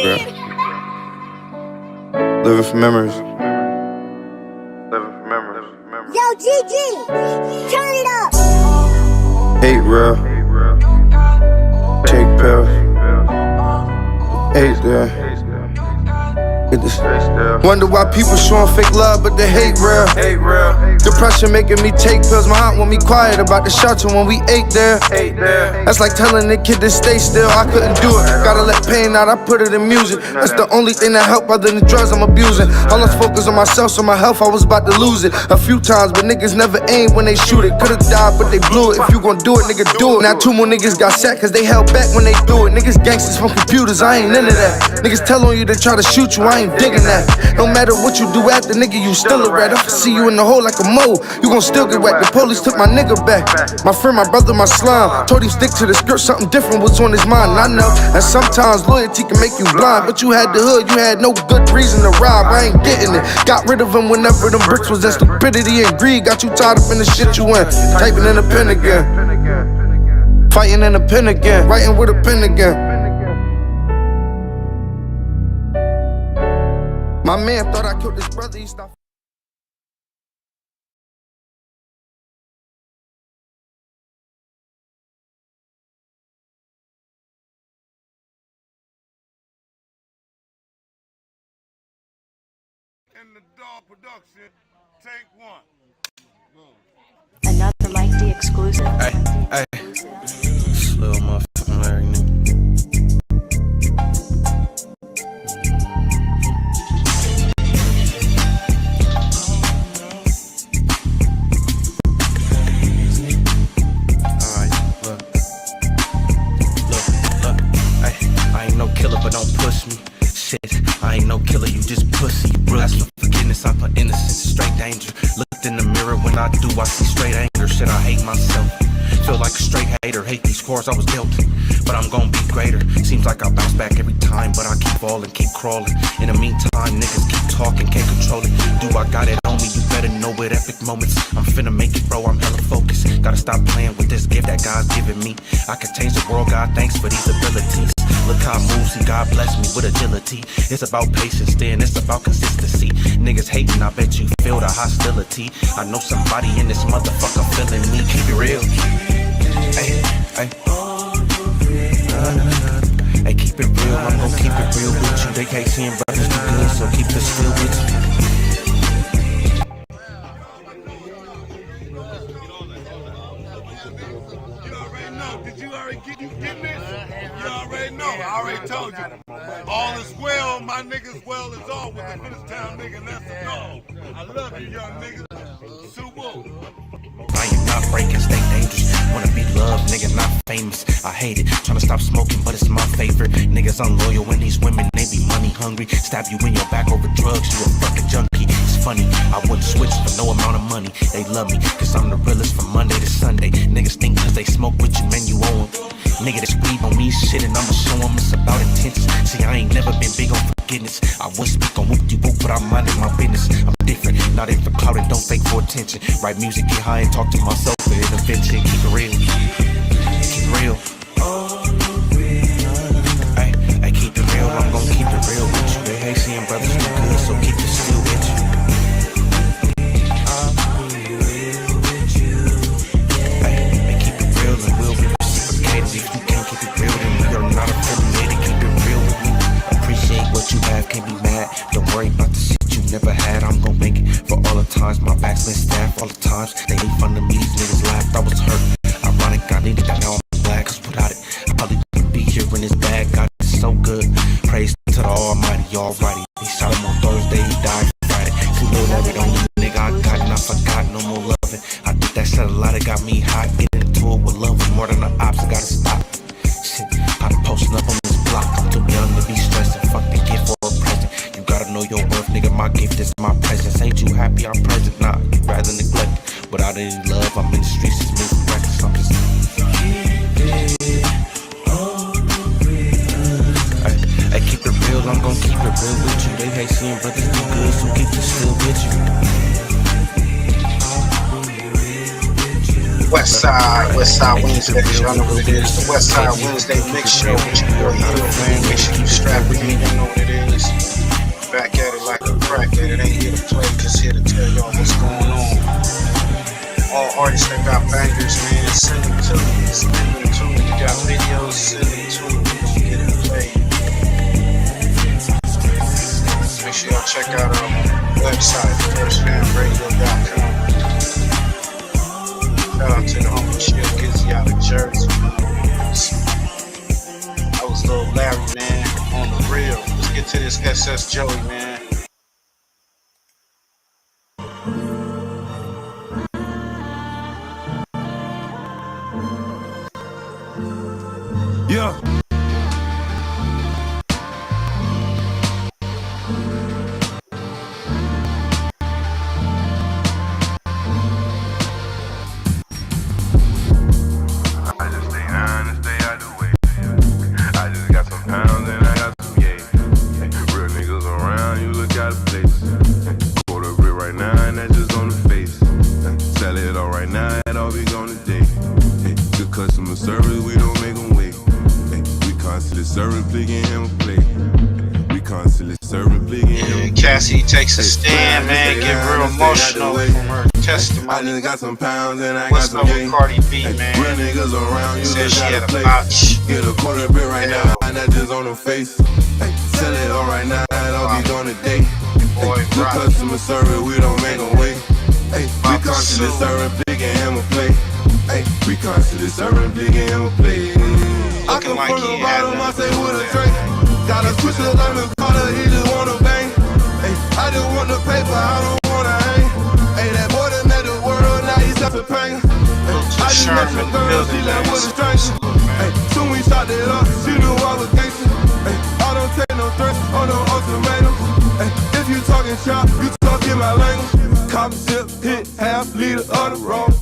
bro. Living for memories. Yo, GG, turn it up. Hate real. Take pills. Hate there. Get this. Wonder why people showing fake love, but they hate real. Depression making me take pills. My aunt want me quiet about the shelter when we ate there. That's like telling the kid to stay still. I couldn't do it. Gotta let pain out. I put it in music. That's the only thing that help other than drugs I'm abusing. I lost focus on myself, so my health I was about to lose it a few times, but niggas never aim when they shoot it. Could've died, but they blew it. If you gon' do it, nigga, do it. Now 2 more niggas got sacked cause they held back when they do it. Niggas gangsters from computers, I ain't into that. Niggas tell on you to try to shoot you, I ain't digging that. No matter what you do after, nigga, you still a rat. If I see you in the hole like a mole, you gon' still get whacked. The police took my nigga back. My friend, my brother, my slime. Told him stick to the script, something different was on his mind. And I know that sometimes loyalty can make you blind, but you had the hood, you had no good reason to rob. I ain't getting it. Got rid of them whenever them bricks was in. Stupidity and greed got you tied up in the shit you in. Typing in a pen again. Fighting in a pen again. Writing with a pen again. My man thought I killed his brother, he stopped. In the dog production, take one. Another Mike D exclusive. Hey. Slow motherfucking Larry nigga. But don't push me. Shit, I ain't no killer, you just pussy. Ask for forgiveness, I put innocence, straight danger. Looked in the mirror, when I do, I see straight anger. Shit, I hate myself. Feel like a straight hater, hate these scores I was dealt. But I'm gon' be greater. Seems like I bounce back every time, but I keep falling, keep crawling. In the meantime, niggas keep talking, can't control it. Do I got it on me? You better know it. Epic moments, I'm finna make it, bro. I'm hella focused. Gotta stop playing with this gift that God's giving me. I can change the world, God, thanks for these abilities. Look how moves, see God bless me with agility. It's about patience, then it's about consistency. Niggas hating, I bet you feel the hostility. I know somebody in this motherfucker feeling me. Keep it real. Hey. Hey, keep it real, I'm gon' keep it real with you. They can't see brothers do good, so keep it still with you. Did you already get this? You already know. I already told you. All is well, my niggas well is all with the Finnstown nigga, and that's a dog. I love you, young niggas. Subo. I am not breaking, stay dangerous. Wanna be loved, nigga, not famous. I hate it, tryna stop smoking, but it's my favorite. Niggas unloyal when these women, they be money hungry. Stab you in your back over drugs, you a fucking junkie. It's funny, I wouldn't switch for no amount of money. They love me, cause I'm the realest from Monday to Sunday. Niggas think cause they smoke with you, man, you owe them. Nigga, this weed on me shit and I'ma show them it's about intentions. See, I ain't never been big on forgiveness. I would speak on whoop-de-whoop, but I'm minding my business. I'm different, not in for clout and don't fake for attention. Write music, get high and talk to myself for intervention. Keep it real, keep it real. Hey, keep it real, I'm gon' keep it real with you. They hate seeing brothers do good, so keep it still with you. Hey, keep it real and we'll be reciprocated. If you can't keep it real, then we are not affiliated. Keep it real with me. Appreciate what you have, can't be mad. Don't worry about the shit you never had. I'm gon' make it for all the times my back's been stabbed. All the times they made fun of me, these niggas laughed. I was hurt. Ironic, I needed that, now I'm glad. Cause without it, I probably wouldn't be here in this bag. God is so good. Praise to the Almighty, alrighty. He shot him on Thursday, he died Friday. See, little Larry, the only nigga I got and I forgot, no more loving. I did that shit a lot, it got me hot. Getting into it with love more than the ops, I gotta stop. Shit, I done posting up on this block. I'm too young to be stressing. Fuck the gift for a present. You gotta know your worth, nigga. My gift is my presence. Ain't you happy I'm present? Nah, you'd rather neglect it. Without any love, I'm in the streets, just moving reckless. I'm just hey, keep it real, I'm gon' keep it real with you. They hate seeing brothers do good, so keep it still with you. Westside Wednesdays, y'all know what it is. The Westside Wednesday mix show with your boy Hill, man. Make sure you strap it in, you know what it is. Back at it like a crack at it. Ain't here to play, just here to tell y'all what's going on. All artists that got bangers, man, send them to me. Send them to me. You got videos, send them to me. We gon' get it played. Make sure y'all check out our website, firstfamradio.com. Shout out to the homie Chill Gizzy out of Jersey. I was little Larry, man, on the real. Let's get to this SS Joey, man. Yeah. Cassie takes a stand, man, get real emotional from her testimony. I just got some pounds and I What's got up some with Cardi B, man? Real niggas around, you Said just she had gotta a play. botch. Get a quarter bit right now, and that just on the face. Hey, sell it all right now, and I'll be on the day. Boy, Hey, good customer service, we don't make them wait. Hey, we constantly serving big and hammer play. Hey, we constantly serving big and hammer play. I come like from he the had bottom, I that. say with a tray. Got a switch of lemon color, he just wanna bang. Hey, I just want the paper, I don't wanna hang. Hey, that boy that made the world, now he's up in pain. I just met your girl, she left with a stranger. Hey, soon we shot it up, she knew I was gangster. Hey, I don't take no threats or no ultimatums. Hey, if you talking shop, you talking my language. Cop sip, hit half liter of the road.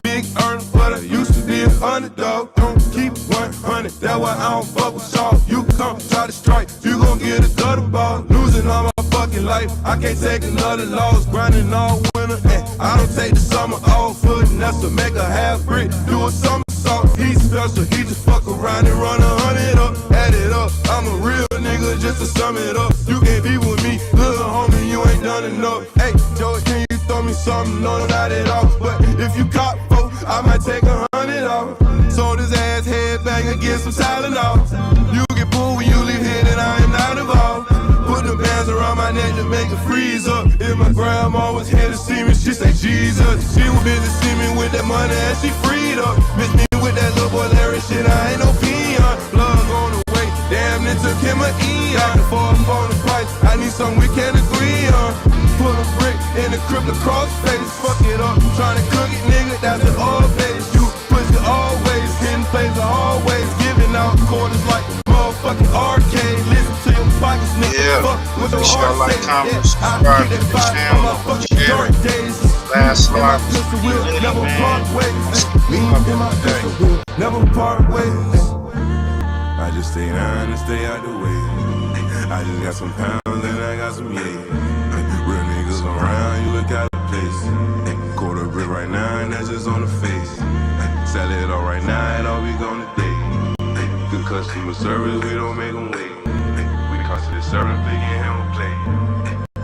Big earner, but I used to be an underdog. Don't keep 100, that's why I don't fuck with y'all. You come try to strike, you gon' get a gutter ball. Losing all my fucking life, I can't take another loss. Grinding all winter, and I don't take the summer off. Foot, and that's to make a half brick, do a somersault. He's special, he just fuck around and run 100 up, add it up. I'm a real nigga, just to sum it up. You can't be with me, little homie, you ain't done enough. Hey, Joey, can you throw me something? No, not at all. But if you cop folk, I might take 100 off. Sold his ass headbanger, get some Tylenol. You get pulled when you leave here, then I am not involved. Put the bands around my neck to make it freeze up. If my grandma was here to see me, she say Jesus. She was busy see me with that money and she freed up. Miss me with that little boy Larry shit, I ain't no peon. Plug on the way, damn it took him an eon. For up on the price, I need something we can agree on. Put a brick in the crib, the crossface. Fuck it up, tryna cook it, nigga, that's the old base. You push it always, hitting plays are always. Giving out quarters like motherfucking arcade. Listen to your pockets, nigga. Yeah, fuck with make the sure y'all heart like, say, comment, yeah, subscribe I to keep the that channel, my fucking share dark it. days. Last And my live, pistol you will lit, never man. part ways. Me and my pistol will never part ways. I just stay down and stay out the way. I just got some pounds and I got some yay. Real niggas around, you look out of place. Quarter brick right now and that's just on the face. Sell it all right now and all we gonna day. Good customer service, we don't make them wait. We constantly serving big and hammer play.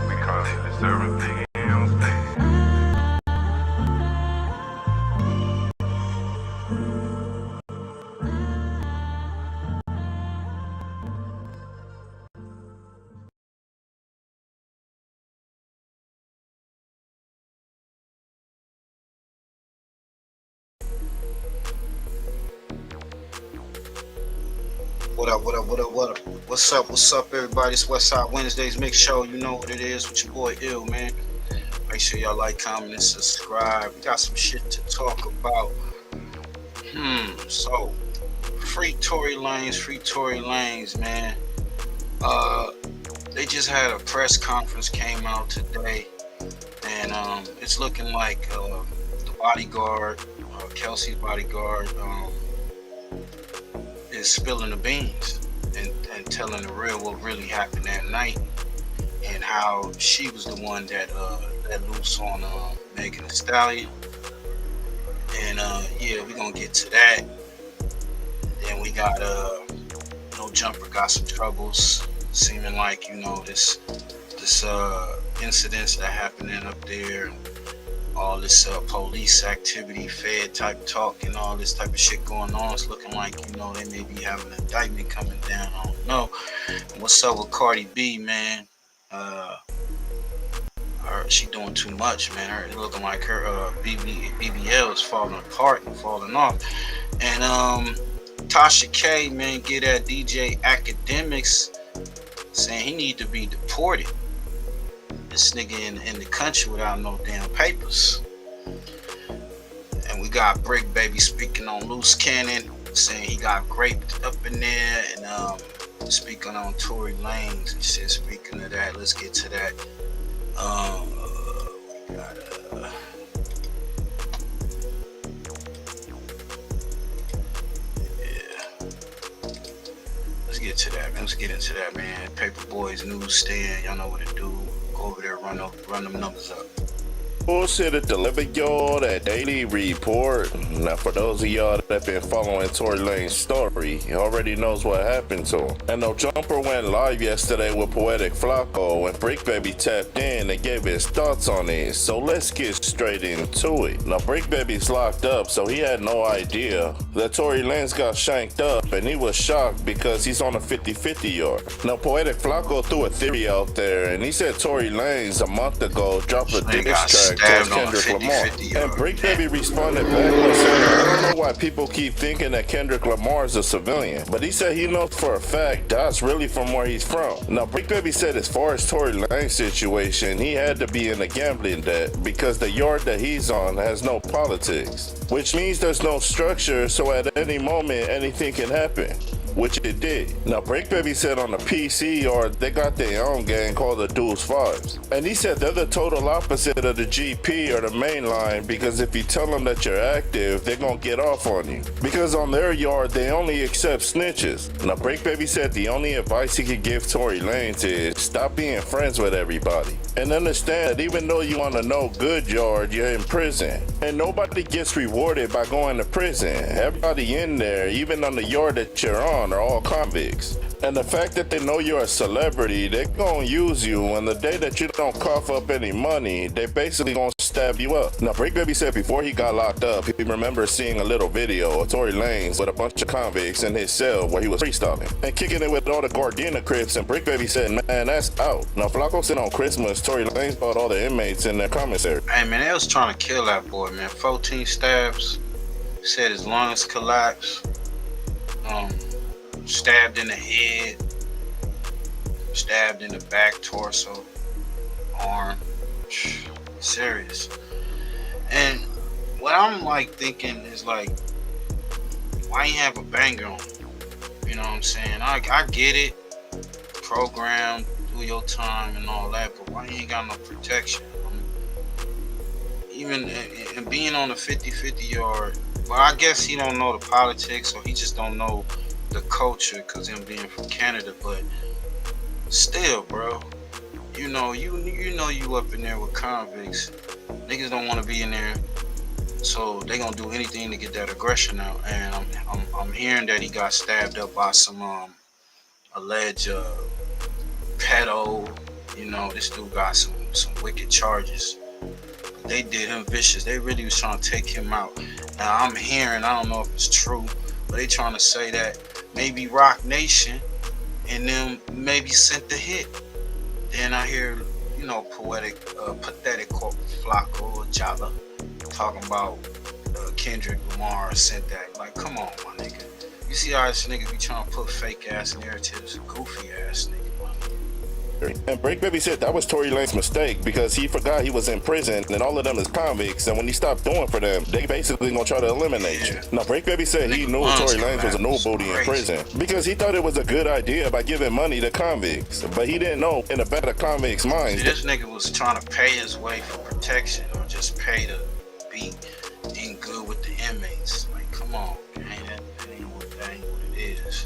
We constantly serving big and hammer play. What up? What's up, everybody? It's Westside Wednesdays mix show. You know what it is with your boy Ill, man. Make sure y'all like, comment, and subscribe. We got some shit to talk about. So, free Tory Lanez, man. They just had a press conference came out today, and it's looking like the bodyguard, KELSEY's bodyguard, is spilling the beans and telling the real what really happened that night, and how she was the one that let loose on Megan Thee Stallion, And yeah, we're gonna get to that. Then we got No Jumper got some troubles, seeming like, you know, this incidents that happening up there, all this police activity, Fed type talk, and all this type of shit going on. It's looking like, you know, they may be having an indictment coming down. I don't know. And what's up with Cardi B, man? She doing too much, man. Her looking like her BBL is falling apart and falling off. And Tasha K, man, get at DJ Akademiks saying he need to be deported. This nigga in the country without no damn papers. And we got BRICC baby speaking on Loose Cannon, saying he got graped up in there, and speaking on Tory Lanez and shit. Speaking of that, let's get to that. We got let's get to that, man. Let's get into that, man. Paperboy's newsstand, y'all know what to do. Go over there, run them numbers up. Bullshit to deliver y'all that daily report. Now, for those of y'all that been following Tory Lanez's story, you already knows what happened to him. And No Jumper went live yesterday with Poetic Flacco, and BRICC Baby tapped in and gave his thoughts on it. So let's get straight into it. Now, BRICC Baby's locked up, so he had no idea that Tory Lanez got shanked up, and he was shocked because he's on a 50-50 yard. Now, Poetic Flacco threw a theory out there, and he said Tory Lanez a month ago dropped a diss track towards Kendrick Lamar. And BRICC Baby responded back and said, I don't know why people keep thinking that Kendrick Lamar is a civilian, but he said he knows for a fact that's really from where he's from. Now, BRICC Baby said as far as Tory Lanez's situation, he had to be in a gambling debt because the yard that he's on has no politics, which means there's no structure, so at any moment anything can happen, which it did. Now, BRICC Baby said on the PC yard, they got their own gang called the Deuce Fives. And he said they're the total opposite of the GP or the main line, because if you tell them that you're active, they're gonna get off on you. Because on their yard, they only accept snitches. Now, BRICC Baby said the only advice he could give Tory Lanez is stop being friends with everybody. And understand that even though you on a no good yard, you're in prison. And nobody gets rewarded by going to prison. Everybody in there, even on the yard that you're on, are all convicts. And the fact that they know you're a celebrity, they're gonna use you, and the day that you don't cough up any money, they basically gonna stab you up. Now, BRICC Baby said before he got locked up, he remembers seeing a little video of Tory Lanez with a bunch of convicts in his cell where he was freestyling and kicking it with all the Gardena Crips, and BRICC Baby said, man, that's out. Now, Flacco said on Christmas, Tory Lanez bought all the inmates in their commissary. Hey, man, they was trying to kill that boy, man. 14 stabs, said his lungs collapsed, stabbed in the head, stabbed in the back, torso, arm. Serious. And what I'm like thinking is like, why you have a banger on? You know what I'm saying? I get it, program, do your time and all that, but why you ain't got no protection? Even and being on the 50-50 yard, well, I guess he don't know the politics, or he just don't know the culture because him being from Canada. But still, bro, you know you up in there with convicts. Niggas don't want to be in there, so they gonna do anything to get that aggression out. And I'm hearing that he got stabbed up by some alleged pedo. You know, this dude got some wicked charges. They did him vicious. They really was trying to take him out. Now I'm hearing, I don't know if it's true, but they trying to say that maybe Rock Nation and them maybe sent the hit. Then I hear, you know, pathetic Flacco or Jala talking about Kendrick Lamar sent that. Like, come on, my nigga. You see how this nigga be trying to put fake ass narratives, goofy ass nigga. And BRICC Baby said that was Tory Lanez's mistake because he forgot he was in prison and all of them is convicts, and when he stopped doing for them, they basically gonna try to eliminate you. Now, BRICC Baby said he knew Tory Lanez was a new booty in prison because he thought it was a good idea by giving money to convicts, but he didn't know in the back of convicts' minds. This nigga was trying to pay his way for protection, or just pay to be in good with the inmates. Like, come on, man, that ain't what it is.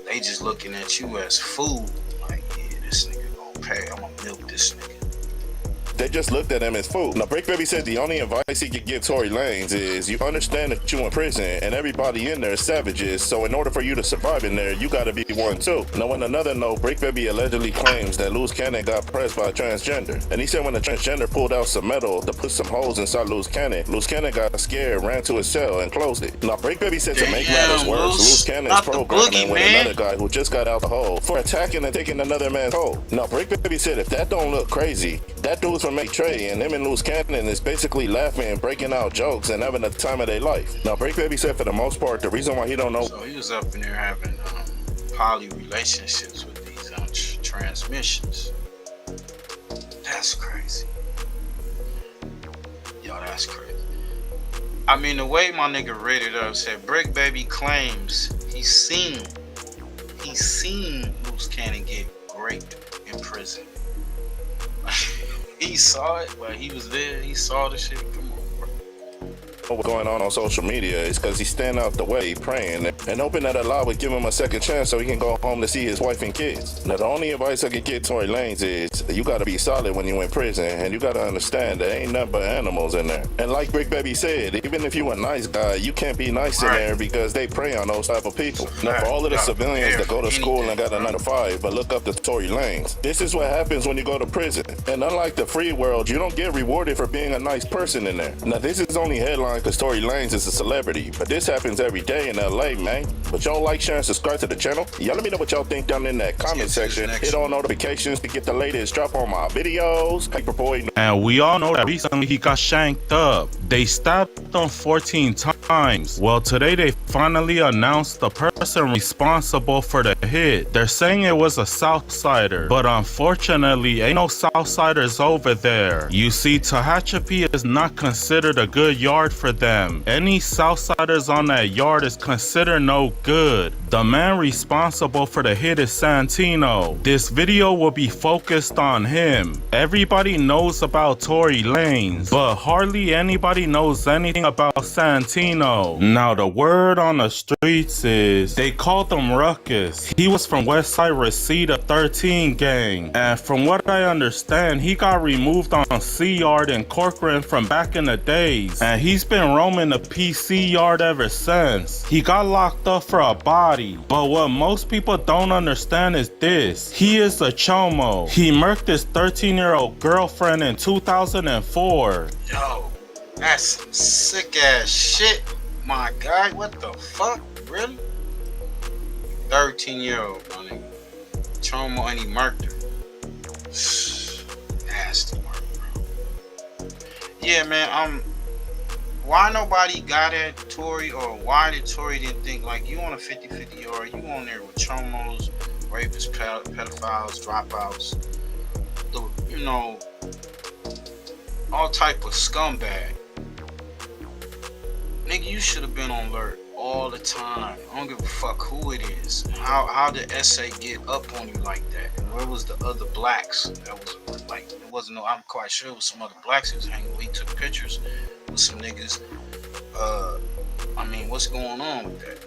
They just looking at you as food. Like, yeah, this nigga gonna pay. I'm gonna milk this nigga. They just looked at him as food. Now, BRICC Baby said the only advice he could give Tory Lanez is you understand that you in prison and everybody in there is savages, so in order for you to survive in there, you gotta be one too. Now, on another note, BRICC Baby allegedly claims that Loose Cannon got pressed by a transgender. And he said when the transgender pulled out some metal to put some holes inside Loose Cannon got scared, ran to his cell, and closed it. Now, BRICC Baby said to make matters worse, Loose Cannon is programming with another guy who just got out the hole for attacking and taking another man's hole. Now, BRICC Baby said if that don't look crazy, that dude's from Trey, and him and Loose Cannon is basically laughing and breaking out jokes and having the time of their life. Now, BRICC Baby said for the most part, the reason why he don't know. So he was up in there having poly relationships with these transmissions. That's crazy. Yo, that's crazy. I mean, the way my nigga read it up said BRICC Baby claims he's seen Loose Cannon get raped in prison. He saw it, but he was there. He saw the shit. Come on, bro. What's going on social media is because he's standing out the way praying and hoping that Allah would give him a second chance so he can go home to see his wife and kids. Now, the only advice I could give Tory Lanez is you got to be solid when you in prison, and you got to understand there ain't nothing but animals in there. And like BRICC Baby said, even if you a nice guy, you can't be nice in there because they prey on those type of people. Now, for all of the civilians that go to school and got a 9 to 5 but look up to Tory Lanez, this is what happens when you go to prison. And unlike the free world, you don't get rewarded for being a nice person in there. Now, this is only headline because Tory Lanez is a celebrity, but this happens every day in LA, man. But y'all like, share, and subscribe to the channel. Y'all let me know what y'all think down in that comment section. Hit on notifications to get the latest drop on my videos. Paperboy. And we all know that recently he got shanked up. They stabbed him 14 times. Well, today they finally announced the person responsible for the hit. They're saying it was a Southsider, but unfortunately, ain't no Southsiders over there. You see, Tehachapi is not considered a good yard for them. Any Southsiders on that yard is considered no good. The man responsible for the hit is Santino. This video will be focused on him. Everybody knows about Tory Lanez, but hardly anybody knows anything about Santino. Now, the word on the streets is they called him Ruckus. He was from Westside Reseda 13 gang, and from what I understand, he got removed on C Yard in Corcoran from back in the days, and he's been roaming the PC yard ever since. He got locked up for a body, but what most people don't understand is this: he is a chomo. He murked his 13-year-old girlfriend in 2004. Yo, that's some sick ass shit, my guy. What the fuck? Really? 13-year-old, my nigga. Chomo, and he murked her. Nasty work, bro. Yeah, man, why nobody got at Tory, or why did Tory didn't think like you on a 50-50 yard, you on there with chomos, rapists, pedophiles, dropouts, you know, all type of scumbag. Nigga, you should have been on alert all the time. I don't give a fuck who it is. How did SA get up on you like that? And where was the other blacks? That was like, it wasn't no, I'm quite sure it was some other blacks he was hanging with. He took pictures with some niggas. I mean, what's going on with that?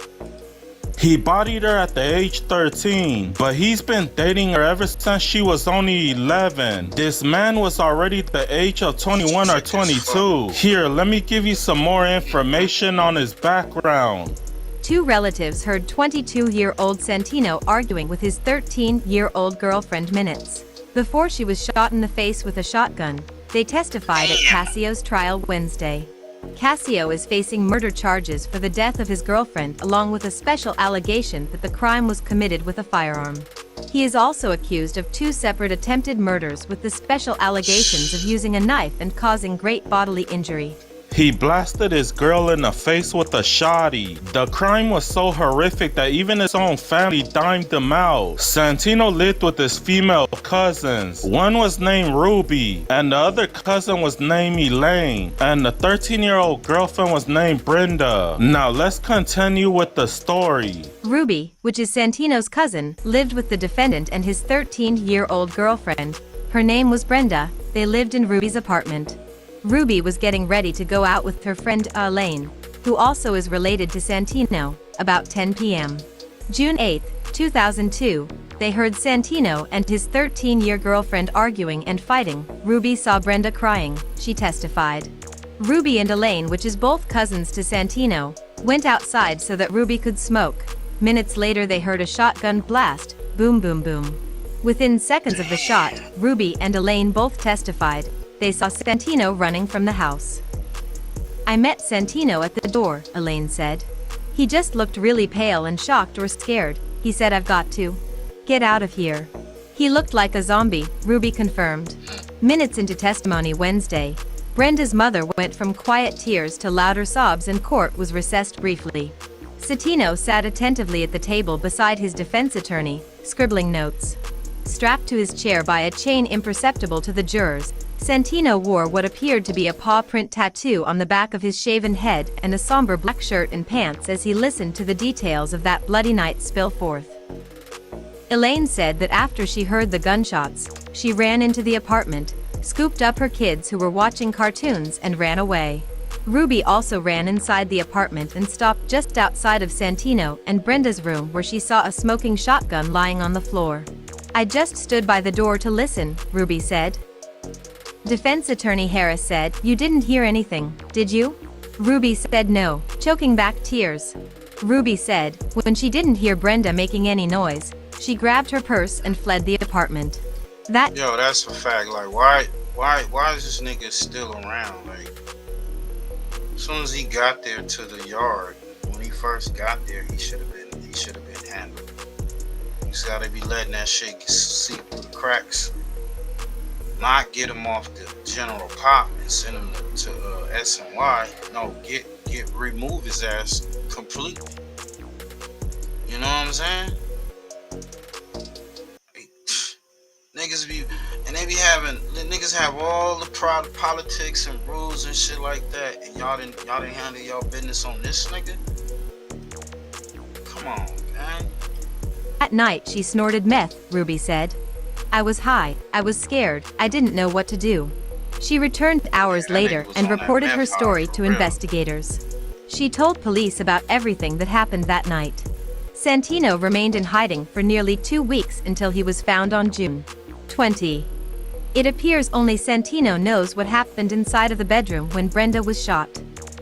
He bodied her at the age 13, but he's been dating her ever since she was only 11. This man was already the age of 21 or 22. Here, let me give you some more information on his background. Two relatives heard 22-year-old Santino arguing with his 13-year-old girlfriend minutes before she was shot in the face with a shotgun. They testified at Cassio's trial Wednesday. Cassio is facing murder charges for the death of his girlfriend, along with a special allegation that the crime was committed with a firearm. He is also accused of 2 separate attempted murders with the special allegations of using a knife and causing great bodily injury. He blasted his girl in the face with a shotty. The crime was so horrific that even his own family dimed him out. Santino lived with his female cousins. One was named Ruby, and the other cousin was named Elaine, and the 13-year-old girlfriend was named Brenda. Now let's continue with the story. Ruby, which is Santino's cousin, lived with the defendant and his 13-year-old girlfriend. Her name was Brenda. They lived in Ruby's apartment. Ruby was getting ready to go out with her friend Elaine, who also is related to Santino, about 10 p.m. June 8, 2002, they heard Santino and his 13-year girlfriend arguing and fighting. Ruby saw Brenda crying, she testified. Ruby and Elaine, which is both cousins to Santino, went outside so that Ruby could smoke. Minutes later they heard a shotgun blast, boom boom boom. Within seconds of the shot, Ruby and Elaine both testified. They saw Santino running from the house. I met Santino at the door, Elaine said. He just looked really pale and shocked or scared. He said, I've got to get out of here. He looked like a zombie, Ruby confirmed. Minutes into testimony Wednesday, Brenda's mother went from quiet tears to louder sobs and court was recessed briefly. Santino sat attentively at the table beside his defense attorney, scribbling notes. Strapped to his chair by a chain imperceptible to the jurors, Santino wore what appeared to be a paw print tattoo on the back of his shaven head and a somber black shirt and pants as he listened to the details of that bloody night spill forth. Elaine said that after she heard the gunshots, she ran into the apartment, scooped up her kids who were watching cartoons and ran away. Ruby also ran inside the apartment and stopped just outside of Santino and Brenda's room where she saw a smoking shotgun lying on the floor. I just stood by the door to listen, Ruby said. Defense attorney Harris said, you didn't hear anything, did you? Ruby said no, choking back tears. Ruby said, when she didn't hear Brenda making any noise, she grabbed her purse and fled the apartment. Yo, that's a fact. Like, why is this nigga still around? Like, as soon as he got there to the yard, when he first got there, he should have been handled. He's gotta be letting that shit seep through the cracks. Not get him off the general pop and send him to S&Y. No, remove his ass completely. You know what I'm saying? Niggas have all the politics and rules and shit like that, and y'all didn't handle y'all business on this nigga. Come on, man. At night she snorted meth, Ruby said. I was high, I was scared, I didn't know what to do. She returned hours later and reported her story to investigators. She told police about everything that happened that night. Santino remained in hiding for nearly 2 weeks until he was found on June 20. It appears only Santino knows what happened inside of the bedroom when Brenda was shot.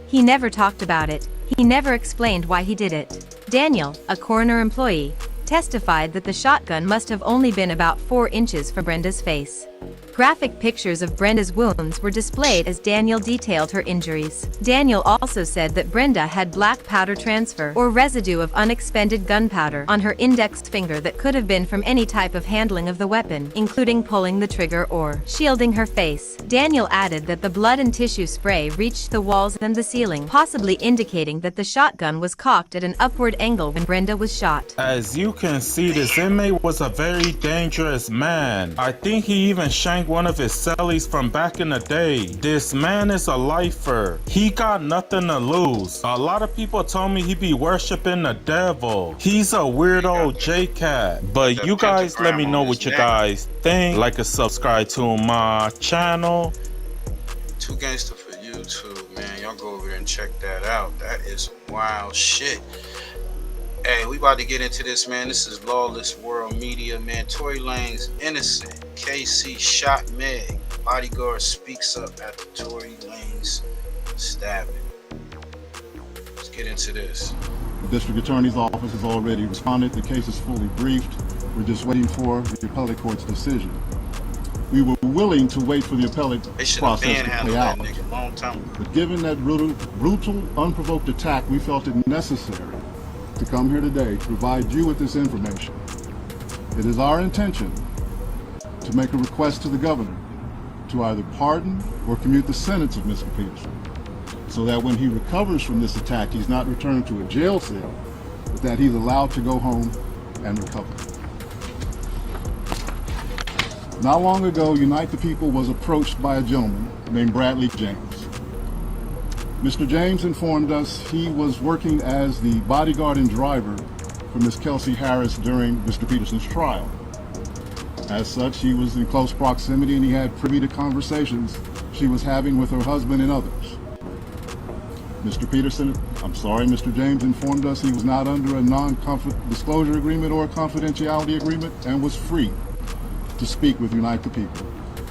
He never talked about it, he never explained why he did it. Daniel, a coroner employee, testified that the shotgun must have only been about 4 inches from Brenda's face. Graphic pictures of Brenda's wounds were displayed as Daniel detailed her injuries. Daniel also said that Brenda had black powder transfer or residue of unexpended gunpowder on her index finger that could have been from any type of handling of the weapon, including pulling the trigger or shielding her face. Daniel added that the blood and tissue spray reached the walls and the ceiling, possibly indicating that the shotgun was cocked at an upward angle when Brenda was shot. As you can see, this inmate was a very dangerous man. I think he even shanked one of his cellies from back in the day. This man is a lifer. He got nothing to lose. A lot of people told me he be worshiping the devil. He's a weirdo J-Cat. But you guys let me know what you guys think. Like and subscribe to my channel. Too gangster for YouTube, man. Y'all go over there and check that out. That is wild shit. Hey, we about to get into this, man. This is Lawless World Media, man. Tory Lanez innocent. KC shot Meg. Bodyguard speaks up after Tory Lanez stabbing. Let's get into this. The district attorney's office has already responded. The case is fully briefed. We're just waiting for the appellate court's decision. We were willing to wait for the appellate process to play out. But given that brutal, unprovoked attack, we felt it necessary to come here today to provide you with this information. It is our intention to make a request to the governor to either pardon or commute the sentence of Mr. Peterson, so that when he recovers from this attack, he's not returned to a jail cell, but that he's allowed to go home and recover. Not long ago, Unite the People was approached by a gentleman named Bradley James. Mr. James informed us he was working as the bodyguard and driver for Ms. Kelsey Harris during Mr. Peterson's trial. As such, he was in close proximity and he had privy to conversations she was having with her husband and others. Mr. Peterson, I'm sorry, Mr. James informed us he was not under a non-disclosure agreement or a confidentiality agreement and was free to speak with Unite the People,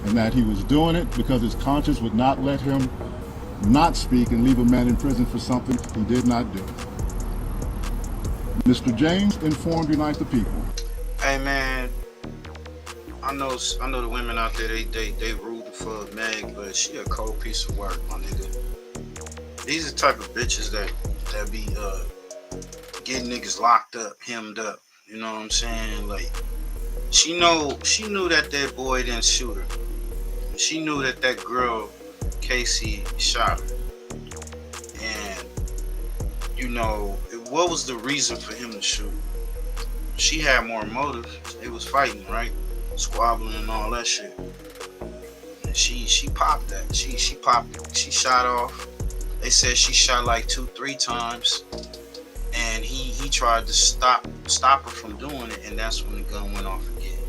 and that he was doing it because his conscience would not let him not speak and leave a man in prison for something he did not do. Mr. James informed Unite the People. Hey man, I know the women out there, they rooting for Meg, but she a cold piece of work, my nigga. These are the type of bitches that be getting niggas locked up, hemmed up. You know what I'm saying? Like, she knew that boy didn't shoot her. She knew that girl, KELSEY, shot her. And, you know, what was the reason for him to shoot? She had more motive. They was fighting, right? Squabbling and all that shit. And she popped that. She popped it. She shot off. They said she shot like 2-3 times. And he tried to stop her from doing it, and that's when the gun went off again.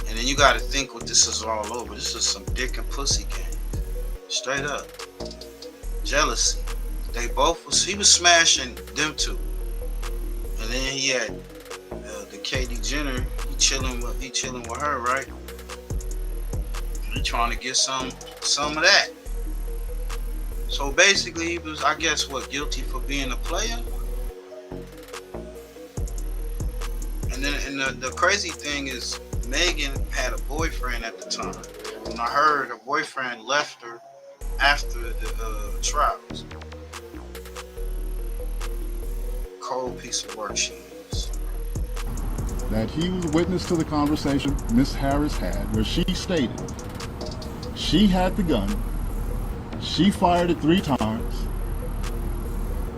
And then you gotta think what this is all over. This is some dick and pussy game. Straight up. Jealousy. He was smashing them two. And then he had the Katie Jenner, he chilling with her, right? He trying to get some of that. So basically he was, I guess, guilty for being a player. And then the crazy thing is Megan had a boyfriend at the time. And I heard her boyfriend left her after the trials. Cold piece of work she is. That he was witness to the conversation Miss Harris had, where she stated she had the gun, she fired it 3 times,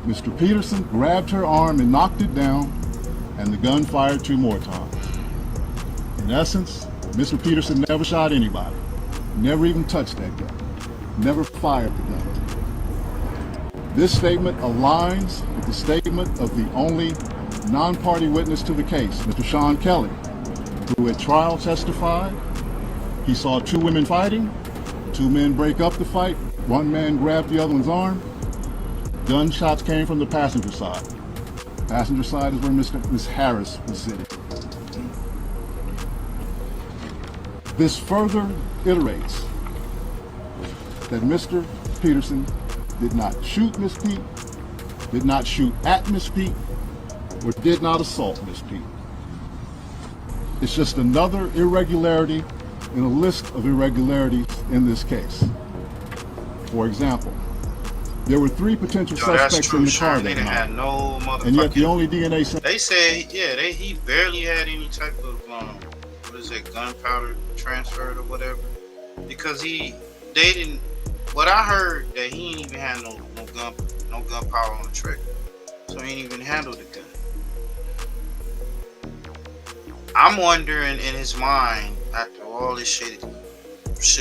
Mr. Peterson grabbed her arm and knocked it down, and the gun fired 2 more times. In essence, Mr. Peterson never shot anybody, never even touched that gun, never fired the gun. This statement aligns with the statement of the only non-party witness to the case, Mr. Sean Kelly, who at trial testified he saw 2 women fighting, 2 men break up the fight, 1 man grabbed the other one's arm. Gunshots came from the passenger side. Passenger side is where Miss Harris was sitting. This further iterates that Mr. Peterson did not shoot Miss Pete, did not shoot at Miss Pete, or did not assault Miss Pete. It's just another irregularity in a list of irregularities in this case. For example, there were 3 potential suspects in the car that night, no and yet the only DNA sample. They say, he barely had any type of gunpowder transferred or whatever, because what I heard that he ain't even had no gunpowder on the trigger, so he ain't even handled the gun. I'm wondering in his mind, after all this shit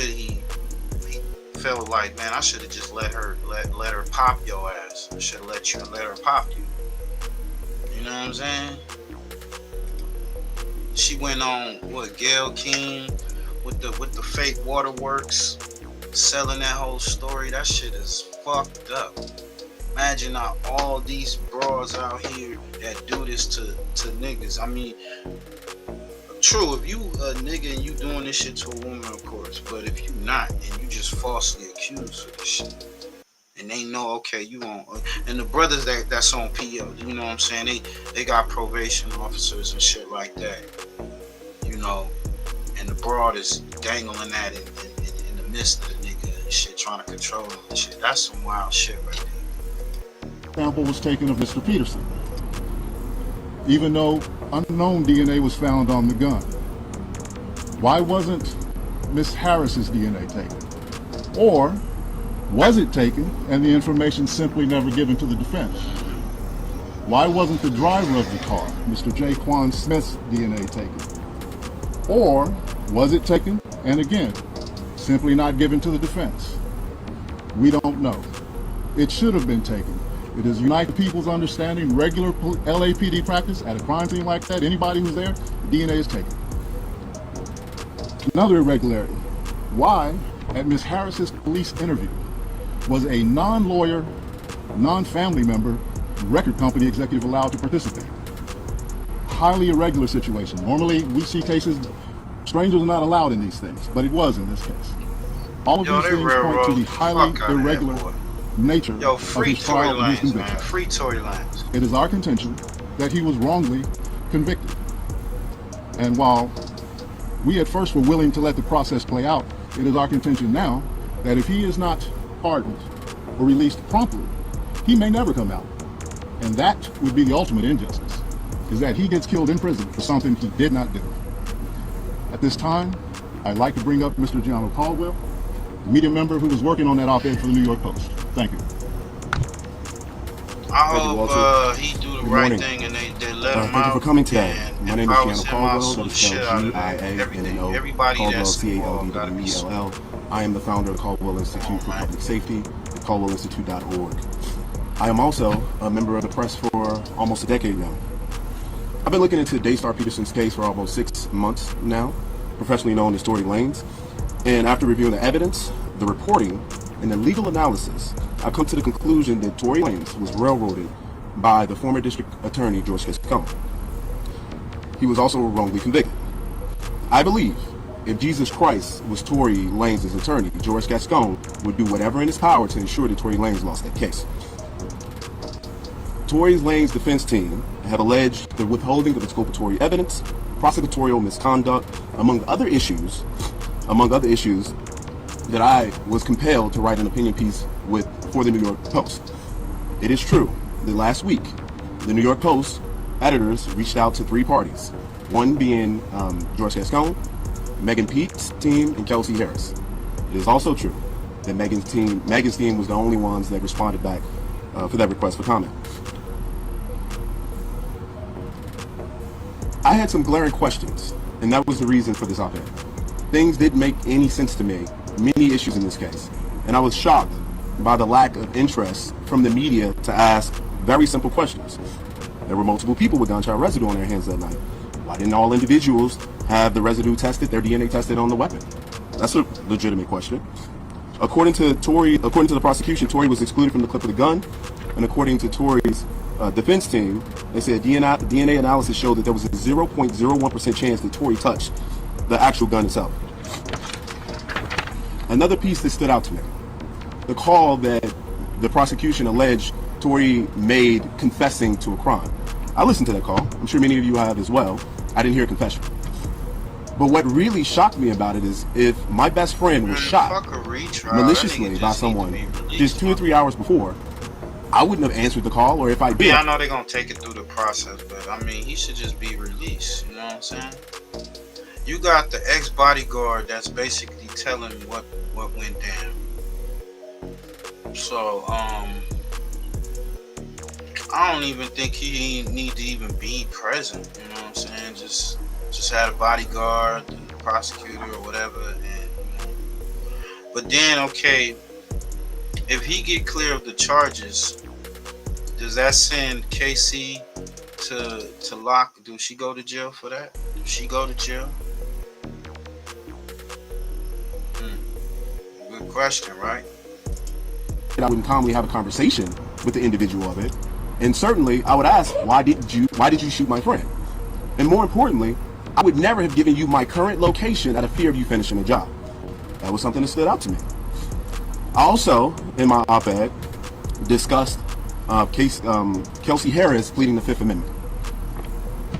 he felt like, man, I should have just let her pop your ass. I should have let her pop you. You know what I'm saying? She went on Gayle King with the fake waterworks, selling that whole story. That shit is fucked up. Imagine all these bras out here that do this to niggas. I mean, true, if you a nigga and you doing this shit to a woman, of course, but if you not and you just falsely accused of this shit, and they know, okay, you won't, and the brothers that's on PO, you know what I'm saying, they got probation officers and shit like that, you know, and the broad is dangling that in the midst of the nigga and shit, trying to control him and shit. That's some wild shit right there. Sample was taken of Mr. Peterson, even though unknown DNA was found on the gun. Why wasn't Miss Harris's DNA taken? Or was it taken and the information simply never given to the defense? Why wasn't the driver of the car, Mr. Jaquan Smith's DNA taken? Or was it taken and again, simply not given to the defense? We don't know. It should have been taken. It is Unite the People's understanding, regular LAPD practice at a crime scene like that, anybody who's there, DNA is taken. Another irregularity. Why, at Ms. Harris's police interview, was a non-lawyer, non-family member record company executive allowed to participate. Highly irregular situation. Normally, we see cases, strangers are not allowed in these things, but it was in this case. All of these things point to the highly irregular nature of his trial and his conviction. Free Tory Lanez. It is our contention that he was wrongly convicted. And while we at first were willing to let the process play out, it is our contention now that if he is not pardoned or released promptly, he may never come out. And that would be the ultimate injustice, is that he gets killed in prison for something he did not do. At this time, I'd like to bring up Mr. Gianno Caldwell, the media member who was working on that op-ed for the New York Post. Thank you. I hope he do the right thing and they let him out. Thank you for coming today. My name is Gianno Caldwell. That is spelled G-I-A-N-N-O. Caldwell, C-A-L-D-W-E-L-L. I am the founder of Caldwell Institute for Public Safety at caldwellinstitute.org. I am also a member of the press for almost a decade now. I've been looking into Daystar Peterson's case for almost 6 months now, professionally known as Tory Lanez. And after reviewing the evidence, the reporting, and the legal analysis, I've come to the conclusion that Tory Lanez was railroaded by the former district attorney, George Gascon. He was also wrongly convicted. I believe if Jesus Christ was Tory Lanez's attorney, George Gascon would do whatever in his power to ensure that Tory Lanez lost that case. Tory Lanez's defense team have alleged the withholding of exculpatory evidence, prosecutorial misconduct, among other issues that I was compelled to write an opinion piece for the New York Post. It is true that last week, the New York Post editors reached out to 3 parties, one being George Gascon, Megan Pete's team, and Kelsey Harris. It is also true that Megan's team was the only ones that responded back for that request for comment. I had some glaring questions, and that was the reason for this op-ed. Things didn't make any sense to me, many issues in this case, and I was shocked by the lack of interest from the media to ask very simple questions. There were multiple people with gunshot residue on their hands that night. Why didn't all individuals have the residue tested, their DNA tested on the weapon? That's a legitimate question. According to the prosecution, Tory was excluded from the clip of the gun, and according to Tory's defense team, they said DNA analysis showed that there was a 0.01% chance that Tory touched the actual gun itself. Another piece that stood out to me, the call that the prosecution alleged Tory made confessing to a crime. I listened to that call. I'm sure many of you have as well. I didn't hear a confession. But what really shocked me about it is if my best friend was shot maliciously by someone just 2 or 3 hours before, I wouldn't have answered the call, or if I did. Yeah, I know they're gonna take it through the process, but I mean, he should just be released. You know what I'm saying? You got the ex-bodyguard that's basically telling what went down. So, I don't even think he need to even be present. You know what I'm saying? Just had a bodyguard, the prosecutor or whatever, and but then okay, if he get clear of the charges, does that send KC to lock? Do she go to jail for that? Do she go to jail? Good question, right? I wouldn't calmly have a conversation with the individual of it, and certainly I would ask, why did you shoot my friend? And more importantly, I would never have given you my current location out of fear of you finishing the job. That was something that stood out to me. I also, in my op-ed, discussed Kelsey Harris pleading the Fifth Amendment.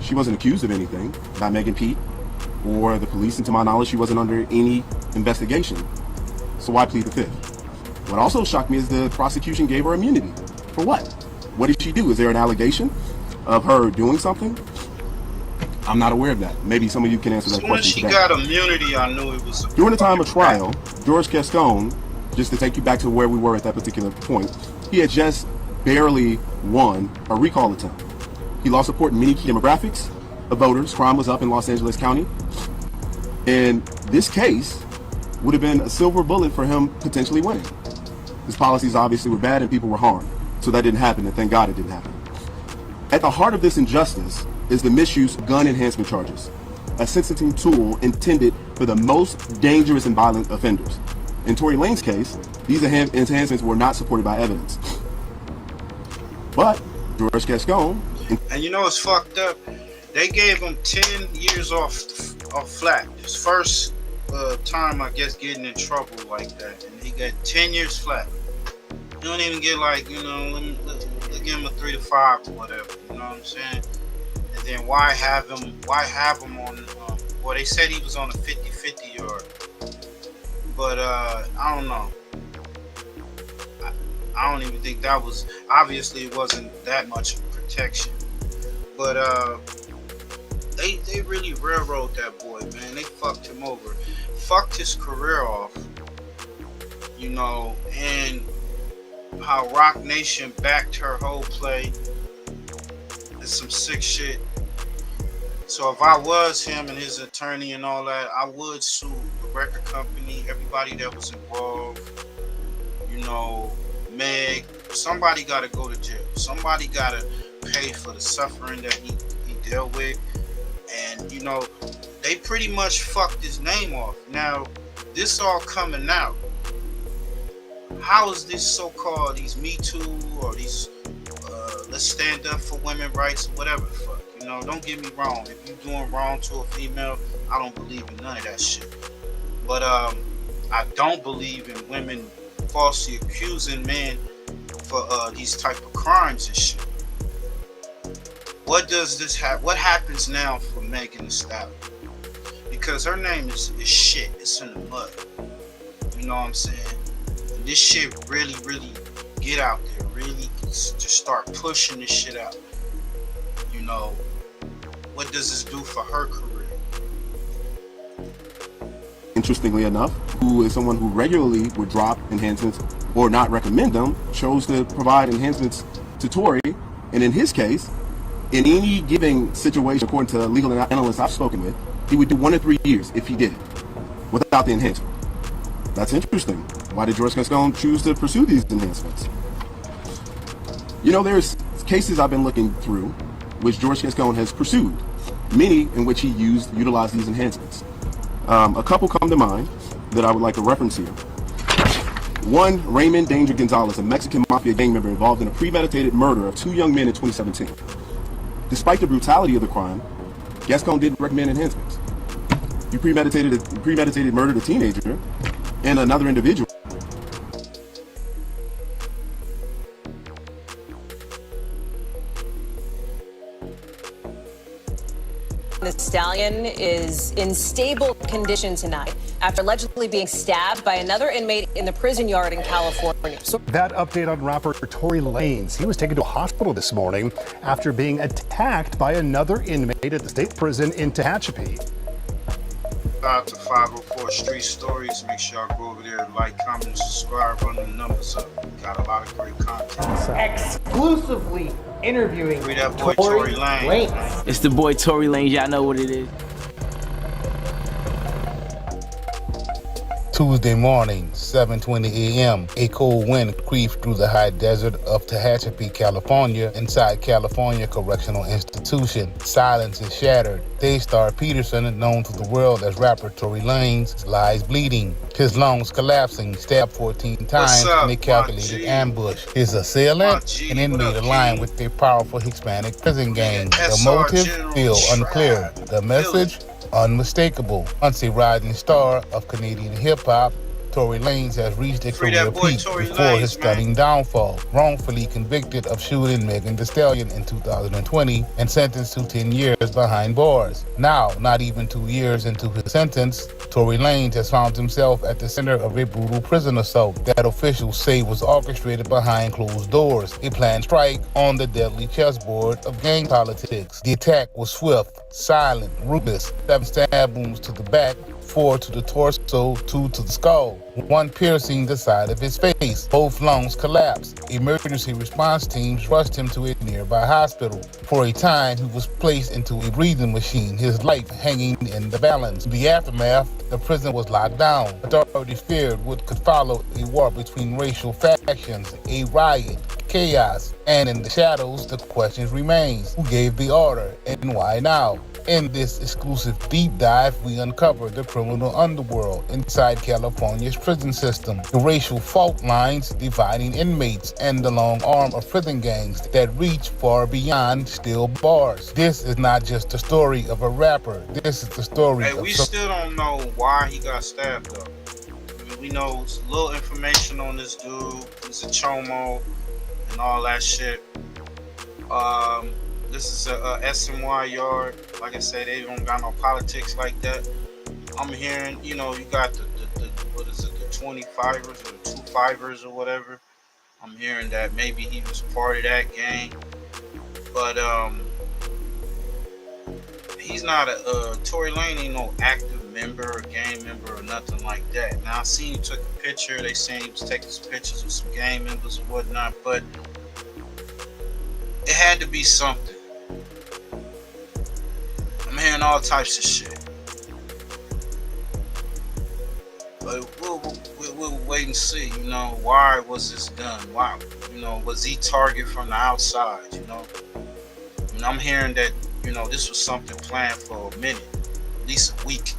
She wasn't accused of anything by Megan Pete or the police, and to my knowledge, she wasn't under any investigation. So why plead the Fifth? What also shocked me is the prosecution gave her immunity. For what? What did she do? Is there an allegation of her doing something? I'm not aware of that. Maybe some of you can answer that question. When she got immunity, I knew it was... During the time of trial, George Gascon, just to take you back to where we were at that particular point, he had just barely won a recall attempt. He lost support in many key demographics of voters. Crime was up in Los Angeles County. And this case would have been a silver bullet for him potentially winning. His policies obviously were bad and people were harmed. So that didn't happen, and thank God it didn't happen. At the heart of this injustice is the misuse of gun enhancement charges, a sentencing tool intended for the most dangerous and violent offenders. In Tory Lanez case, these enhancements were not supported by evidence. But George Gascon... And you know what's fucked up? They gave him 10 years off flat. His first time, I guess, getting in trouble like that. And he got 10 years flat. You don't even get like, you know, let give him a 3 to 5 or whatever. You know what I'm saying? And then why have him on, well, they said he was on a 50-50 yard. But I don't know. I don't even think that was, obviously it wasn't that much protection. But they really railroaded that boy, man. They fucked him over. Fucked his career off. You know, and how Rock Nation backed her whole play. It's some sick shit. So if I was him and his attorney and all that, I would sue the record company, everybody that was involved. You know, Meg, somebody got to go to jail. Somebody got to pay for the suffering that he dealt with. And, you know, they pretty much fucked his name off. Now, this all coming out. How is this so-called, these Me Too or these, let's stand up for women's rights or whatever the fuck. You know, don't get me wrong. If you're doing wrong to a female, I don't believe in none of that shit. But I don't believe in women falsely accusing men for these type of crimes and shit. What does this have? What happens now for Megan Thee Stallion? Because her name is shit. It's in the mud. You know what I'm saying? And this shit really get out there. Really just start pushing this shit out. You know, what does this do for her career? Interestingly enough, who is someone who regularly would drop enhancements or not recommend them, chose to provide enhancements to Tory. And in his case, in any given situation, according to legal analysts I've spoken with, he would do 1 to 3 years if he did it without the enhancement. That's interesting. Why did George Gascon choose to pursue these enhancements? You know, there's cases I've been looking through which George Gascon has pursued, many in which he utilized these enhancements. A couple come to mind that I would like to reference here. One, Raymond Danger Gonzalez, a Mexican mafia gang member involved in a premeditated murder of 2 young men in 2017. Despite the brutality of the crime, Gascon didn't recommend enhancements. He premeditated murdered a teenager and another individual. The Stallion is in stable condition tonight after allegedly being stabbed by another inmate in the prison yard in California. So that update on rapper Tory Lanez. He was taken to a hospital this morning after being attacked by another inmate at the state prison in Tehachapi. Shout out to 504 Street Stories. Make sure y'all go over there, like, comment, and subscribe, run the numbers up. Got a lot of great content. Exclusively interviewing Free that boy Tory Lanez. It's the boy Tory Lanez. Y'all know what it is. Tuesday morning, 7:20 a.m., a cold wind creeps through the high desert of Tehachapi, California, inside California Correctional Institution. Silence is shattered. Daystar Peterson, known to the world as rapper Tory Lanez, lies bleeding. His lungs collapsing, stabbed 14 times in a calculated ambush. His assailant, an inmate aligned with a powerful Hispanic prison gang. The motive, still unclear. The message, unmistakable. Once a rising star of Canadian hip-hop, Tory Lanez has reached a career peak before his stunning downfall. Wrongfully convicted of shooting Megan Thee Stallion in 2020 and sentenced to 10 years behind bars. Now, not even 2 years into his sentence, Tory Lanez has found himself at the center of a brutal prison assault that officials say was orchestrated behind closed doors, a planned strike on the deadly chessboard of gang politics. The attack was swift, silent, ruthless. 7 stab wounds to the back, 4 to the torso, 2 to the skull, 1 piercing the side of his face. Both lungs collapsed. Emergency response teams rushed him to a nearby hospital. For a time, he was placed into a breathing machine, his life hanging in the balance. In the aftermath, the prison was locked down. Authorities feared what could follow a war between racial factions, a riot, chaos, and in the shadows, the question remains: who gave the order and why now? In this exclusive deep dive, we uncover the criminal underworld inside California's prison system, the racial fault lines dividing inmates, and the long arm of prison gangs that reach far beyond steel bars. This is not just the story of a rapper. This is the story of... we still don't know why he got stabbed, though. I mean, we know little information on this dude. He's a chomo and all that shit. This is a SNY yard. Like I said, they don't got no politics like that. I'm hearing, you know, you got the what is it, the 25ers or the 25ers or whatever. I'm hearing that maybe he was part of that gang. But he's not Tory Lanez ain't no active member or gang member or nothing like that. Now I seen he took a picture. They saying he was taking some pictures with some gang members or whatnot, but it had to be something. I'm hearing all types of shit. But we'll wait and see, you know, why was this done? Why, you know, was he targeted from the outside, you know? And I'm hearing that, you know, this was something planned for a minute, at least a week.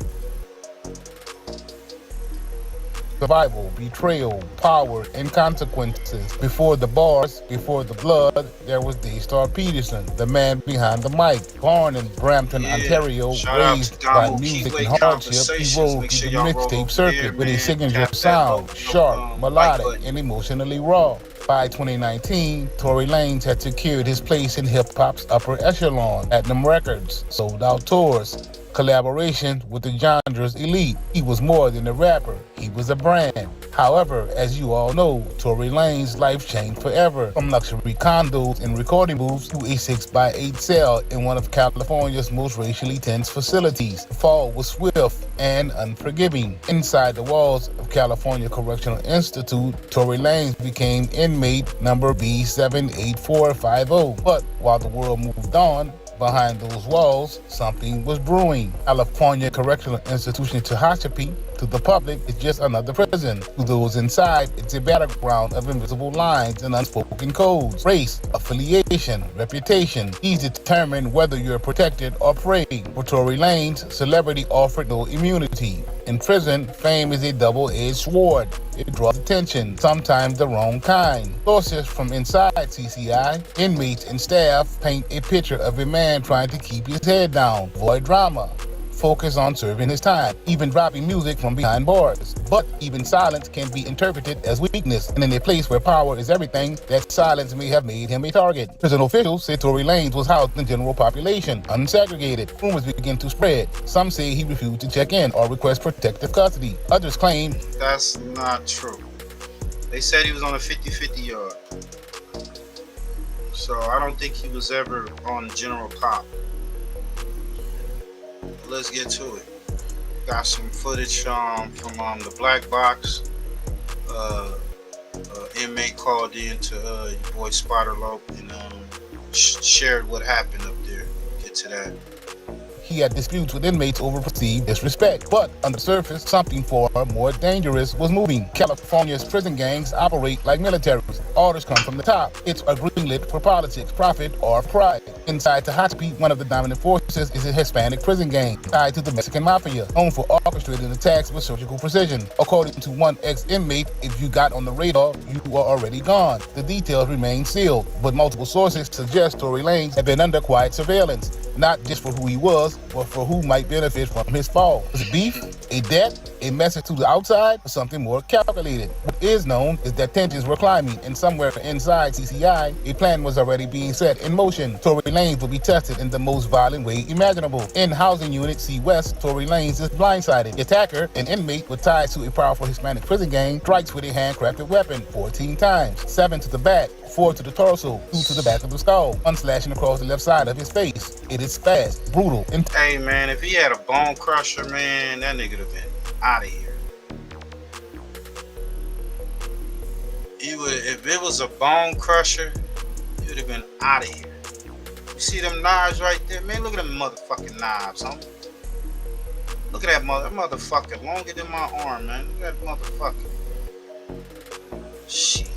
Survival, betrayal, power, and consequences. Before the bars, before the blood, there was Daystar Peterson, the man behind the mic. Born in Brampton, Ontario, raised by music and hardship, he rode through the mixtape circuit with a signature sound, sharp, melodic, and emotionally raw. By 2019, Tory Lanez had secured his place in hip-hop's upper echelon, Platinum Records, sold out tours, collaboration with the genre's elite. He was more than a rapper, he was a brand. However, as you all know, Tory Lanez's life changed forever. From luxury condos and recording booths to a 6x8 cell in one of California's most racially tense facilities. The fall was swift and unforgiving. Inside the walls of California Correctional Institute, Tory Lanez became inmate number B78450. But while the world moved on, behind those walls, something was brewing. California Correctional Institution Tehachapi, to the public, is just another prison. To those inside, it's a battleground of invisible lines and unspoken codes. Race, affiliation, reputation. These determine whether you're protected or prey. For Tory Lanez, celebrity offered no immunity. In prison, fame is a double-edged sword. It draws attention, sometimes the wrong kind. Sources from inside CCI, inmates and staff paint a picture of a man trying to keep his head down, avoid drama, focus on serving his time, even dropping music from behind bars. But even silence can be interpreted as weakness, and in a place where power is everything, that silence may have made him a target. Prison officials say Tory Lanez was housed in the general population, unsegregated. Rumors begin to spread. Some say he refused to check in or request protective custody. Others claim that's not true. They said he was on a 50-50 yard. So I don't think he was ever on general pop. Let's get to it. Got some footage from the black box. Inmate called in to your boy Spotterlope and shared what happened up there. Get to that. he had disputes with inmates over perceived disrespect. But on the surface, something far more dangerous was moving. California's prison gangs operate like militaries. Orders come from the top. It's a greenlit for politics, profit, or pride. Inside Tehachapi, one of the dominant forces is a Hispanic prison gang tied to the Mexican mafia, known for orchestrating attacks with surgical precision. According to one ex-inmate, if you got on the radar, you were already gone. The details remain sealed, but multiple sources suggest Tory Lanez had been under quiet surveillance, not just for who he was, but for who might benefit from his fall. Was it beef, a debt, a message to the outside, or something more calculated? What is known is that tensions were climbing, and somewhere inside CCI, a plan was already being set in motion. Tory Lanez will be tested in the most violent way imaginable. In housing unit C West, Tory Lanez is blindsided. The attacker, an inmate with ties to a powerful Hispanic prison gang, strikes with a handcrafted weapon 14 times, 7 to the back, 4 to the torso, 2 to the back of the skull, 1 slashing across the left side of his face. It is fast, brutal, and hey man, if he had a bone crusher, man, that nigga would have been out of here. He would, if it was a bone crusher, he would have been out of here. You see them knives right there, man? Look at them motherfucking knives, homie. Look at that motherfucker, longer than my arm, man. Look at that motherfucker. Shit.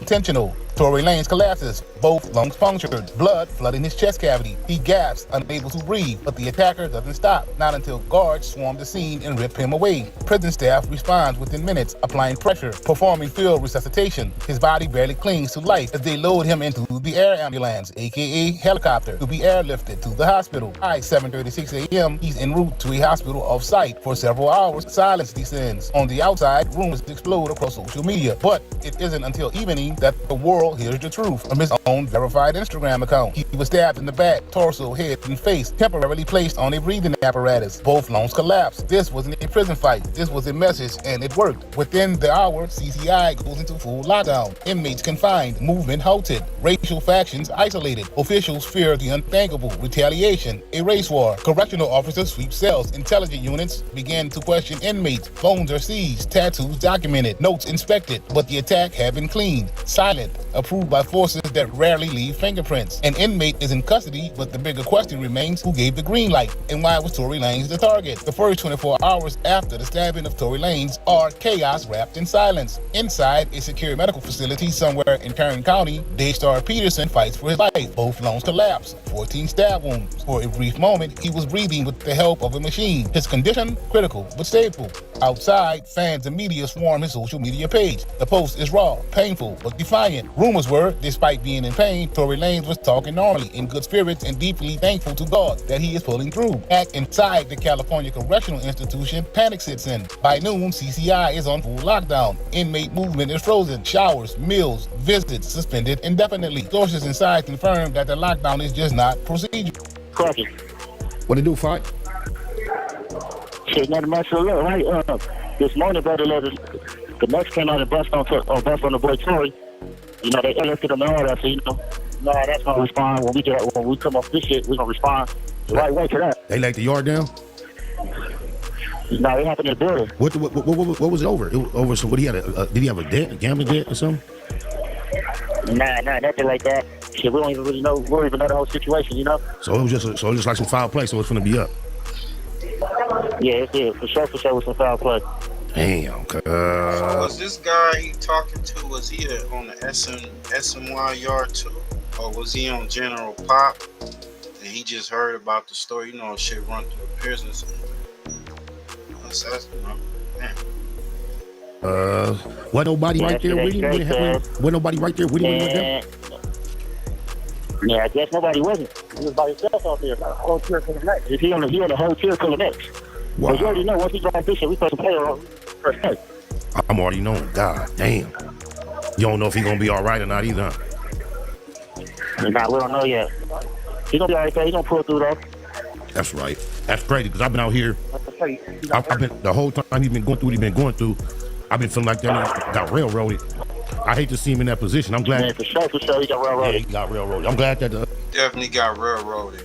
intentional. Tory Lanez collapses, both lungs punctured, blood flooding his chest cavity. He gasps, unable to breathe, but the attacker doesn't stop, not until guards swarm the scene and rip him away. Prison staff responds within minutes, applying pressure, performing field resuscitation. His body barely clings to life as they load him into the air ambulance, aka helicopter, to be airlifted to the hospital. By 7:36 a.m., he's en route to a hospital off-site. For several hours, silence descends. On the outside, rumors explode across social media, but it isn't until evening that the world hears the truth from his own verified Instagram account. He was stabbed in the back, torso, head, and face, temporarily placed on a breathing apparatus. Both lungs collapsed. This wasn't a prison fight. This was a message, and it worked. Within the hour, CCI goes into full lockdown. Inmates confined, movement halted, racial factions isolated. Officials fear the unthinkable, retaliation, a race war. Correctional officers sweep cells. Intelligence units begin to question inmates. Phones are seized, tattoos documented, notes inspected, but the attack had been cleaned, silent, approved by forces that rarely leave fingerprints. An inmate is in custody, but the bigger question remains, who gave the green light and why was Tory Lanez the target? The first 24 hours after the stabbing of Tory Lanez are chaos wrapped in silence. Inside a secure medical facility somewhere in Kern County, Daystar Peterson fights for his life. Both lungs collapse, 14 stab wounds. For a brief moment, he was breathing with the help of a machine. His condition, critical but stable. Outside, fans and media swarm his social media page. The post is raw, painful, but defiant. Rumors were, despite being in pain, Tory Lanez was talking normally, in good spirits, and deeply thankful to God that he is pulling through. Back inside the California Correctional Institution, panic sits in. By noon, CCI is on full lockdown. Inmate movement is frozen. Showers, meals, visits suspended indefinitely. Sources inside confirm that the lockdown is just not procedural. Question. What it do, fight? Shit, nothing much to look, right? This morning, brother, the next came out and bust on the boy Tory. You know, they lifted him and all that, so you know, no, that's gonna respond when we come off this shit. We gonna respond the right way to that. They laid the yard down? No, it happened in the building. What was it over? It was over. So what he had? Did he have a debt, a gambling debt or something? Nah, nothing like that. Shit, we don't even really know. We don't even know the whole situation, you know. So it was just like some foul play. So it's gonna be up. Yeah, for sure, with some foul play. Damn. So was this guy he talking to? Was he on the SMY yard too, or was he on General Pop? And he just heard about the story. You know, shit run through the prisons. That's, you know, man. Wasn't nobody right there with him? Wasn't nobody right there with him? Yeah, I guess nobody wasn't. He was by himself out there. A whole tier full of necks. He on a whole tier full of necks. Wow. But you already know once he drives this shit, we put some player on first day. I'm already knowing. God damn. You don't know if he's gonna be all right or not either. Nah, we don't know yet. He's gonna be all right there. He's gonna pull through though. That's right. That's crazy because I've been out here. I've been the whole time he's been going through. I've been feeling like that got railroaded. I hate to see him in that position. I'm glad. Man, for sure, he got railroaded. Yeah, he got railroaded. I'm glad that definitely got railroaded.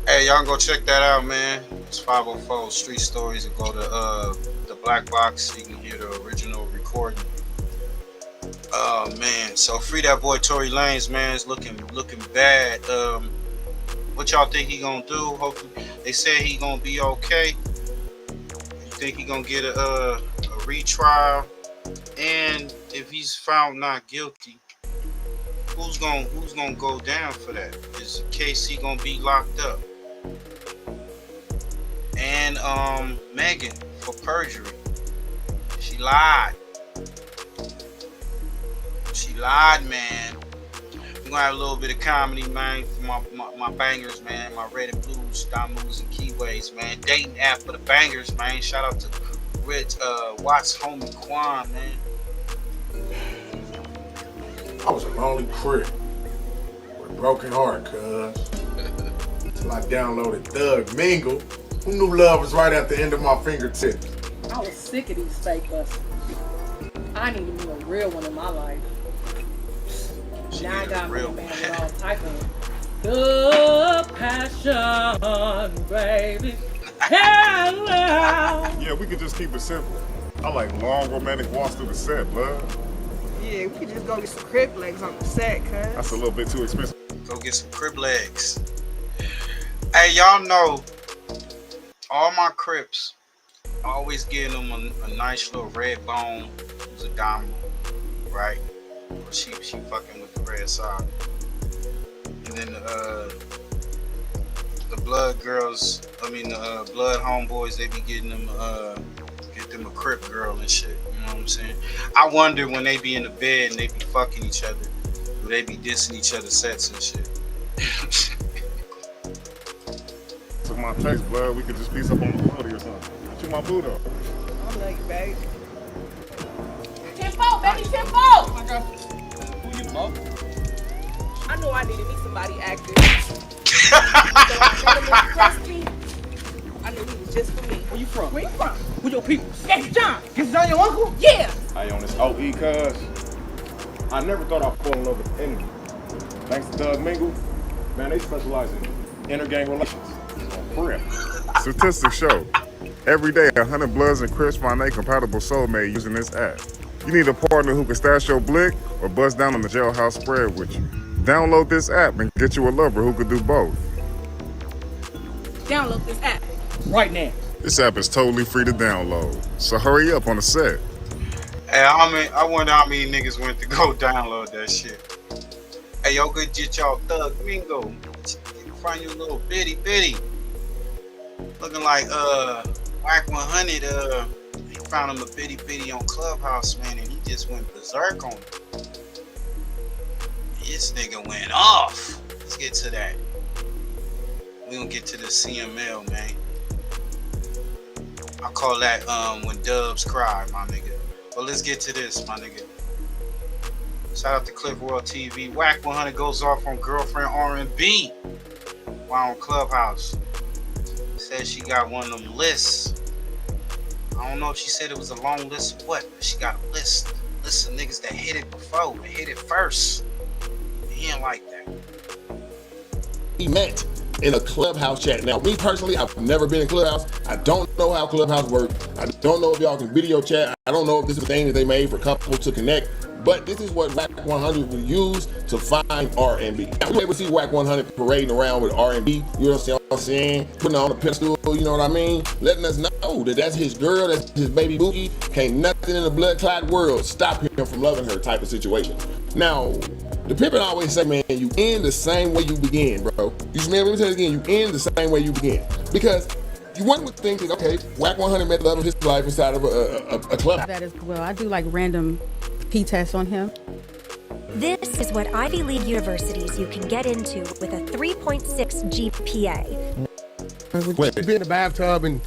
Hey, y'all go check that out, man. It's 504 Street Stories, and go to the Black Box so you can hear the original recording. Oh man, so free that boy Tory Lanez, man. It's looking bad. What y'all think he gonna do? Hopefully, they say he gonna be okay. You think he gonna get a retrial? And if he's found not guilty, who's gonna go down for that? Is KC gonna be locked up? And Megan for perjury. She lied. She lied, man. We're gonna have a little bit of comedy, man, for my bangers, man. My red and blues, Damus and Keyways, man. Dating app for the bangers, man. Shout out to Watts homie Quan, man. I was a lonely prick with a broken heart, cuz. Until I downloaded Thug Mingle. Who knew love was right at the end of my fingertips? I was sick of these fake buses. I need to be a real one in my life. Now I got real man with all type of good passion, baby. Hello. Yeah, we could just keep it simple. I like long romantic walks through the set, love. Yeah, we could just go get some crib legs on the set, cuz. That's a little bit too expensive. Go get some crib legs. Hey, y'all know, all my Crips, I always give them a nice little red bone. It was a diamond, right? Or she fucking with the red side. And then the blood girls, the blood homeboys, they be getting them, get them a Crip girl and shit. You know what I'm saying? I wonder when they be in the bed and they be fucking each other, do they be dissing each other's sets and shit? To my place, blood, we could just piece up on the 40 or something. Shoot my boot up. I'm like, babe. 10-4, baby, 10-4. Oh my God. Who you love? I know I needed me somebody active. So I knew he was just for me. Where you from? Where you from? Who your people? That's John. This John your uncle? Yeah. Hey, on this OE, cuz, I never thought I'd fall in love with the enemy. Thanks to Doug Mingle, man, they specialize in inter-gang relations. For real. Statistics show, every day 100 Bloods and Crips find a compatible soulmate using this app. You need a partner who can stash your blick or bust down on the jailhouse spread with you. Download this app and get you a lover who could do both. Download this app right now. This app is totally free to download, so hurry up on the set. Hey, I wonder how many niggas went to go download that shit. Hey, y'all go get y'all Thug Mingo. Find you a little bitty. Looking like WACC 100, he found him a bitty on Clubhouse, man, and he just went berserk on him. This nigga went off. Let's get to that. We gonna get to the CML, man. I call that when dubs cry, my nigga. But let's get to this, my nigga. Shout out to Clip World TV. WACC 100 goes off on girlfriend R&B while on Clubhouse. Said she got one of them lists. I don't know if she said it was a long list or what, but she got a list. List of niggas that hit it before, that hit it first. He ain't like that. We met in a Clubhouse chat. Now, me personally, I've never been in Clubhouse. I don't know how Clubhouse works. I don't know if y'all can video chat. I don't know if this is a thing that they made for couples to connect. But this is what WACC 100 will use to find R&B. Now, we able to see WACC 100 parading around with R&B, you know what I'm saying? Putting her on a pedestal, you know what I mean? Letting us know that that's his girl, that's his baby boogie. Can't nothing in the blood-clot world stop him from loving her type of situation. Now, the pimpin' always say, man, you end the same way you begin, bro. You smell, let me tell you again, you end the same way you begin. Because one would think that, okay, WACC 100 met the love of his life inside of a club. That is, well, I do like random P-tests on him. This is what Ivy League universities you can get into with a 3.6 GPA. She'd be in the bathtub and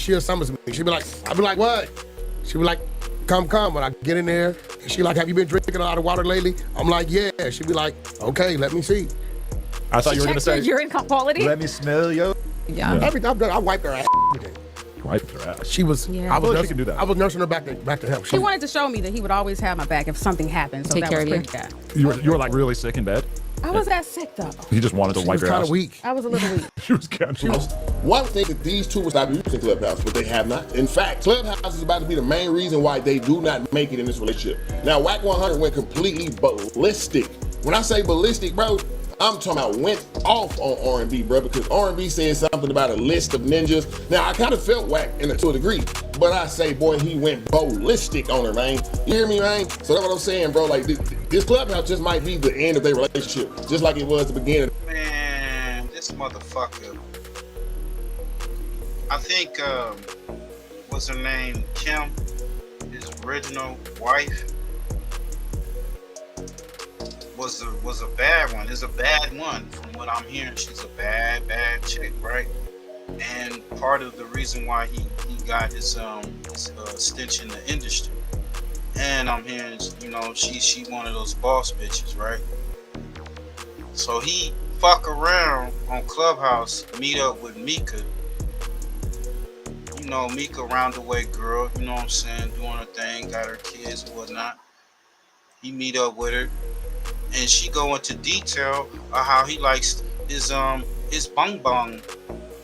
she'll summons me. She'd be like, I'd be like, what? She'd be like, come. When I get in there, she like, have you been drinking a lot of water lately? I'm like, yeah. She'd be like, okay, let me see. I thought you were going to say, urine quality? Let me smell yo. Yeah. Everything I've done, I wiped her ass every day. Wiped her ass. She was, Yeah. I was she nursing, can do that. I was nursing her back to health. He wanted to show me that he would always have my back if something happened. So Take that care was of you. pretty bad. You were like really sick in bed? I was that sick though. He just wanted to wipe your ass. weak. I was a little weak. She was kind of weak. One thing that these two will stop using Clubhouse, but they have not. In fact, Clubhouse is about to be the main reason why they do not make it in this relationship. Now, WACC 100 went completely ballistic. When I say ballistic, bro, I'm talking about went off on R&B, bro, because R&B said something about a list of ninjas. Now, I kind of felt WACC to a degree, but I say, boy, he went ballistic on her, man. You hear me, man? So that's what I'm saying, bro. Like, this Clubhouse just might be the end of their relationship, just like it was the beginning. Man, this motherfucker. I think, what's her name? Kim, his original wife, was a bad one. Is a bad one. From what I'm hearing, she's a bad chick, right? And part of the reason why he got his stitch in the industry. And I'm hearing, you know, she one of those boss bitches, right? So he fuck around on Clubhouse, meet up with Mika. You know, Mika roundaway girl, you know what I'm saying, doing her thing, got her kids and whatnot. He meet up with her, and she go into detail of how he likes his bong bong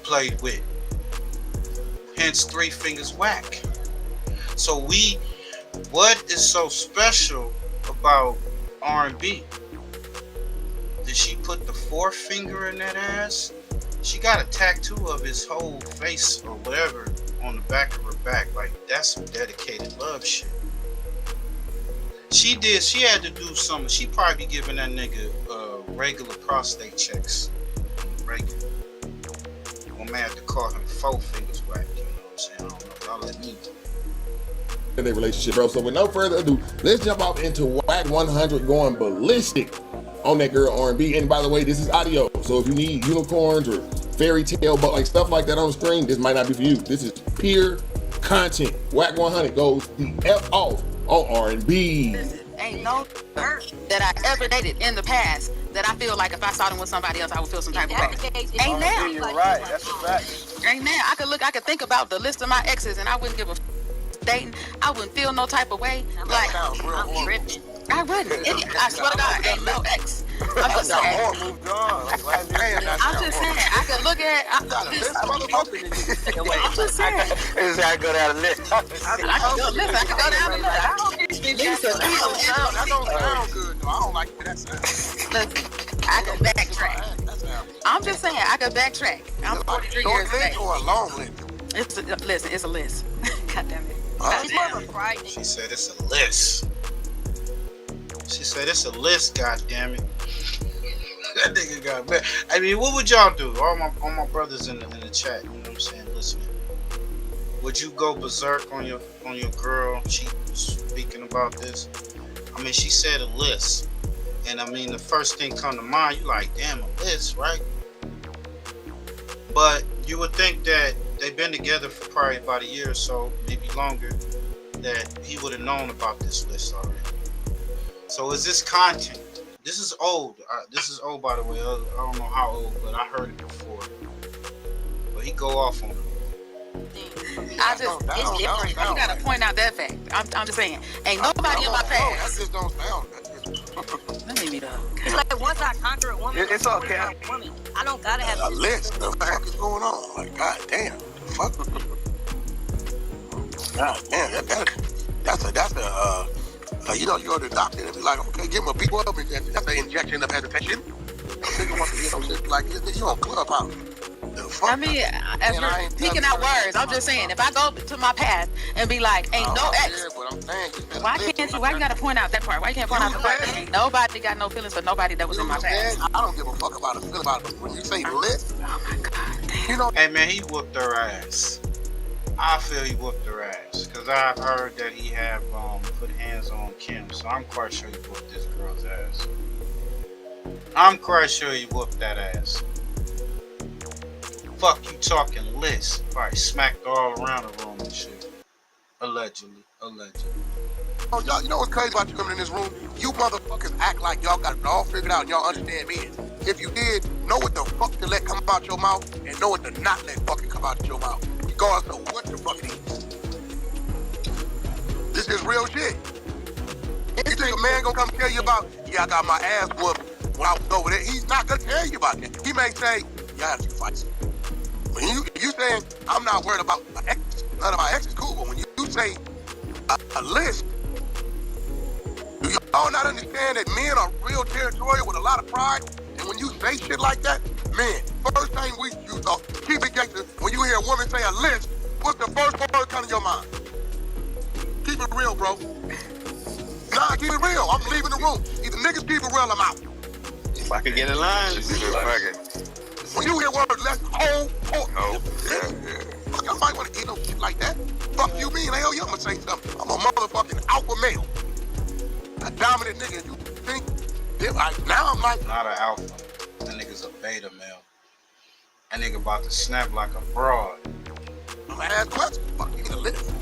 played with. Hence 3 fingers whack. So what is so special about R&B? Did she put the 4th finger in that ass? She got a tattoo of his whole face or whatever on the back of her back. Like, that's some dedicated love shit. She had to do something. She probably giving that nigga regular prostate checks. Regular. One man had to call him 4 fingers whack. You know what I'm saying? I don't know. Y'all let me. In their relationship, bro. So with no further ado, let's jump off into WACC 100 going ballistic on that girl R&B. And by the way, this is audio. So if you need unicorns or fairy tale, but like stuff like that on the screen, this might not be for you. This is pure content. WACC 100 goes the F off on R&B. Ain't no girl that I ever dated in the past that I feel like if I saw them with somebody else, I would feel some type of way. Ain't now. You're right. That's a fact. Ain't now. I could think about the list of my exes and I wouldn't give a dating. I wouldn't feel no type of way. Like, I'm tripping. I wouldn't. I swear to God, ain't no ex. I'm just saying. I'm just saying. I could look at. I'm just saying. Is that go down the list? I can go down the list. That don't sound good. Though. I don't like that sound. Look, I can backtrack. I'm just saying. I can backtrack. I'm 43 years old. Or a long list? Listen, it's a list. God damn it. She said it's a list. She said it's a list, god damn it. That nigga got mad. I mean, what would y'all do? All my brothers in the chat, you know what I'm saying, listening. Would you go berserk on your girl? She was speaking about this. I mean, she said a list. And I mean, the first thing come to mind, you like, damn, a list, right? But you would think that they've been together for probably about a year or so, maybe longer, that he would have known about this list already. So is this content? This is old. This is old, by the way. I don't know how old, but I heard it before. But he go off on it. It's different. You gotta point out that fact. I'm just saying, ain't nobody in my past. That just don't sound. Let me meet up. It's like once I conquer a woman, It's okay. I don't gotta have A list. The fuck is going on? Like, god damn. Fuck. God damn. That's a you know, you go to the doctor and be like, okay, give him a beat up, and that's an injection of hesitation. Nigga want to hear some shit like this. You on Clubhouse. I mean, as we're picking out words, I'm just saying, if I go to my past and be like, ain't no ex, why you gotta point out that part? Why you can't point out the part that ain't nobody got no feelings for nobody that was in my past? I don't give a fuck about a feel about it. When you say list, oh my god, damn. You know, hey man, he whooped her ass. I feel he whooped her ass because I've heard that he have put hands on Kim, so I'm quite sure he whooped this girl's ass. I'm quite sure he whooped that ass. Fuck you talking list. Probably smacked all around the room and shit. Allegedly. Oh, y'all, you know what's crazy about you coming in this room? You motherfuckers act like y'all got it all figured out and y'all understand men. If you did, know what the fuck to let come out your mouth and know what to not let fucking come out your mouth. Regardless of what the fuck it is. This is real shit. You think a man gonna come tell you about, yeah, I got my ass whooped when I was over there? He's not gonna tell you about that. He may say, yeah, I had a few fights. When you saying, I'm not worried about my ex, none of my exes cool, but when you say a list, do y'all not understand that men are real territorial with a lot of pride? And when you say shit like that, man, first thing keep it gangster. When you hear a woman say a list, what's the first word come to your mind? Keep it real, bro. Nah, keep it real. I'm leaving the room. Either niggas keep it real, I'm out. If I could get in line, when you hear words, let's hold. Fuck, I might want to eat no shit like that. Fuck you mean, hell yeah, I'm gonna say something. I'm a motherfucking alpha male. A dominant nigga. You think? Now I'm like. Not an alpha. That nigga's a beta male. That nigga about to snap like a broad. I'm gonna ask questions. Fuck, you need a list.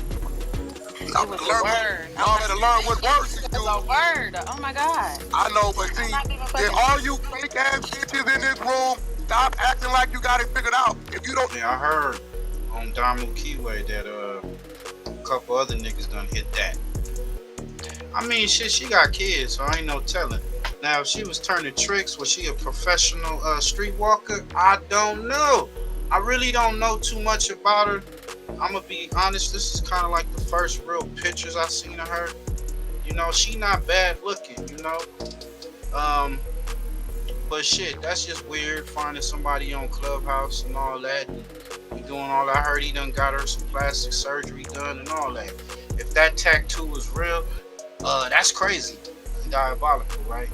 Y'all better learn what words you do. It's a word. Oh my god. I know, but see, then all you fake ass bitches in this room, stop acting like you got it figured out. If you don't. Yeah, I heard on Damu Kiwe that a couple other niggas done hit that. I mean, shit, she got kids, so I ain't no telling. Now, if she was turning tricks, was she a professional streetwalker? I don't know. I really don't know too much about her. I'm gonna be honest, this is kind of like the first real pictures I seen of her. You know, she not bad looking, you know. But shit, that's just weird, finding somebody on Clubhouse and all that. And you doing all that. I heard he done got her some plastic surgery done and all that. If that tattoo was real, that's crazy. Diabolical, right?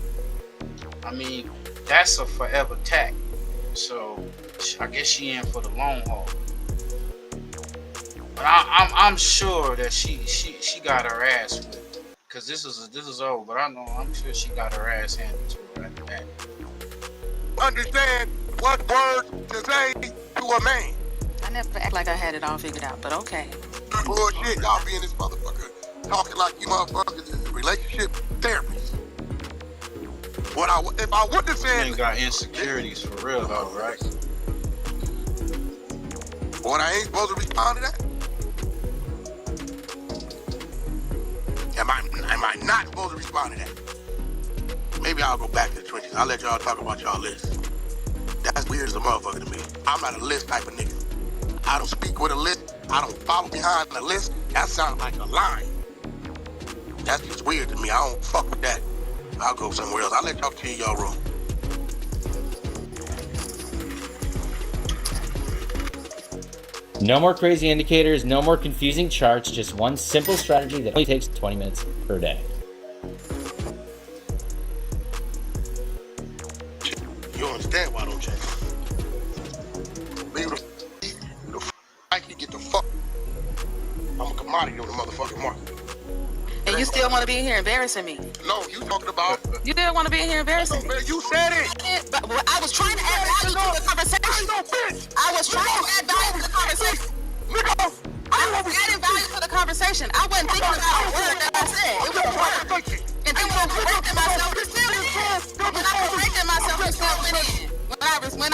I mean, that's a forever tack. So I guess she in for the long haul. But I'm sure that she got her ass whipped. Cause this is old, but I'm sure she got her ass handed to her after that. Understand what words to say to a man. I never act like I had it all figured out, but okay. Bullshit, y'all be in this motherfucker talking like you motherfuckers is relationship therapists. If I wouldn't have said, you got insecurities for real though, right? What, I ain't supposed to respond to that? Am I not supposed to respond to that? Maybe I'll go back to the 20s. I'll let y'all talk about y'all list. That's weird as a motherfucker to me. I'm not a list type of nigga. I don't speak with a list. I don't follow behind the list. That sounds like a line. That's just weird to me. I don't fuck with that. I'll go somewhere else. I'll let y'all chill y'all room. No more crazy indicators, no more confusing charts, just one simple strategy that only takes 20 minutes per day. You understand why I don't change? Leave the I can get the fuck. I'm a commodity on the motherfucking market. And you still want to be in here embarrassing me? No, you talking about... You didn't want to be in here embarrassing me. You said it. But I was trying to add value to the conversation. I was trying to add value to the conversation. I was adding value to the conversation. I wasn't thinking about a word that I said. It was a word. And then when I corrected myself, it still went in. When I corrected myself, it still went in. When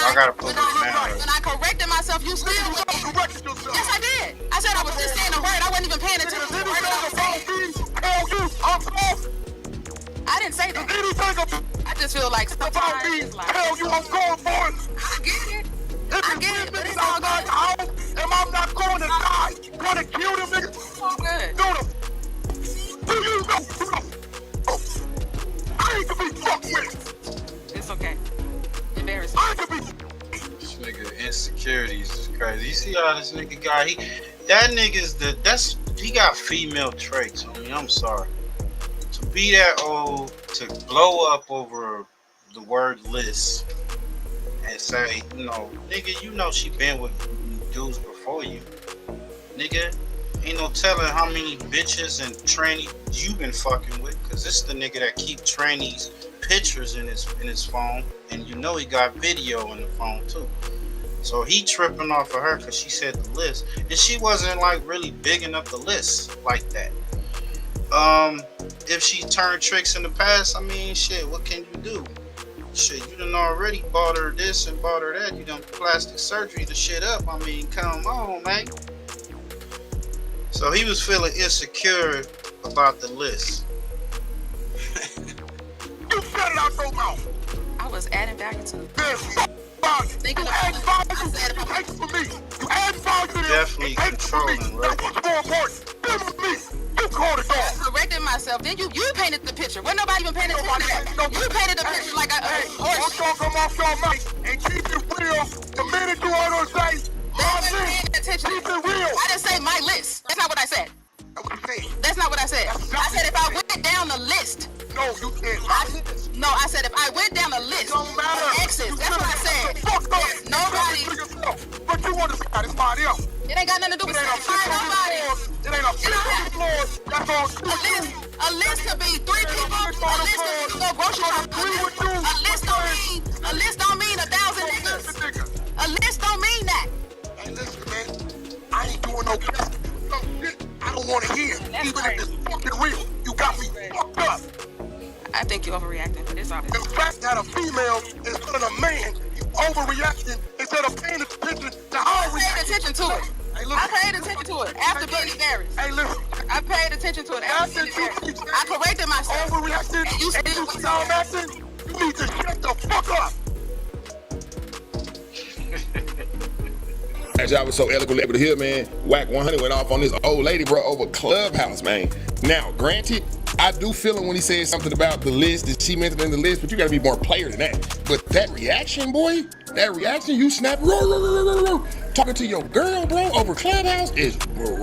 I corrected myself, you still went in. Yes, I did. I said I was just saying a word. I wasn't even paying attention to the word that I was saying. I didn't say that. I just feel like sometimes it's like, tell you I'm going for it. I get it. I get it, but it's all good. And I'm not going to die. Gonna kill them niggas. It's all good. Do you know? I ain't to be fucked with. It's okay. Embarrassing. I ain't to be. This nigga insecurities is crazy. You see how this nigga got he got female traits. I mean, I'm sorry. To be that old, to blow up over the word list and say, nigga, she been with dudes before you. Nigga, ain't no telling how many bitches and trannies you been fucking with, cause this the nigga that keep trannies pictures in his phone, and he got video in the phone too. So he tripping off of her cause she said the list, and she wasn't like really bigging up the list like that. If she turned tricks in the past, I mean, shit, what can you do? Shit, you done already bought her this and bought her that. You done plastic surgery the shit up. I mean, come on, man. So he was feeling insecure about the list. You said it out your mouth. I was adding value to it. Thinking about it. I said it. For me. You add value to this. Definitely controlling, right? That's what's more important. This is me. You called it I off. corrected myself. Then you painted the picture. Wasn't nobody even paying attention to that. You painted the picture like a horse. Don't y'all come off your mic and keep it real. The minute you want to say, keep it real. I didn't say my list. That's not what I said. That's not what I said. I said if I went down the list. No, you can't. No, I said if I went down the list of exes. That's what I said. There's nobody. But you want to satisfy them. It ain't got nothing to do with satisfying nobody. It ain't a floor. That's all. A list could be 3 people. A list could be no grocery shopping. A list don't mean 1,000 niggas. A list don't mean that. Hey, listen, man. I ain't doing no shit I don't want to hear. Even if it's fucking real. You got me fucked up. I think you're overreacting, but it's all right. The fact that a female is putting a man, you overreacting instead of paying attention to how I paid attention to it. Hey, listen. I paid attention to it after being embarrassed. Hey, listen. I paid attention to it after being embarrassed. I corrected myself. Overreacting and you still was acting. You need to shut the fuck up. As y'all was so eloquently able to hear, man, WACC 100 went off on this old lady, bro, over Clubhouse, man. Now, granted, I do feel it when he says something about the list that she mentioned in the list, but you gotta be more player than that. But that reaction, boy, you snap, talking to your girl, bro, over Clubhouse is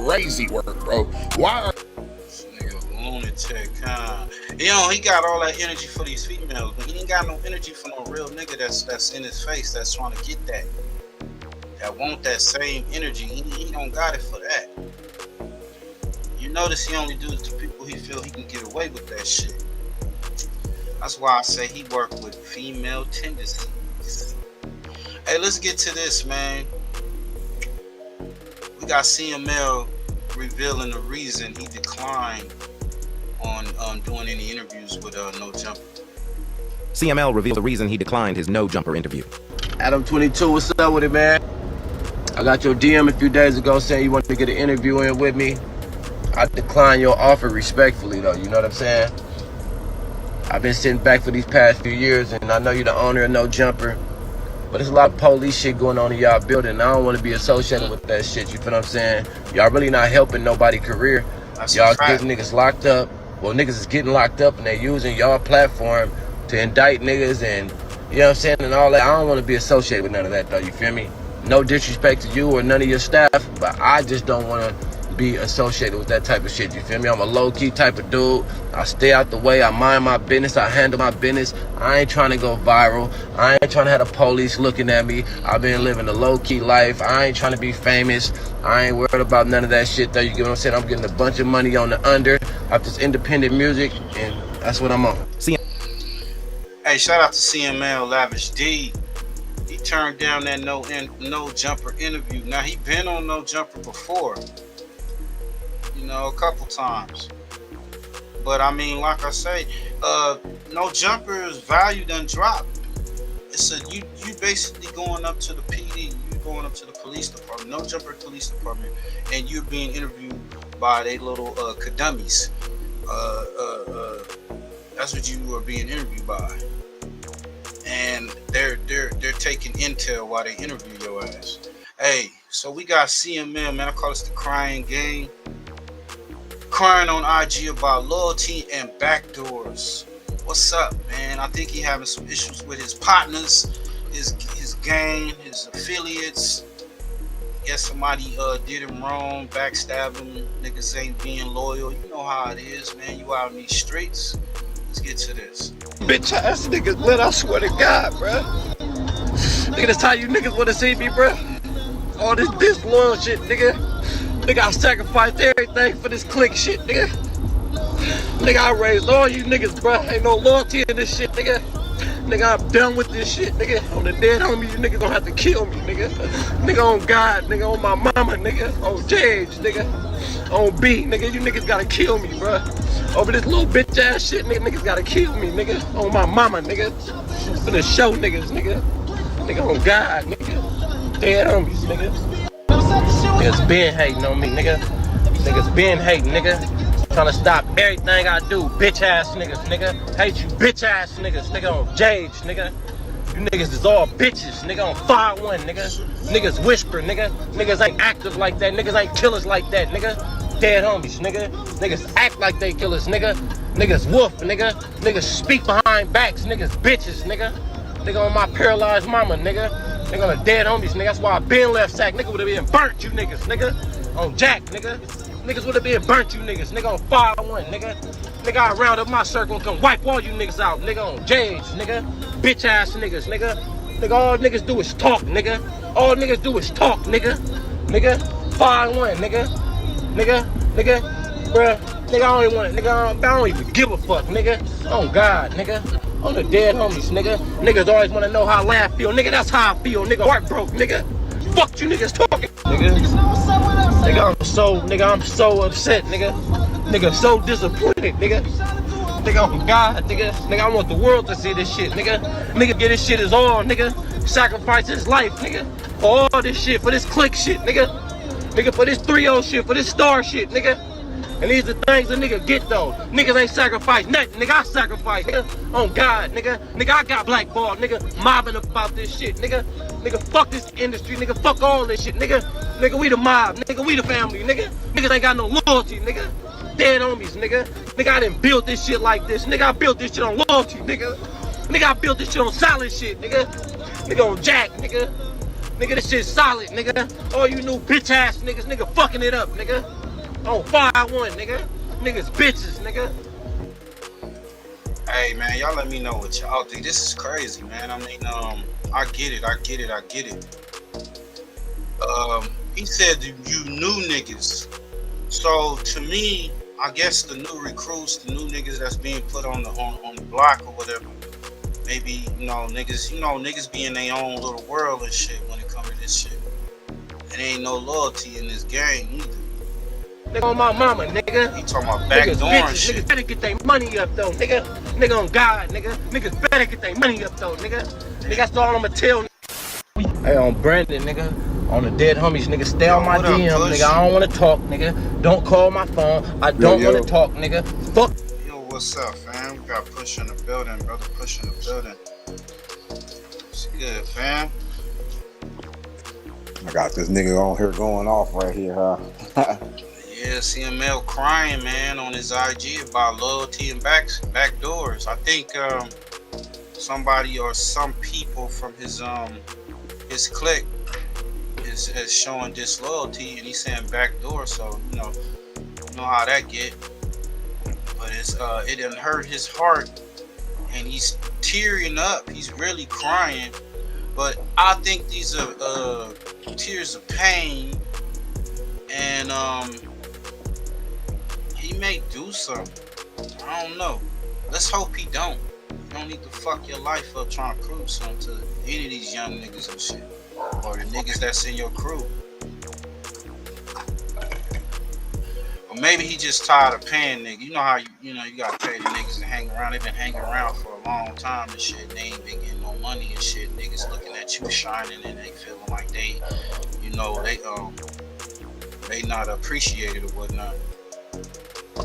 crazy work, bro. Why are... This nigga lunatic. He got all that energy for these females, but he ain't got no energy for no real nigga that's in his face that's trying to get that. That want that same energy. He don't got it for that. You notice he only do it to people he feel he can get away with that shit. That's why I say he work with female tendencies. Hey, let's get to this, man. We got CML revealing the reason he declined on doing any interviews with No Jumper. CML revealed the reason he declined his No Jumper interview. Adam22, what's up with it, man? I got your DM a few days ago saying you wanted to get an interview in with me. I declined your offer respectfully, though. You know what I'm saying? I've been sitting back for these past few years, and I know you're the owner of No Jumper, but there's a lot of police shit going on in y'all building, and I don't want to be associated with that shit. You feel what I'm saying? Y'all really not helping nobody's career. Y'all getting niggas locked up. Well, niggas is getting locked up, and they using y'all platform to indict niggas, and you know what I'm saying, and all that. I don't want to be associated with none of that, though. You feel me? No disrespect to you or none of your staff, but I just don't want to be associated with that type of shit. You feel me? I'm a low-key type of dude. I stay out the way. I mind my business. I handle my business. I ain't trying to go viral. I ain't trying to have the police looking at me. I've been living a low-key life. I ain't trying to be famous. I ain't worried about none of that shit, though. You get what I'm saying? I'm getting a bunch of money on the under off this independent music, and that's what I'm on. Hey, shout out to CML Lavish D. He turned down that no Jumper interview. Now, he been on No Jumper before. You know, a couple times. But I mean, like I say, No Jumper's value done dropped. It's you basically going up to the PD, you going up to the police department, No Jumper police department, and you're being interviewed by they little Akademiks. That's what you are being interviewed by. And they're taking intel while they interview your ass. Hey, so we got CML, man. I call this the crying game. Crying on IG about loyalty and backdoors. What's up, man? I think he having some issues with his partners, his gang, his affiliates. Guess somebody did him wrong, backstab him. Niggas ain't being loyal. You know how it is, man. You out in these streets. Let's get to this. Bitch ass niggas, man, I swear to God, bruh. Nigga, that's how you niggas wanna see me, bruh. All this disloyal shit, nigga. Nigga, I sacrificed everything for this clique shit, nigga. Nigga, I raised all you niggas, bruh. Ain't no loyalty in this shit, nigga. Nigga, I'm done with this shit, nigga. On the dead homie, you niggas gonna have to kill me, nigga. Nigga, on God, nigga, on my mama, nigga. On JH, nigga. On B, nigga, you niggas gotta kill me, bruh. Over this little bitch ass shit, niggas gotta kill me, nigga. On my mama, nigga. For the show niggas, nigga. Nigga, on God, nigga. Dead homies, nigga. Niggas been hating on me, nigga. Niggas been hating, nigga. Trying to stop everything I do, bitch ass niggas, nigga. Hate you, bitch ass niggas, nigga on JH, nigga. You niggas is all bitches, nigga on 5-1, nigga. Niggas whisper, nigga. Niggas ain't active like that, niggas ain't killers like that, nigga. Dead homies, nigga. Niggas act like they killers, nigga. Niggas wolf, nigga. Niggas speak behind backs, niggas bitches, nigga. Nigga on my paralyzed mama, nigga. Nigga on the dead homies, nigga. That's why I been left sack. Nigga would have been burnt, you niggas, nigga. On Jack, nigga. Niggas would have been burnt, you niggas. Nigga on 5-1, nigga. Nigga, I round up my circle and come wipe all you niggas out. Nigga on JH, nigga. Bitch ass niggas, nigga. Nigga, all niggas do is talk, nigga. All niggas do is talk, nigga. Nigga, 5-1, nigga. Nigga, bruh. Nigga, I don't even want it. Nigga, I don't even give a fuck, nigga. Oh God, nigga. On the dead homies, nigga. Niggas always want to know how I laugh feel. Nigga, that's how I feel, nigga. Heart broke, nigga. Fuck you niggas talking, nigga. Nigga, I'm so upset, nigga. Nigga, so disappointed, nigga. Nigga, oh God, nigga. Nigga, I want the world to see this shit, nigga. Nigga, get this shit is all, nigga. Sacrifice his life, nigga. For all this shit, for this clique shit, nigga. Nigga, for this 3-0 shit, for this star shit, nigga. And these are things a nigga get though. Niggas ain't sacrificed nothing, nigga. I sacrifice, nigga. Oh God, nigga. Nigga, I got blackballed, nigga. Mobbing about this shit, nigga. Nigga, fuck this industry, nigga. Fuck all this shit, nigga. Nigga, we the mob, nigga. We the family, nigga. Niggas ain't got no loyalty, nigga. Dead homies, nigga. Nigga, I didn't build this shit like this. Nigga, I built this shit on loyalty, nigga. Nigga, I built this shit on solid shit, nigga. Nigga on Jack, nigga. Nigga, this shit solid, nigga. All you new bitch ass niggas, nigga, fucking it up, nigga. On 5-1, nigga. Niggas bitches, nigga. Hey man, y'all let me know what y'all think. This is crazy, man. I mean, I get it. He said you new niggas. So to me, I guess the new recruits, the new niggas that's being put on the block or whatever. Maybe niggas be in their own little world and shit when it comes to this shit. And ain't no loyalty in this game either. Nigga on my mama, nigga. He talking about backdoor and shit. Niggas better get their money up though, nigga. Nigga on God, nigga. Niggas better get their money up though, nigga. Nigga, that's all I'ma tell. Hey, on Brandon, nigga. On the dead homies, nigga. Stay on my DM, nigga. I don't wanna talk, nigga. Don't call my phone. I don't wanna talk, nigga. Fuck. Yo, what's up, fam? We got Push in the building, brother. Push in the building. What's good, fam? I got this nigga on here going off right here, huh? Yeah, CML crying, man, on his IG about loyalty and back doors. I think somebody or some people from his clique is showing disloyalty, and he's saying backdoor. So you know how that get. But it done hurt his heart, and he's tearing up. He's really crying. But I think these are tears of pain, and he may do something. I don't know. Let's hope he don't. You don't need to fuck your life up trying to prove something to any of these young niggas and shit, or the niggas that's in your crew. Or maybe he just tired of paying niggas. You know how you gotta pay the niggas to hang around. They've been hanging around for a long time and shit. They ain't been getting no money and shit. Niggas looking at you shining and they feeling like they not appreciated or whatnot.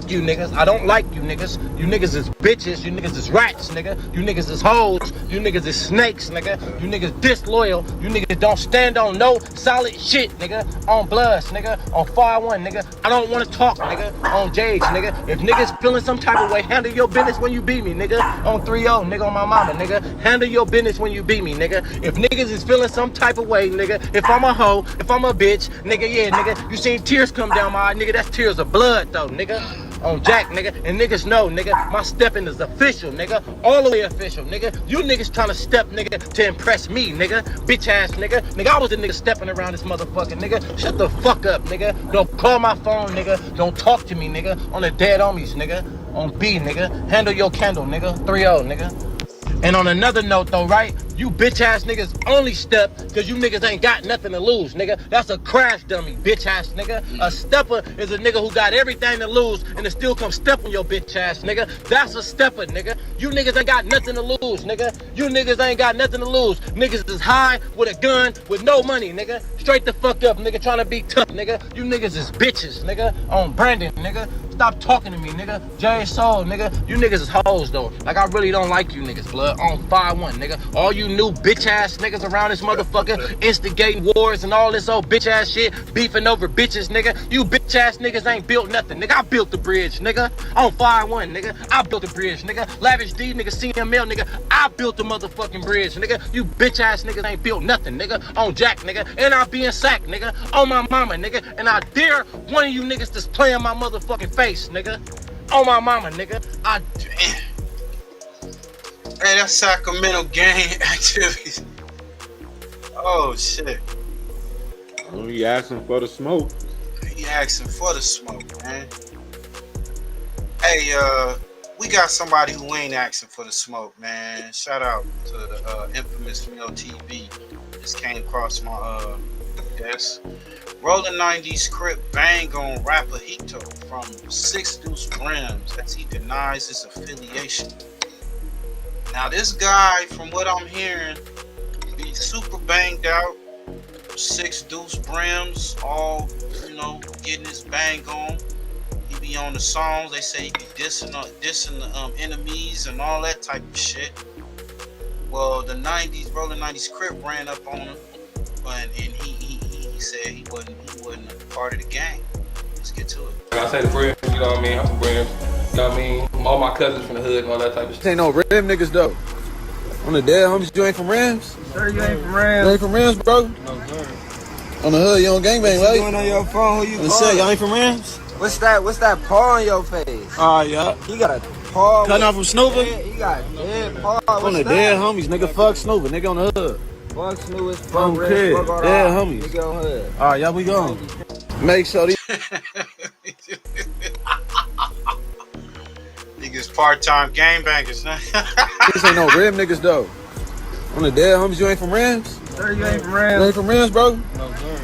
You niggas, I don't like you niggas. You niggas is bitches. You niggas is rats, nigga. You niggas is hoes. You niggas is snakes, nigga. You niggas disloyal. You niggas don't stand on no solid shit, nigga. On Bloods, nigga. On 5-1, nigga. I don't want to talk, nigga. On Jades, nigga. If niggas feeling some type of way, handle your business when you beat me, nigga. On 3-0, nigga. On my mama, nigga. Handle your business when you beat me, nigga. If niggas is feeling some type of way, nigga. If I'm a hoe, if I'm a bitch, nigga, yeah, nigga. You seen tears come down my eye, nigga. That's tears of blood, though, nigga. On Jack, nigga, and niggas know, nigga, my stepping is official, nigga, all the way official, nigga. You niggas trying to step, nigga, to impress me, nigga, bitch ass, nigga. Nigga, I was the nigga stepping around this motherfucker, nigga. Shut the fuck up, nigga. Don't call my phone, nigga. Don't talk to me, nigga. On the dead homies, nigga. On B, nigga. Handle your candle, nigga. 3-0, nigga. And on another note, though, right? You bitch ass niggas only step because you niggas ain't got nothing to lose, nigga. That's a crash dummy, bitch ass nigga. A stepper is a nigga who got everything to lose and it still come step on your bitch ass, nigga. That's a stepper, nigga. You niggas ain't got nothing to lose, nigga. You niggas ain't got nothing to lose. Niggas is high with a gun with no money, nigga. Straight the fuck up, nigga. Trying to be tough, nigga. You niggas is bitches, nigga. On Brandon, nigga. Stop talking to me, nigga. J Soul, nigga. You niggas is hoes, though. Like, I really don't like you niggas, blood. On 5-1, nigga. All you new bitch ass niggas around this motherfucker instigating wars and all this old bitch ass shit, beefing over bitches, nigga. You bitch ass niggas ain't built nothing, nigga. I built the bridge, nigga. On 5-1, nigga. I built the bridge, nigga. Lavish D, nigga. CML, nigga. I built the motherfucking bridge, nigga. You bitch ass niggas ain't built nothing, nigga. On Jack, nigga. And I being sacked, nigga. On my mama, nigga. And I dare one of you niggas that's playing my motherfucking face, nigga. On my mama, nigga. Hey, that's Sacramento gang activities. Oh shit. Oh, he asking for the smoke. He asking for the smoke, man. Hey, we got somebody who ain't asking for the smoke, man. Shout out to the infamous Mel TV. Just came across my desk. Rolling 90s Crip bang on rapper Hito from 6 Deuce Brims as he denies his affiliation. Now this guy, from what I'm hearing, he's super banged out. 6 Deuce Brims, all, getting his bang on. He be on the songs. They say he be dissing the enemies and all that type of shit. Well, the 90s, Rolling 90s Crip ran up on him, and he said he wasn't a part of the gang. Let's get to it. I say the Brims, you know what I mean? I'm from Brims. You know what I mean? All my cousins from the hood and all that type of shit. Ain't no Rim niggas though. On the dead homies, you ain't from Rams? Sir, you ain't from Rams. You ain't from Rams, bro? No, sir. On the hood, you don't gangbang, What right? you doing on your phone? Who you Say, y'all ain't from Rams? What's that paw on your face? Yeah. He got a Paul. Cutting off from Snoover? He got dead Paul. On the dead homies, nigga. Fuck Snoover, nigga on the hood. Fuck Snoover. Fuck Red. Dead homies. Nigga on hood. All right, y'all, we gone. Make sure these Niggas part-time gangbangers, huh? These ain't no Rim niggas though. On the dead homies, you ain't from Rams? Sir, you ain't from Rams? You ain't from Rams, bro? No, sir.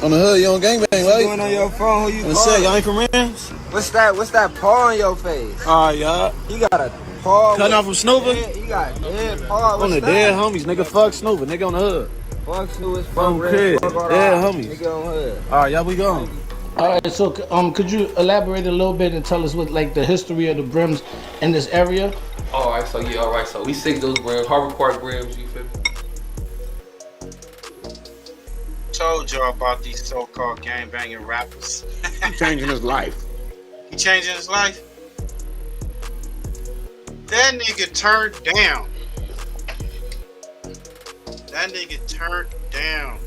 On the hood, you on gangbang, right? What's going on your phone? Who you calling? Y'all ain't from Rams? What's that paw on your face? All right, y'all. You got a paw. Cutting off from Snoover? You got dead paw. On the dead homies, nigga. Fuck Snoover, nigga on the hood. Fuck Snoover. Fuck Red. Dead homies. Nigga on hood. All right, y'all, we gone. All right, so could you elaborate a little bit and tell us what like the history of the brims in this area? All right, so we sick those brims, Harvard Park brims. You feel me? Told y'all about these so-called gangbanging rappers. He changing his life. He changing his life? That nigga turned down. That nigga turned down.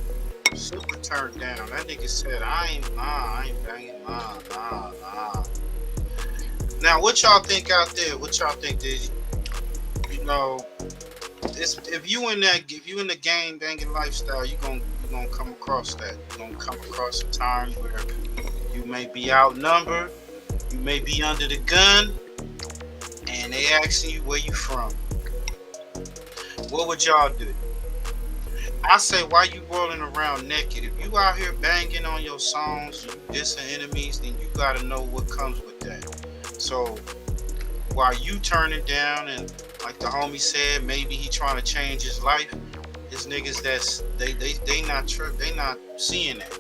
Super turned down. That nigga said, I ain't banging, nah. Now, what y'all think out there? What y'all think that, you know, if you in the gang banging lifestyle, you gonna come across that. You're gonna come across a time where you may be outnumbered, you may be under the gun, and they asking you where you from. What would y'all do? I say, why you rolling around naked? If you out here banging on your songs, you dissing enemies, then you gotta know what comes with that. So while you turning down, and like the homie said, maybe he trying to change his life, there's niggas that's they not seeing that.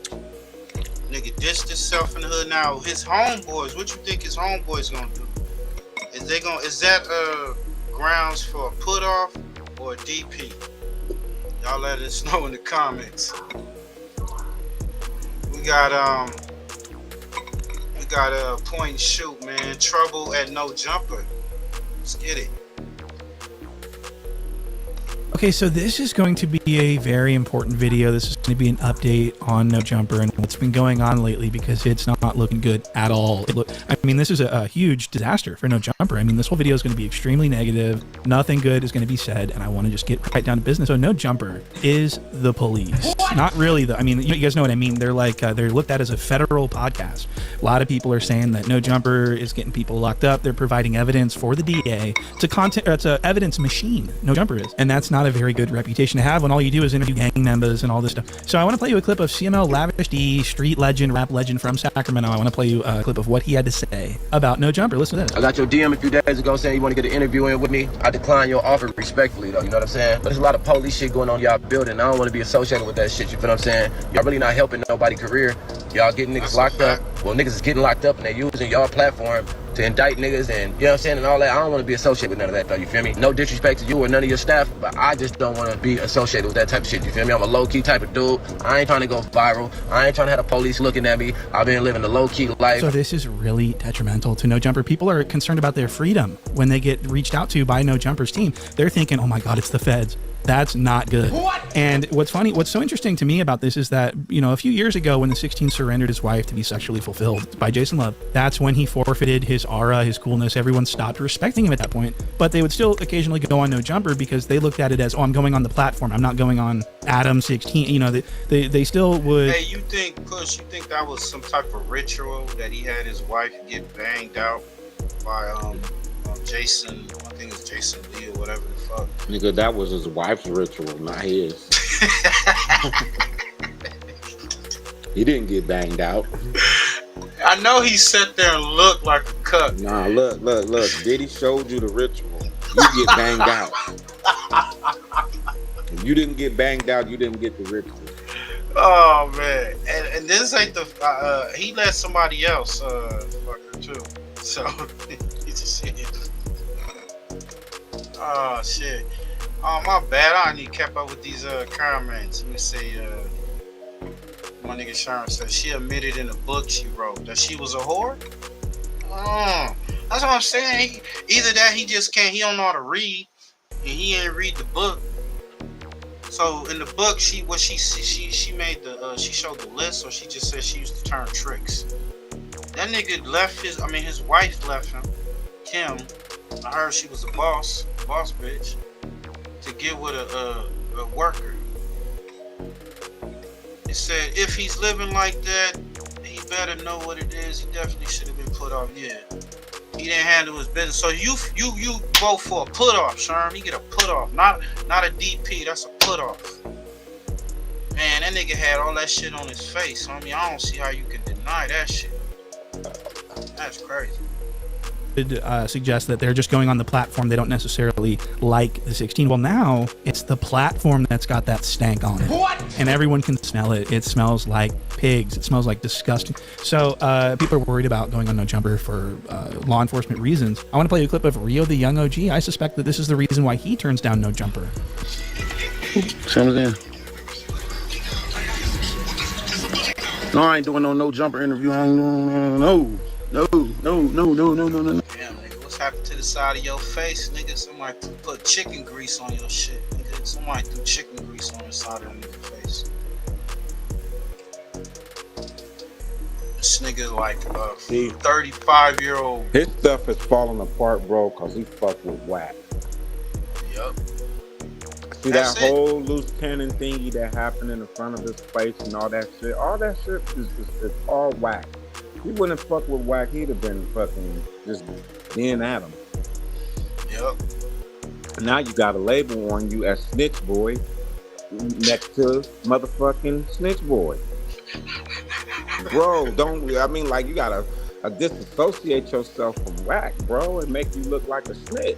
Nigga dissed himself in the hood. Now his homeboys, what you think his homeboys gonna do? Is that grounds for a put off or a DP? Y'all let us know in the comments. We got a point and shoot, man. Trouble at No Jumper. Let's get it. Okay, so this is going to be a very important video. This is going to be an update on No Jumper and what's been going on lately, because it's not looking good at all. I mean, this is a huge disaster for No Jumper. I mean, this whole video is going to be extremely negative. Nothing good is going to be said, and I want to just get right down to business. So No Jumper is the police. Not really, though. I mean, you guys know what I mean. They're like, they're looked at as a federal podcast. A lot of people are saying that No Jumper is getting people locked up. They're providing evidence for the DA. It's an evidence machine. No Jumper is. And that's not a very good reputation to have when all you do is interview gang members and all this stuff. So I want to play you a clip of CML Lavish, the street legend, rap legend from Sacramento. I want to play you a clip of what he had to say about No Jumper. Listen to this. I got your DM a few days ago saying you want to get an interview in with me. I declined your offer respectfully, though. You know what I'm saying? But there's a lot of police shit going on in y'all building. I don't want to be associated with that shit. You feel what I'm saying? Y'all really not helping nobody's career. Y'all getting niggas locked up. Well, niggas is getting locked up and they using y'all platform to indict niggas and, you know what I'm saying, and all that. I don't want to be associated with none of that, though, you feel me? No disrespect to you or none of your staff, but I just don't want to be associated with that type of shit, you feel me? I'm a low-key type of dude. I ain't trying to go viral. I ain't trying to have the police looking at me. I've been living a low-key life. So this is really detrimental to No Jumper. People are concerned about their freedom when they get reached out to by No Jumper's team. They're thinking, oh my God, it's the feds. That's not good. What? And what's so interesting to me about this is that, you know, a few years ago when the 16 surrendered his wife to be sexually fulfilled by Jason Love, that's when he forfeited his aura, his coolness. Everyone stopped respecting him at that point. But they would still occasionally go on No Jumper because they looked at it as, oh, I'm going on the platform. I'm not going on Adam 16. You know, they still would. Hey, you think that was some type of ritual that he had his wife get banged out by Jason? I think it's Jason Lee or whatever the fuck. Nigga, that was his wife's ritual, not his. He didn't get banged out. I know he sat there and looked like a cuck. Nah, look. Diddy showed you the ritual. You get banged out. If you didn't get banged out, you didn't get the ritual. Oh man, and this ain't the he let somebody else fuck her too. So it's a shit. Oh shit. Oh my bad. I need to keep up with these comments. Let me see. My nigga Sharon said she admitted in a book she wrote that she was a whore. Oh, that's what I'm saying. Either that he just can't. He don't know how to read, and he ain't read the book. So in the book, she made the she showed the list, or she just said she used to turn tricks. That nigga left his wife left him, Kim, I heard she was a boss bitch, to get with a worker. It said if he's living like that, he better know what it is. He definitely should have been put off. Yeah, he didn't handle his business. So you vote for a put off, Sherm. You get a put off, not a DP. That's a put off. Man, that nigga had all that shit on his face. I mean, I don't see how you can deny that shit. That's crazy. Suggest that they're just going on the platform. They don't necessarily like the 16. Well, now it's the platform that's got that stank on it. What? And everyone can smell it. It smells like pigs. It smells like disgusting. So people are worried about going on No Jumper for law enforcement reasons. I want to play a clip of Rio the Young OG. I suspect that this is the reason why he turns down No Jumper. Sounds in. No, I ain't doing no jumper interview. I ain't doing no. Damn, nigga, what's happened to the side of your face, nigga? Somebody put chicken grease on your shit, nigga. Somebody threw chicken grease on the side of your face. This nigga like a 35-year-old. His stuff is falling apart, bro, because he fucked with WACC. Yup. See that whole loose cannon thingy that happened in the front of his face and all that shit? All that shit is all WACC. He wouldn't fuck with WACC, he'd have been fucking just being at him. Yep. Now you got a label on you as Snitch Boy next to motherfucking Snitch Boy. Bro, like you gotta disassociate yourself from WACC, bro, and make you look like a snitch.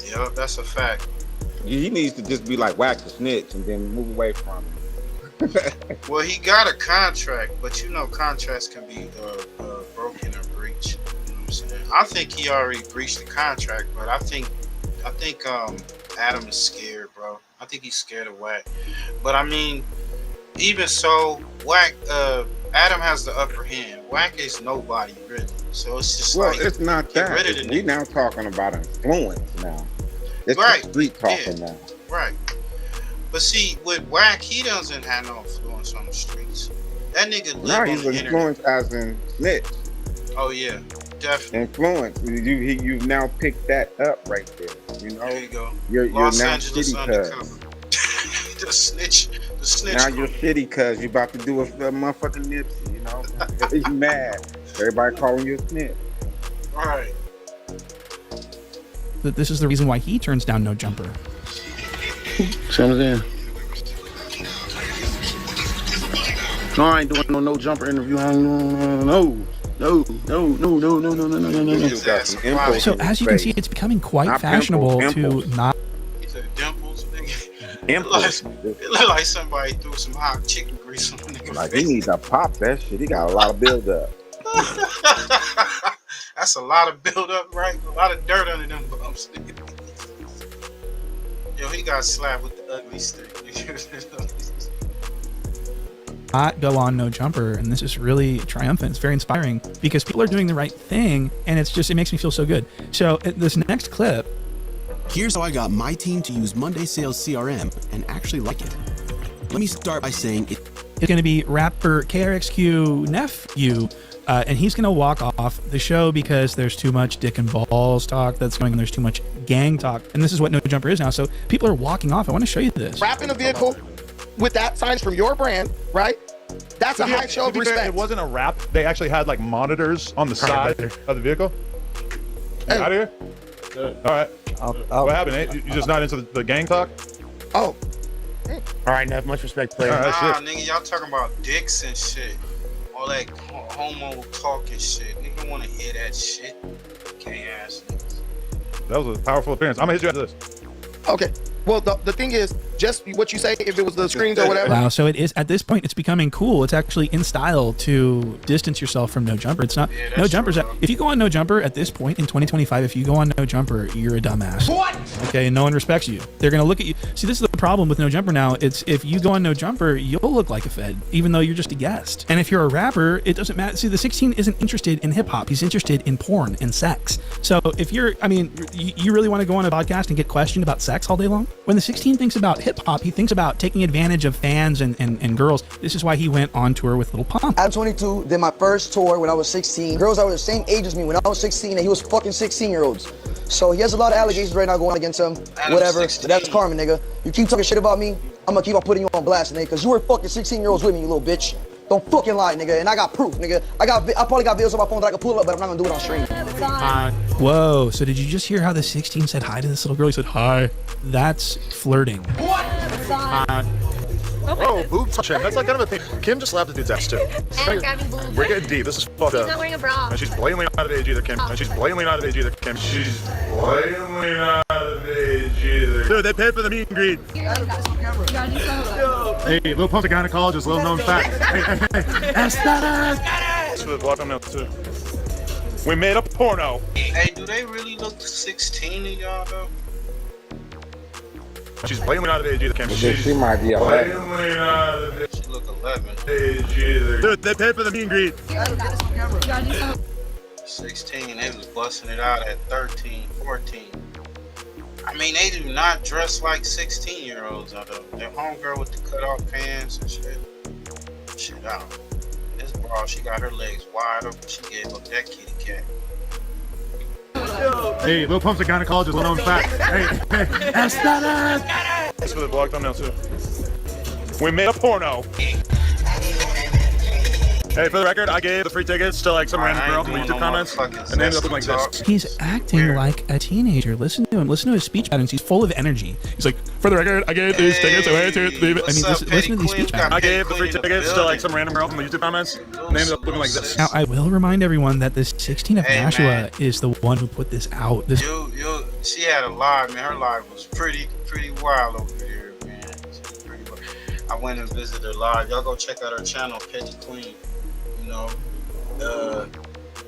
Yep, that's a fact. He needs to just be like WACC the snitch and then move away from him. Well, he got a contract, but you know contracts can be broken or breached. You know what I'm saying? I think he already breached the contract, but I think Adam is scared, bro. I think he's scared of WACC. But I mean, even so, WACC, Adam has the upper hand. WACC is nobody really, so it's just it's not that. We now talking about influence now. It's right. Street talking now. Right. But see, with WACC, he doesn't have no influence on the streets. That nigga live on he's the influence internet. as in snitch. Oh yeah, definitely. Influence. You've now picked that up right there. You know. There you go. You're Los now Angeles shitty undercover. The snitch. Now you're shitty cuz you about to do a motherfucking Nipsey. You know. You mad. Everybody calling you a snitch. All right. That this is the reason why he turns down No Jumper. Sounds in. No, I ain't doing no jumper interview. I ain't doing no. So as you can see, it's becoming quite fashionable to not. He said dimples, nigga. It look like somebody threw some hot chicken grease on the nigga. Like he needs to pop that shit. He got a lot of build up. That's a lot of build up, right? A lot of dirt under them bumps, nigga. Yo, he got slapped with the ugly stick. Not go on No Jumper, and this is really triumphant. It's very inspiring because people are doing the right thing, and it makes me feel so good. So this next clip. Here's how I got my team to use Monday Sales CRM and actually like it. Let me start by saying it's going to be rapper KRXQ nephew. And he's going to walk off the show because there's too much dick and balls talk that's going on. There's too much gang talk. And this is what No Jumper is now. So people are walking off. I want to show you this. Rap in a vehicle with that signs from your brand, right? That's a high show of respect. It wasn't a rap. They actually had like monitors on the side of the vehicle. You out of here? All right. What happened, Nate? You just not into the gang talk? Oh. All right, enough. Much respect, player. Nah, nigga, y'all talking about dicks and shit. All that homo talk and shit. Nigga wanna hear that shit. Can't ask niggas. That was a powerful appearance. I'm gonna hit you after this. Okay. Well, the thing is, just what you say, if it was the screens or whatever. Wow, so it is, at this point, it's becoming cool. It's actually in style to distance yourself from No Jumper. It's not, No Jumper's, if you go on No Jumper at this point in 2025, if you go on No Jumper, you're a dumbass. What? Okay, and no one respects you. They're going to look at you. See, this is the problem with No Jumper now. It's if you go on No Jumper, you'll look like a fed, even though you're just a guest. And if you're a rapper, it doesn't matter. See, the 16 isn't interested in hip hop. He's interested in porn and sex. So if you're, I mean, you really want to go on a podcast and get questioned about sex all day long? When the 16 thinks about hip hip-hop. He thinks about taking advantage of fans and girls. This is why he went on tour with Lil Pump. I'm 22, did my first tour when I was 16. Girls that were the same age as me when I was 16, and he was fucking 16-year-olds. So he has a lot of allegations right now going against him, whatever, but that's karma, nigga. You keep talking shit about me, I'm gonna keep on putting you on blast, nigga, because you were fucking 16-year-olds with me, you little bitch. Don't fucking lie, nigga, and I got proof, nigga. I probably got videos on my phone that I can pull up, but I'm not gonna do it on stream. Whoa, so did you just hear how the 16 said hi to this little girl? He said, hi. That's flirting. Oh, boob touching. That's like kind of a thing. Kim just slapped the dude's ass too. We're getting deep. This is fucked up. She's not wearing a bra. And she's blatantly not of age either, Kim. And she's blatantly not of age either, Kim. She's blatantly not of age either. Dude, they paid for the meet and greet. Hey, Lil Pump's a gynecologist, little known fact. Hey. Aesthetic! For the block on that too. We made a porno. Hey, do they really look 16 to y'all though? She's blatantly not of age either, Kim. She might be 11. Blatantly not of age. She look 11. Age either. Dude, they paid for the meet and greet. 16, they was busting it out at 13, 14. I mean, they do not dress like 16-year-olds, though. Their homegirl with the cut-off pants and shit. Shit out. This bra, she got her legs wide open. She gave up that kitty cat. Hey, Lil Pump's a gynecologist, little known fact. Hey, aesthetic! That's for the blog thumbnail too. We made a porno. Hey, for the record, I gave the free tickets to like some random girl from the YouTube comments, and they ended up looking like this. He's acting like a teenager. Listen to him. Listen to his speech patterns. He's full of energy. He's like, for the record, I gave these tickets away to leave it. I mean, listen to these speech patterns. I gave the free tickets to like some random girl from the YouTube comments, and they ended up looking like this. Now, I will remind everyone that this 16 of Nashua is the one who put this out. She had a live, man. Her live was pretty wild over there, man. Pretty wild. I went and visited her live. Y'all go check out her channel, Petty Queen. You know,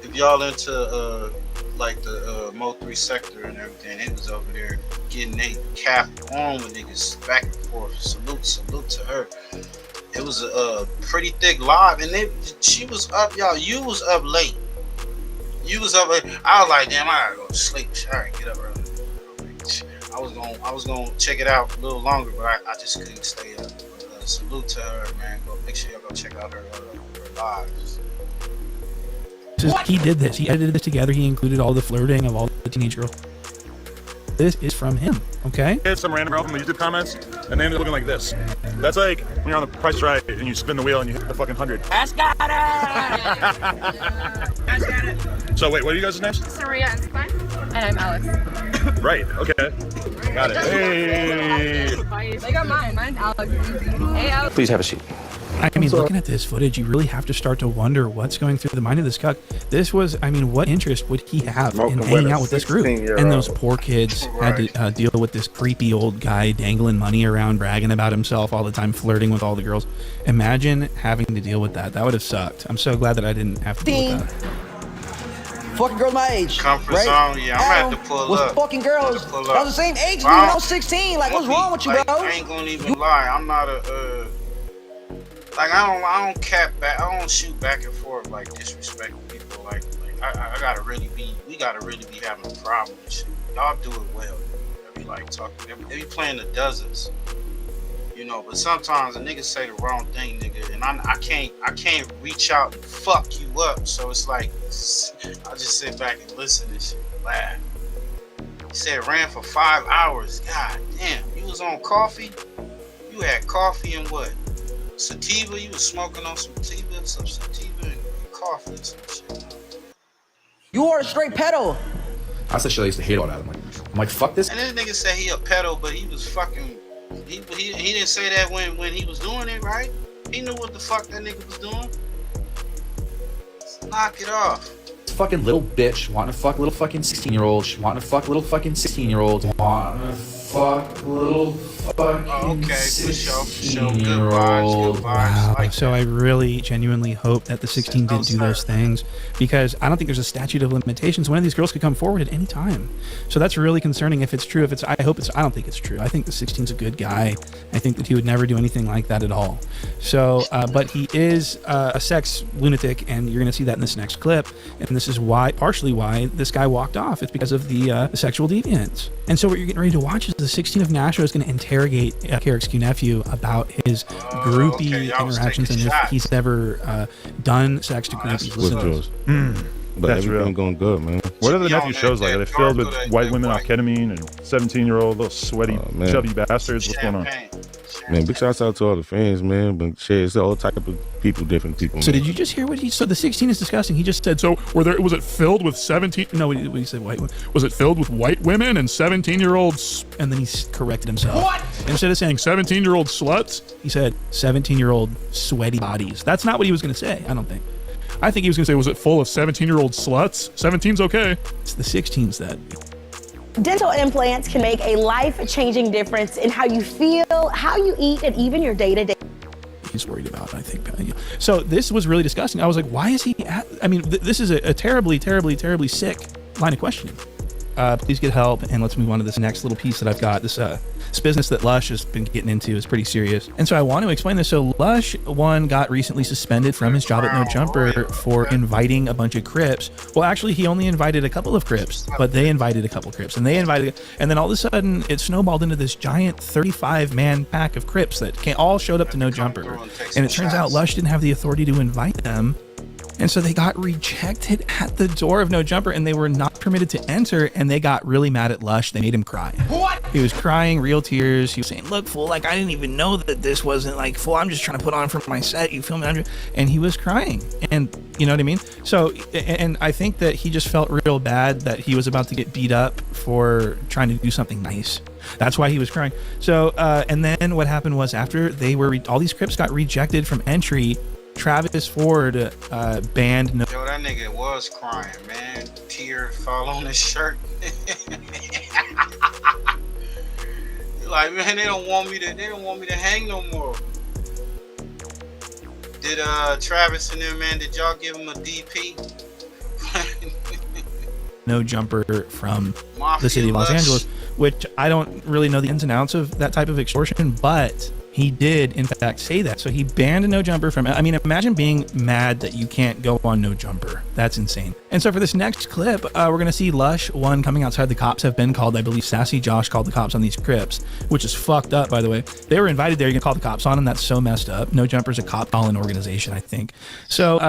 if y'all into like the Mo 3 sector and everything, they was over there getting they cap on with niggas back and forth. Salute to her. It was a pretty thick live, and she was up, y'all. You was up late. You was up late. I was like, damn, I gotta go to sleep. All right, get up early. I was gonna check it out a little longer, but I just couldn't stay up. Salute to her, man. Make sure y'all go check out her lives. He did this. He edited this together. He included all the flirting of all the teenage girls. This is from him, okay? It's some random girl from the YouTube comments, and they ended up looking like this. That's like when you're on the Price Right and you spin the wheel and you hit the fucking 100. So wait, what are you guys' names? Saria and Spine. And I'm Alex. Right, okay. Got it. Hey! They got mine. Mine's Alex. Hey, Alex. Please have a seat. I mean, looking at this footage, you really have to start to wonder what's going through the mind of this cuck. This was, I mean, what interest would he have in hanging out with this group? And those poor kids had to deal with this creepy old guy dangling money around, bragging about himself all the time, flirting with all the girls. Imagine having to deal with that. That would have sucked. I'm so glad that I didn't have to deal with that. Fucking girls my age. Comfort zone, yeah, I'm gonna have to pull was up. Fucking girls. I was the same age as me when I was 16. Like, what's wrong with you, bro? I ain't gonna even lie. I'm not a like I don't cap back. I don't shoot back and forth like disrespecting people. Like I gotta really be. We gotta really be having a problem with shit. Y'all do it well. They be like talking. They be playing the dozens. You know, but sometimes a nigga say the wrong thing, nigga, and I can't reach out and fuck you up. So it's like I just sit back and listen and shit, laugh. He said ran for 5 hours. God damn, you was on coffee. You had coffee and what? Sativa. You was smoking on some sativa and coffee and some shit. You are a straight pedo. I said shit, I used to hate all that. I'm like, fuck this. And this nigga said he a pedo, but he was fucking. He didn't say that when he was doing it, right? He knew what the fuck that nigga was doing. Let's knock it off. Fucking little bitch wanting to fuck little fucking 16-year-olds, wanting to fuck little fucking 16-year-olds, wanting to fuck little fucking 16-year-olds. Wow. So I really genuinely hope that the 16 didn't do those things, because I don't think there's a statute of limitations. One of these girls could come forward at any time. So that's really concerning if it's true. I don't think it's true. I think the 16's a good guy. I think that he would never do anything like that at all. So, but he is a sex lunatic, and you're going to see that in this next clip. And this is partially why this guy walked off. It's because of the sexual deviance. And so what you're getting ready to watch is the 16 of Nashua is going to interrogate KRXQ nephew about his groupie interactions and if he's ever done sex to groupies. Listen to this. But that's everything going good, man. What are the nephew shows like? Are they filled with white women on ketamine and 17-year-old little sweaty, chubby bastards? What's going on? Man, big shouts out to all the fans, man. But shit, it's all type of people, different people. So man. did you just hear what he said? The 16 is disgusting. He just said, so was it filled with 17? No, he said white women. Was it filled with white women and 17-year-olds? And then he corrected himself. What? Instead of saying 17-year-old sluts, he said 17-year-old sweaty bodies. That's not what he was going to say, I don't think. I think he was going to say, was it full of 17-year-old sluts? 17's okay. It's the 16s that. Dental implants can make a life-changing difference in how you feel, how you eat, and even your day-to-day. He's worried about, I think. So this was really disgusting. I was like, why is he I mean, this is a terribly, terribly, terribly sick line of questioning. Please get help, and let's move on to this next little piece that I've got. This business that Lush has been getting into is pretty serious. And so I want to explain this. So Lush, one, got recently suspended from his job at No Jumper for inviting a bunch of Crips. Well, actually, he only invited a couple of Crips, but they invited a couple of Crips. And then all of a sudden, it snowballed into this giant 35-man pack of Crips that all showed up to No Jumper. And it turns out Lush didn't have the authority to invite them. And so they got rejected at the door of No Jumper, and they were not permitted to enter, and they got really mad at Lush. They made him cry. What? He was crying real tears. He was saying, look, fool, like, I didn't even know that this wasn't, like, fool, I'm just trying to put on for my set. You feel me? And he was crying. And you know what I mean? So, and I think that he just felt real bad that he was about to get beat up for trying to do something nice. That's why he was crying. So, and then what happened was after they were, all these Crips got rejected from entry, Travis Ford banned No. Yo, that nigga was crying, man. Tear fall on his shirt. Like, man, they don't want me to hang no more. Did Travis and them, man, did y'all give him a DP? No Jumper from the city of Los Angeles, which I don't really know the ins and outs of that type of extortion, but he did, in fact, say that. So he banned No Jumper from, I mean, imagine being mad that you can't go on No Jumper. That's insane. And so for this next clip, we're going to see Lush, one, coming outside. The cops have been called. I believe Sassy Josh called the cops on these Crips, which is fucked up, by the way. They were invited there. You can call the cops on them. That's so messed up. No Jumper's a cop calling organization, I think. So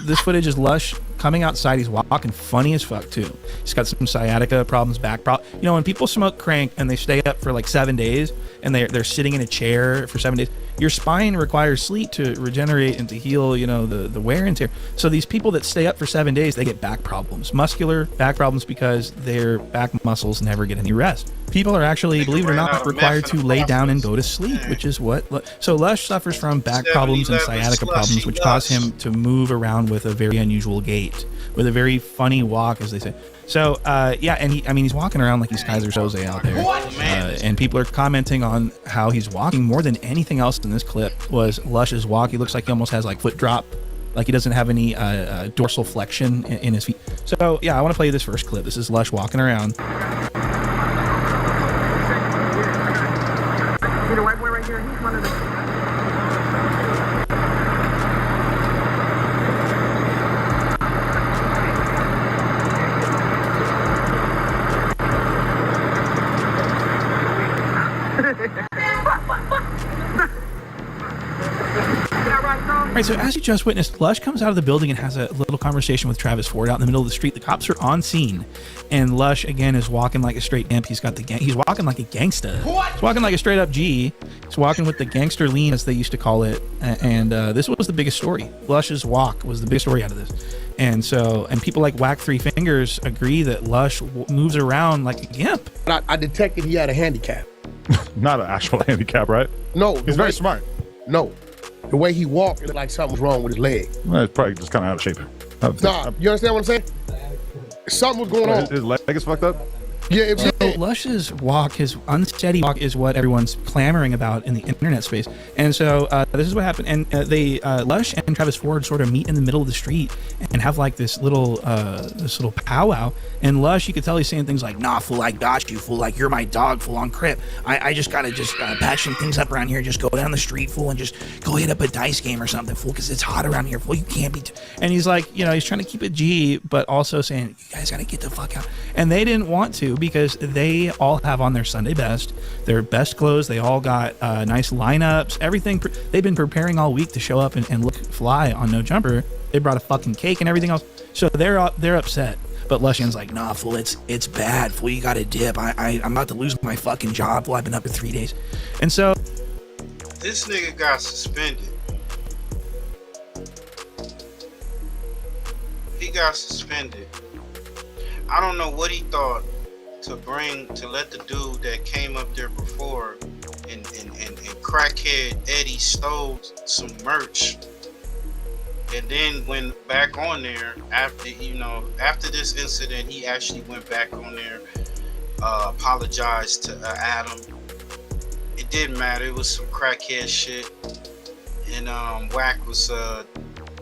this footage is Lush coming outside. He's walking funny as fuck, too. He's got some sciatica problems, back problems. You know, when people smoke crank and they stay up for like 7 days and they're sitting in a chair for 7 days, your spine requires sleep to regenerate and to heal, you know, the wear and tear. So these people that stay up for 7 days, they get back problems, muscular back problems, because their back muscles never get any rest. People are actually, believe it or not, required to lay down and go to sleep, which is what. So Lush suffers from back problems and sciatica problems, which cause him to move around with a very unusual gait, with a very funny walk, as they say. So, yeah, and he's walking around like he's Kaiser Soze out there. And people are commenting on how he's walking. More than anything else in this clip was Lush's walk. He looks like he almost has like foot drop, like he doesn't have any dorsal flexion in his feet. So, yeah, I want to play this first clip. This is Lush walking around. See the white boy right here? He's one of the... All right, so as you just witnessed, Lush comes out of the building and has a little conversation with Travis Ford out in the middle of the street. The cops are on scene, and Lush again is walking like a straight imp. He's got the he's walking like a gangsta. He's walking like a straight up G. He's walking with the gangster lean, as they used to call it. And this was the biggest story. Lush's walk was the biggest story out of this. And so, and people like Whack Three Fingers agree that Lush moves around like a gimp. I detected he had a handicap. Not an actual handicap, right? No, he's very smart. No. The way he walked, it looked like something was wrong with his leg. Well, it's probably just kind of out of shape. Nah, you understand what I'm saying? Something was going on. His leg is fucked up? Yeah, So Lush's walk, his unsteady walk, is what everyone's clamoring about in the internet space. And so this is what happened. And Lush and Travis Ford sort of meet in the middle of the street and have like this little powwow. And Lush, you could tell he's saying things like, "Nah, fool, I got you, fool. Like, you're my dog, fool, on Crip. I just gotta patch some things up around here. Just go down the street, fool, and just go hit up a dice game or something, fool, because it's hot around here, fool. You can't be." And he's like, you know, he's trying to keep it G, but also saying, "You guys gotta get the fuck out." And they didn't want to. too, because they all have on their Sunday best, their best clothes. They all got nice lineups, everything. They've been preparing all week to show up and look fly on No Jumper. They brought a fucking cake and everything else. So they're upset. But Luscian's like, nah, fool, it's bad, fool. You got to dip. I'm about to lose my fucking job. Fool, I've been up for 3 days. And so this nigga got suspended. He got suspended. I don't know what he thought to let the dude that came up there before and crackhead Eddie stole some merch. And then went back on there after this incident. He actually went back on there, apologized to Adam. It didn't matter. It was some crackhead shit, and WACC was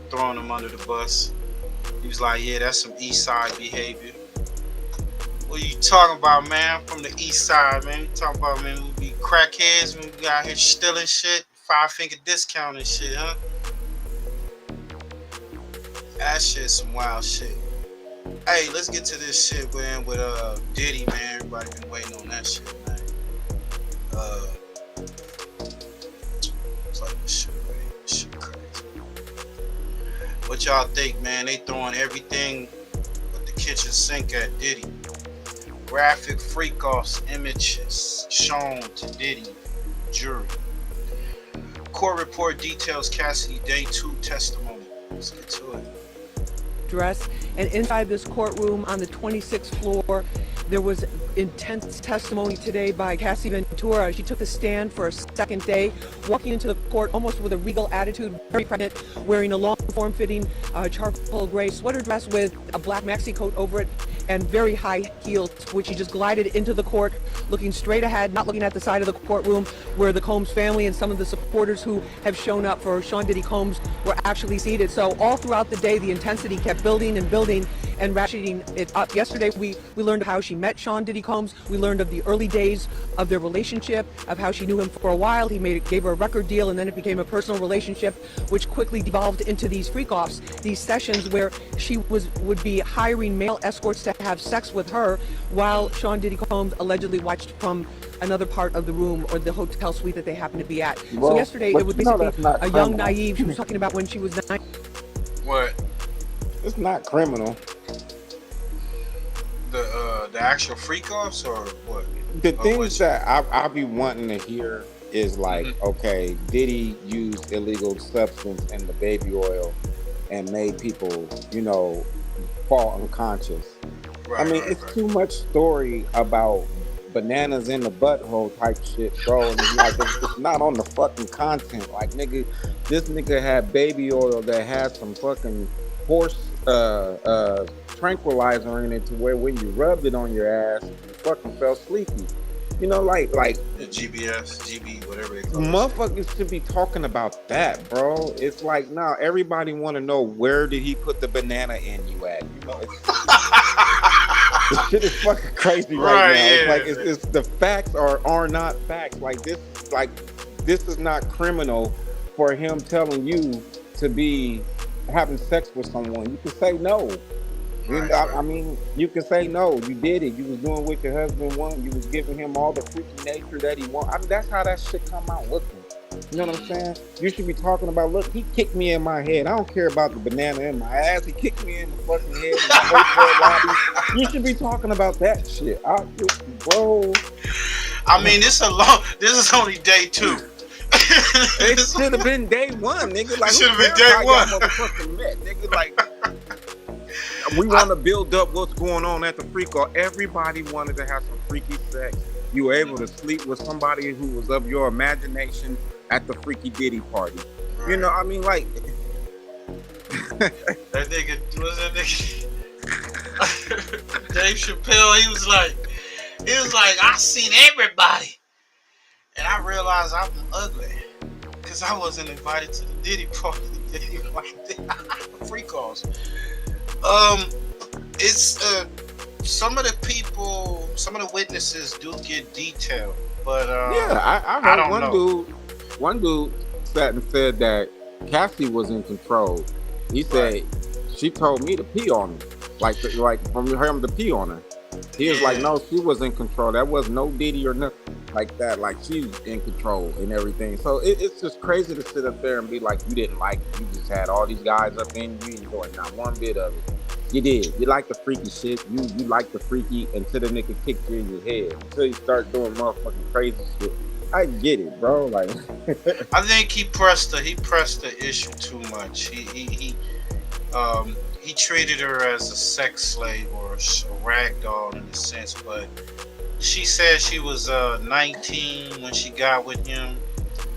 throwing him under the bus. He was like, "Yeah, that's some East Side behavior." What are you talking about, man? I'm from the East Side, man. You talking about, man? We be crackheads when we out here stealing shit, 5-finger discount and shit, huh? That shit's some wild shit. Hey, let's get to this shit, man, with Diddy, man. Everybody been waiting on that shit, man. It's like this shit, man. This shit crazy. What y'all think, man? They throwing everything but the kitchen sink at Diddy. Graphic freak-offs images shown to Diddy jury. Court report details Cassidy Day 2 testimony. Let's get to it. Dress, and inside this courtroom on the 26th floor, there was intense testimony today by Cassie Ventura. She took the stand for a second day, walking into the court almost with a regal attitude, very pregnant, wearing a long form-fitting charcoal gray sweater dress with a black maxi coat over it and very high heels, which she just glided into the court, looking straight ahead, not looking at the side of the courtroom where the Combs family and some of the supporters who have shown up for Sean Diddy Combs were actually seated. So all throughout the day, the intensity kept building and building and ratcheting it up. Yesterday, we learned how she met Sean Diddy Combs. We learned of the early days of their relationship, of how she knew him for a while. He gave her a record deal, and then it became a personal relationship, which quickly devolved into these freak-offs, these sessions where she would be hiring male escorts to have sex with her while Sean Diddy Combs allegedly watched from another part of the room or the hotel suite that they happened to be at. Well, so yesterday, it was basically a young criminal. naive. She was talking about when she was 9. What? It's not criminal. The actual freak-offs or what? The things that I be wanting to hear is like, okay, Diddy used illegal substance in the baby oil and made people, fall unconscious. I mean, it's too much story about bananas in the butthole type shit, bro. And it's like, it's not on the fucking content. Like, nigga, this nigga had baby oil that had some fucking horse tranquilizer in it to where when you rubbed it on your ass, you fucking felt sleepy. Like the GB, whatever they call it. Motherfuckers should be talking about that, bro. It's like, now everybody want to know, where did he put the banana in you at? This shit is fucking crazy right now. Yeah. It's like it's the facts are not facts. Like this is not criminal for him telling you to be having sex with someone. You can say no. I mean, you can say no. You did it. You was doing what your husband wanted. You was giving him all the freaky nature that he wanted. I mean, that's how that shit come out looking. You know what I'm saying? You should be talking about, look, he kicked me in my head. I don't care about the banana in my ass. He kicked me in the fucking head. You should be talking about that shit. Bro. I mean, this is only day 2. It should have been day 1, nigga. Like, it should have been day 1. Motherfucking met, nigga. Like, we want to build up what's going on at the freak off. Everybody wanted to have some freaky sex. You were able to sleep with somebody who was of your imagination at the freaky Diddy party. Right. I mean, like that nigga was that nigga Dave Chappelle. He was like, I seen everybody, and I realized I'm ugly because I wasn't invited to the Diddy party. Freak offs. It's some of the people, some of the witnesses do get detailed, but I heard one dude sat and said that Cassie was in control. He said she told me to pee on him. like from him to pee on her. He was like, no, she was in control. That was no Diddy or nothing like that. Like, she's in control and everything. So it's just crazy to sit up there and be like, you didn't like it. You just had all these guys up in you and doing not one bit of it. You did. You like the freaky shit. You like the freaky until the nigga kicked you in your head. Until you start doing motherfucking crazy shit. I get it, bro. Like, I think he pressed the issue too much. He treated her as a sex slave or a rag doll in a sense, but she said she was 19 when she got with him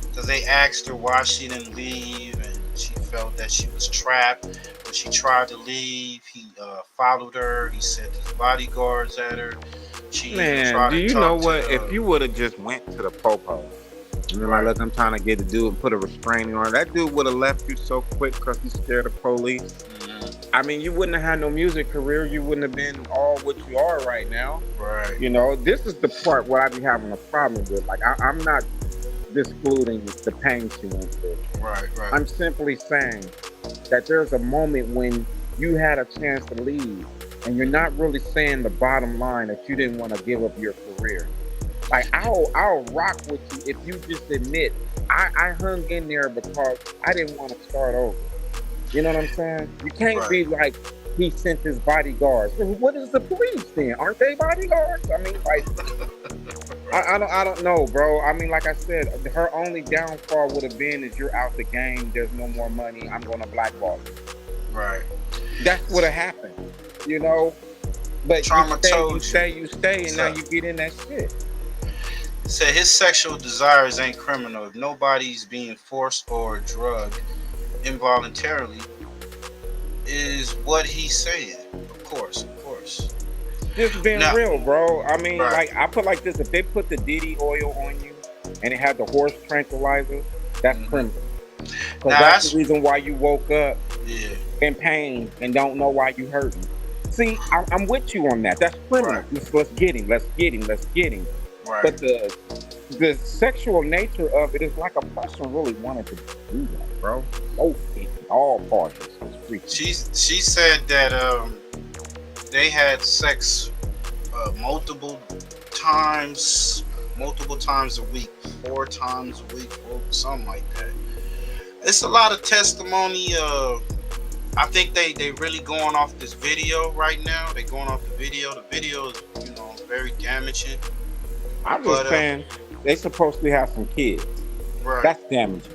because they asked her why she didn't leave, and she felt that she was trapped. When she tried to leave, he followed her. He sent his bodyguards at her. man, do you know what? If you would have just went to the popo, and then like, look, I'm trying to get the dude and put a restraining on her, that dude would have left you so quick because he's scared of police. I mean, you wouldn't have had no music career. You wouldn't have been all what you are right now. Right. You know, this is the part where I be having a problem with. Like, I'm not excluding the pain she went through. Right. I'm simply saying that there's a moment when you had a chance to leave, and you're not really saying the bottom line that you didn't want to give up your career. Like, I'll rock with you if you just admit I hung in there because I didn't want to start over. You know what I'm saying? You can't be like, he sent his bodyguards. What is the police then? Aren't they bodyguards? I mean, like, I don't know, bro. I mean, like I said, her only downfall would have been is you're out the game. There's no more money. I'm going to blackball you. Right. That's what have happened, you know? But you stay, and now you get in that shit. Said his sexual desires ain't criminal. If nobody's being forced or drugged involuntarily, is what he's saying. Of course. Just being real, bro. I mean, like, I put like this: if they put the Diddy oil on you and it had the horse tranquilizer, that's criminal. Because that's the reason why you woke up in pain and don't know why you hurting. See, I'm with you on that. That's criminal. Let's get him. Right. But the sexual nature of it is like a person really wanted to do that, bro. All parties. She said that they had sex multiple times a week, 4 times a week, or something like that. It's a lot of testimony. I think they really going off this video right now. They going off the video. The video is, very damaging. I'm just saying, they supposed to have some kids. Right. That's damaging.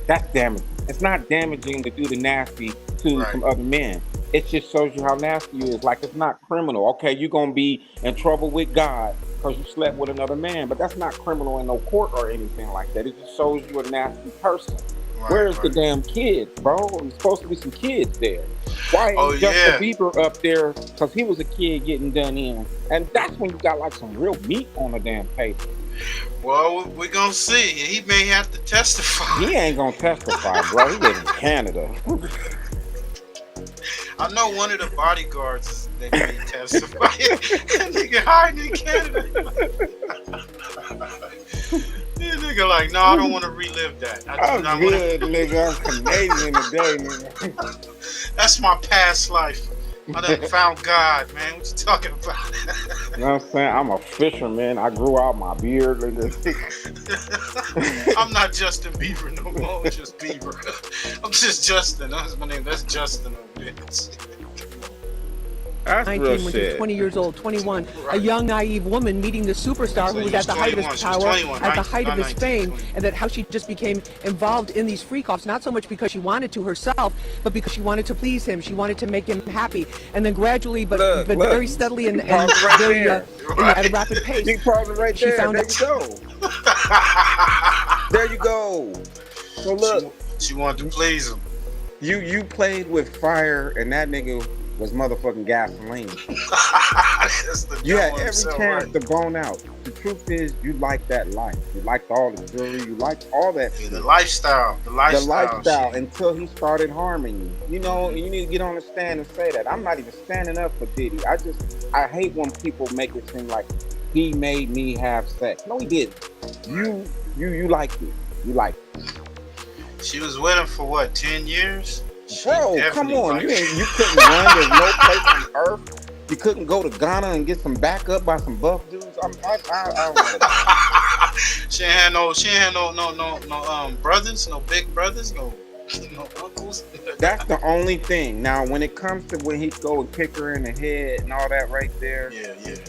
That's damaging. It's not damaging to do the nasty to some other men. It just shows you how nasty you is. Like, it's not criminal. Okay, you're going to be in trouble with God because you slept with another man, but that's not criminal in no court or anything like that. It just shows you a nasty person. Where's the damn kids, bro? There's supposed to be some kids there. Why ain't Justin Bieber up there? Because he was a kid getting done in. And that's when you got like some real meat on the damn paper. Well, we're going to see. He may have to testify. He ain't going to testify, bro. He live in Canada. I know one of the bodyguards that may testify. That nigga hiding in Canada. This nigga like, no, I don't want to relive that. I'm good, nigga. I'm Canadian today, nigga. That's my past life. I done found God, man. What you talking about? You know what I'm saying? I'm a fisherman. I grew out my beard. I'm not Justin Bieber no more. I'm just Bieber. I'm just Justin. That's my name. That's Justin over there. That's 19 real when she shit. was 20 years old, 21. A young, naive woman meeting the superstar who was at the height of his power, at the height of his fame, and that how she just became involved in these freak-offs, not so much because she wanted to herself, but because she wanted to please him. She wanted to make him happy. And then gradually, but very steadily and very at a rapid pace, she found there you go. There you go. So look. She wanted to please him. You played with fire, and that nigga was motherfucking gasoline. You had every chance to bone out. The truth is, you like that life. You liked all the jewelry. You liked all that shit. The lifestyle. The lifestyle until he started harming you. You know, you need to get on the stand and say that. I'm not even standing up for Diddy. I hate when people make it seem like he made me have sex. No, he didn't. You liked it. You liked it. She was with him for what, 10 years? Bro, come on. You couldn't run. There's no place on earth. You couldn't go to Ghana and get some backup by some buff dudes. I don't know. She ain't had no brothers, no big brothers, no uncles. That's the only thing. Now, when it comes to when he go and kick her in the head and all that right there,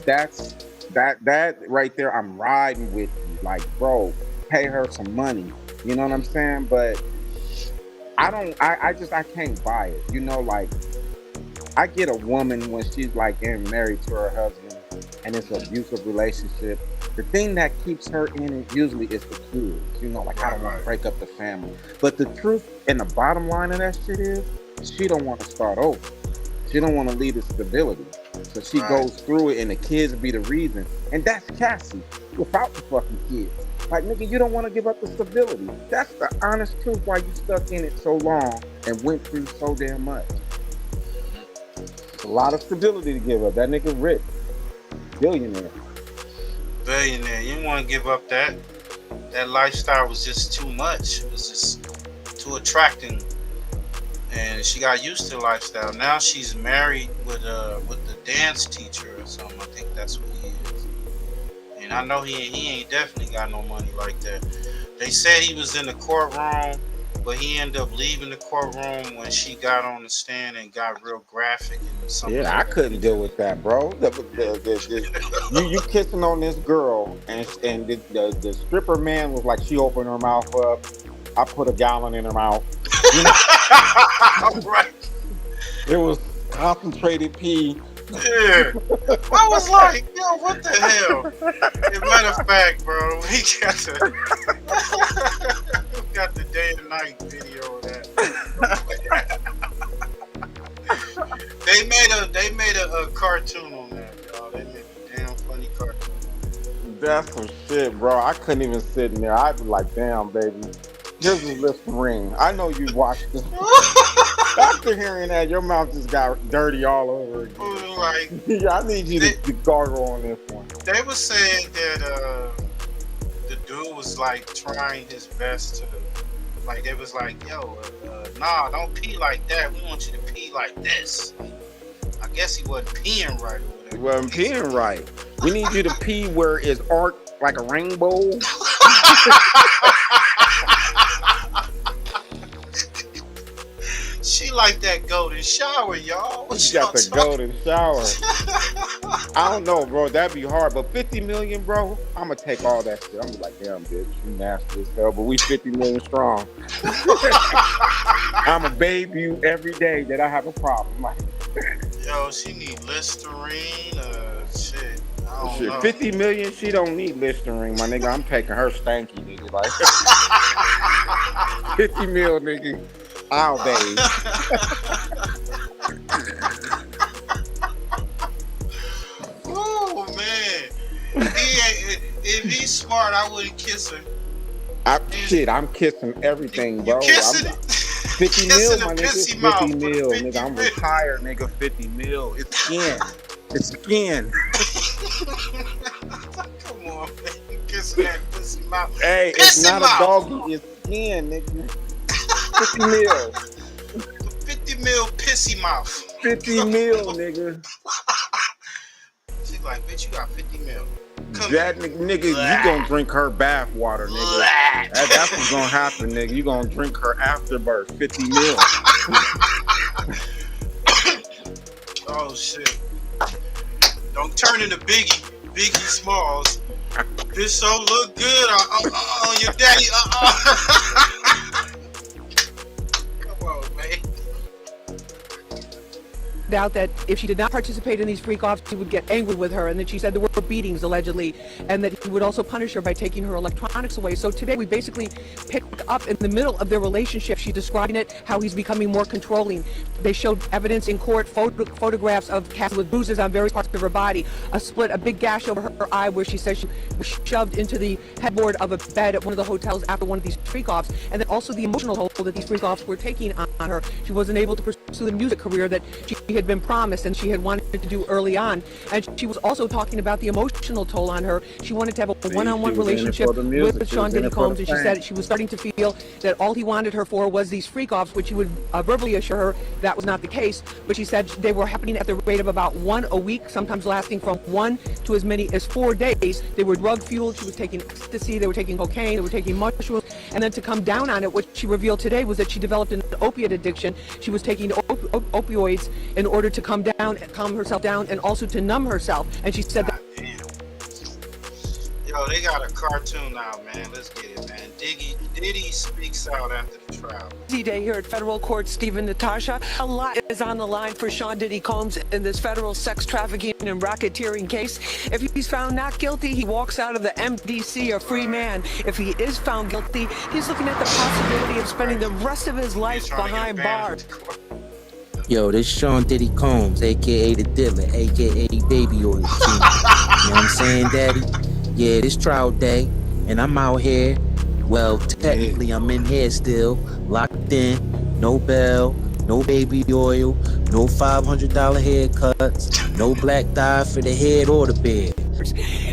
that's that right there. I'm riding with you, like, bro, pay her some money. You know what I'm saying? But I can't buy it. You know, like, I get a woman when she's like getting married to her husband and it's an abusive relationship. The thing that keeps her in it usually is the kids. You know, like, I don't want to break up the family. But the truth and the bottom line of that shit is she don't want to start over. She don't want to leave the stability. So she goes through it and the kids be the reason. And that's Cassie without the fucking kids. Like, nigga, you don't want to give up the stability. That's the honest truth why you stuck in it so long and went through so damn much. It's a lot of stability to give up. That nigga rich. Billionaire. You didn't want to give up that. That lifestyle was just too much. It was just too attracting. And she got used to the lifestyle. Now she's married with the dance teacher or something. I think that's what he is. And I know he ain't definitely got no money like that. They said he was in the courtroom, but he ended up leaving the courtroom when she got on the stand and got real graphic and something. Yeah, I couldn't deal with that, bro. You kissing on this girl, and the stripper man was like, she opened her mouth up. I put a gallon in her mouth. You know? Right. It was concentrated pee. Yeah. I was like, yo, what the hell? As a matter of fact, bro, we got the day and night video of that. They made a cartoon on that, y'all. They made a damn funny cartoon. That's some shit, bro. I couldn't even sit in there. I'd be like, damn, baby. Here's the Listerine. I know you watched this. After hearing that, your mouth just got dirty all over again. Like, yeah, I need you to gargle on this one. They were saying that the dude was like trying his best to, like, they was like, yo, nah, don't pee like that. We want you to pee like this. I guess he wasn't peeing right or whatever. He wasn't peeing right. We need you to pee where it's arced like a rainbow. She like that golden shower, y'all. She got the golden shower. I don't know, bro. That'd be hard. But 50 million, bro, I'm going to take all that shit. I'm going to be like, damn, bitch, you nasty as hell, but we 50 million strong. I'm going to babe you every day that I have a problem. Like, yo, she need Listerine, shit. I don't know. 50 million, she don't need Listerine, my nigga. I'm taking her stanky, nigga. Like, 50 mil, nigga. I'll bathe. Oh man! If he's smart, I wouldn't kiss her. I'm kissing everything, bro. You kissing I'm 50 mil, my nigga. 50 mil, nigga. I'm retired, nigga. 50 mil. It's skin. It's skin. Come on, man. You kissing that pussy mouth. Hey, it's not a doggy. It's skin, nigga. 50 mil. 50 mil pissy mouth. 50 mil, nigga. She's like, bitch, you got 50 mil. That nigga, you gonna drink her bath water, nigga. That's what's gonna happen, nigga. You gonna drink her afterbirth. 50 mil. Oh shit. Don't turn into Biggie Smalls. This so look good on your daddy. Come on, man. Out that if she did not participate in these freak-offs, he would get angry with her, and then she said there were beatings allegedly, and that he would also punish her by taking her electronics away. So today we basically picked up in the middle of their relationship. She's describing it, how he's becoming more controlling. They showed evidence in court, photographs of Cassie with bruises on various parts of her body, a big gash over her eye where she says she was shoved into the headboard of a bed at one of the hotels after one of these freak-offs, and then also the emotional toll that these freak-offs were taking on her. She wasn't able to pursue the music career that she had been promised and she had wanted to do early on. And she was also talking about the emotional toll on her. She wanted to have a one-on-one relationship with Sean Diddy Combs, and she said she was starting to feel that all he wanted her for was these freak-offs, which he would verbally assure her that was not the case. But she said they were happening at the rate of about 1 a week, sometimes lasting from 1 to as many as 4 days. They were drug-fueled. She was taking ecstasy. They were taking cocaine. They were taking mushrooms. And then to come down on it, what she revealed today was that she developed an opiate addiction. She was taking opioids in order to calm herself down, and also to numb herself. And she said that. Yo, they got a cartoon out, man. Let's get it, man. Diddy speaks out after the trial. Day here at federal court, Stephen, Natasha. A lot is on the line for Sean Diddy Combs in this federal sex trafficking and racketeering case. If he's found not guilty, he walks out of the MDC a free man. If he is found guilty, he's looking at the possibility of spending the rest of his life behind bars. Yo, this Sean Diddy Combs, aka the dealer, aka Baby Oil King. You know what I'm saying, Daddy? Yeah, this trial day, and I'm out here. Well, technically, I'm in here still, locked in, no bail, no baby oil, no $500 haircuts, no black dye for the head or the beard.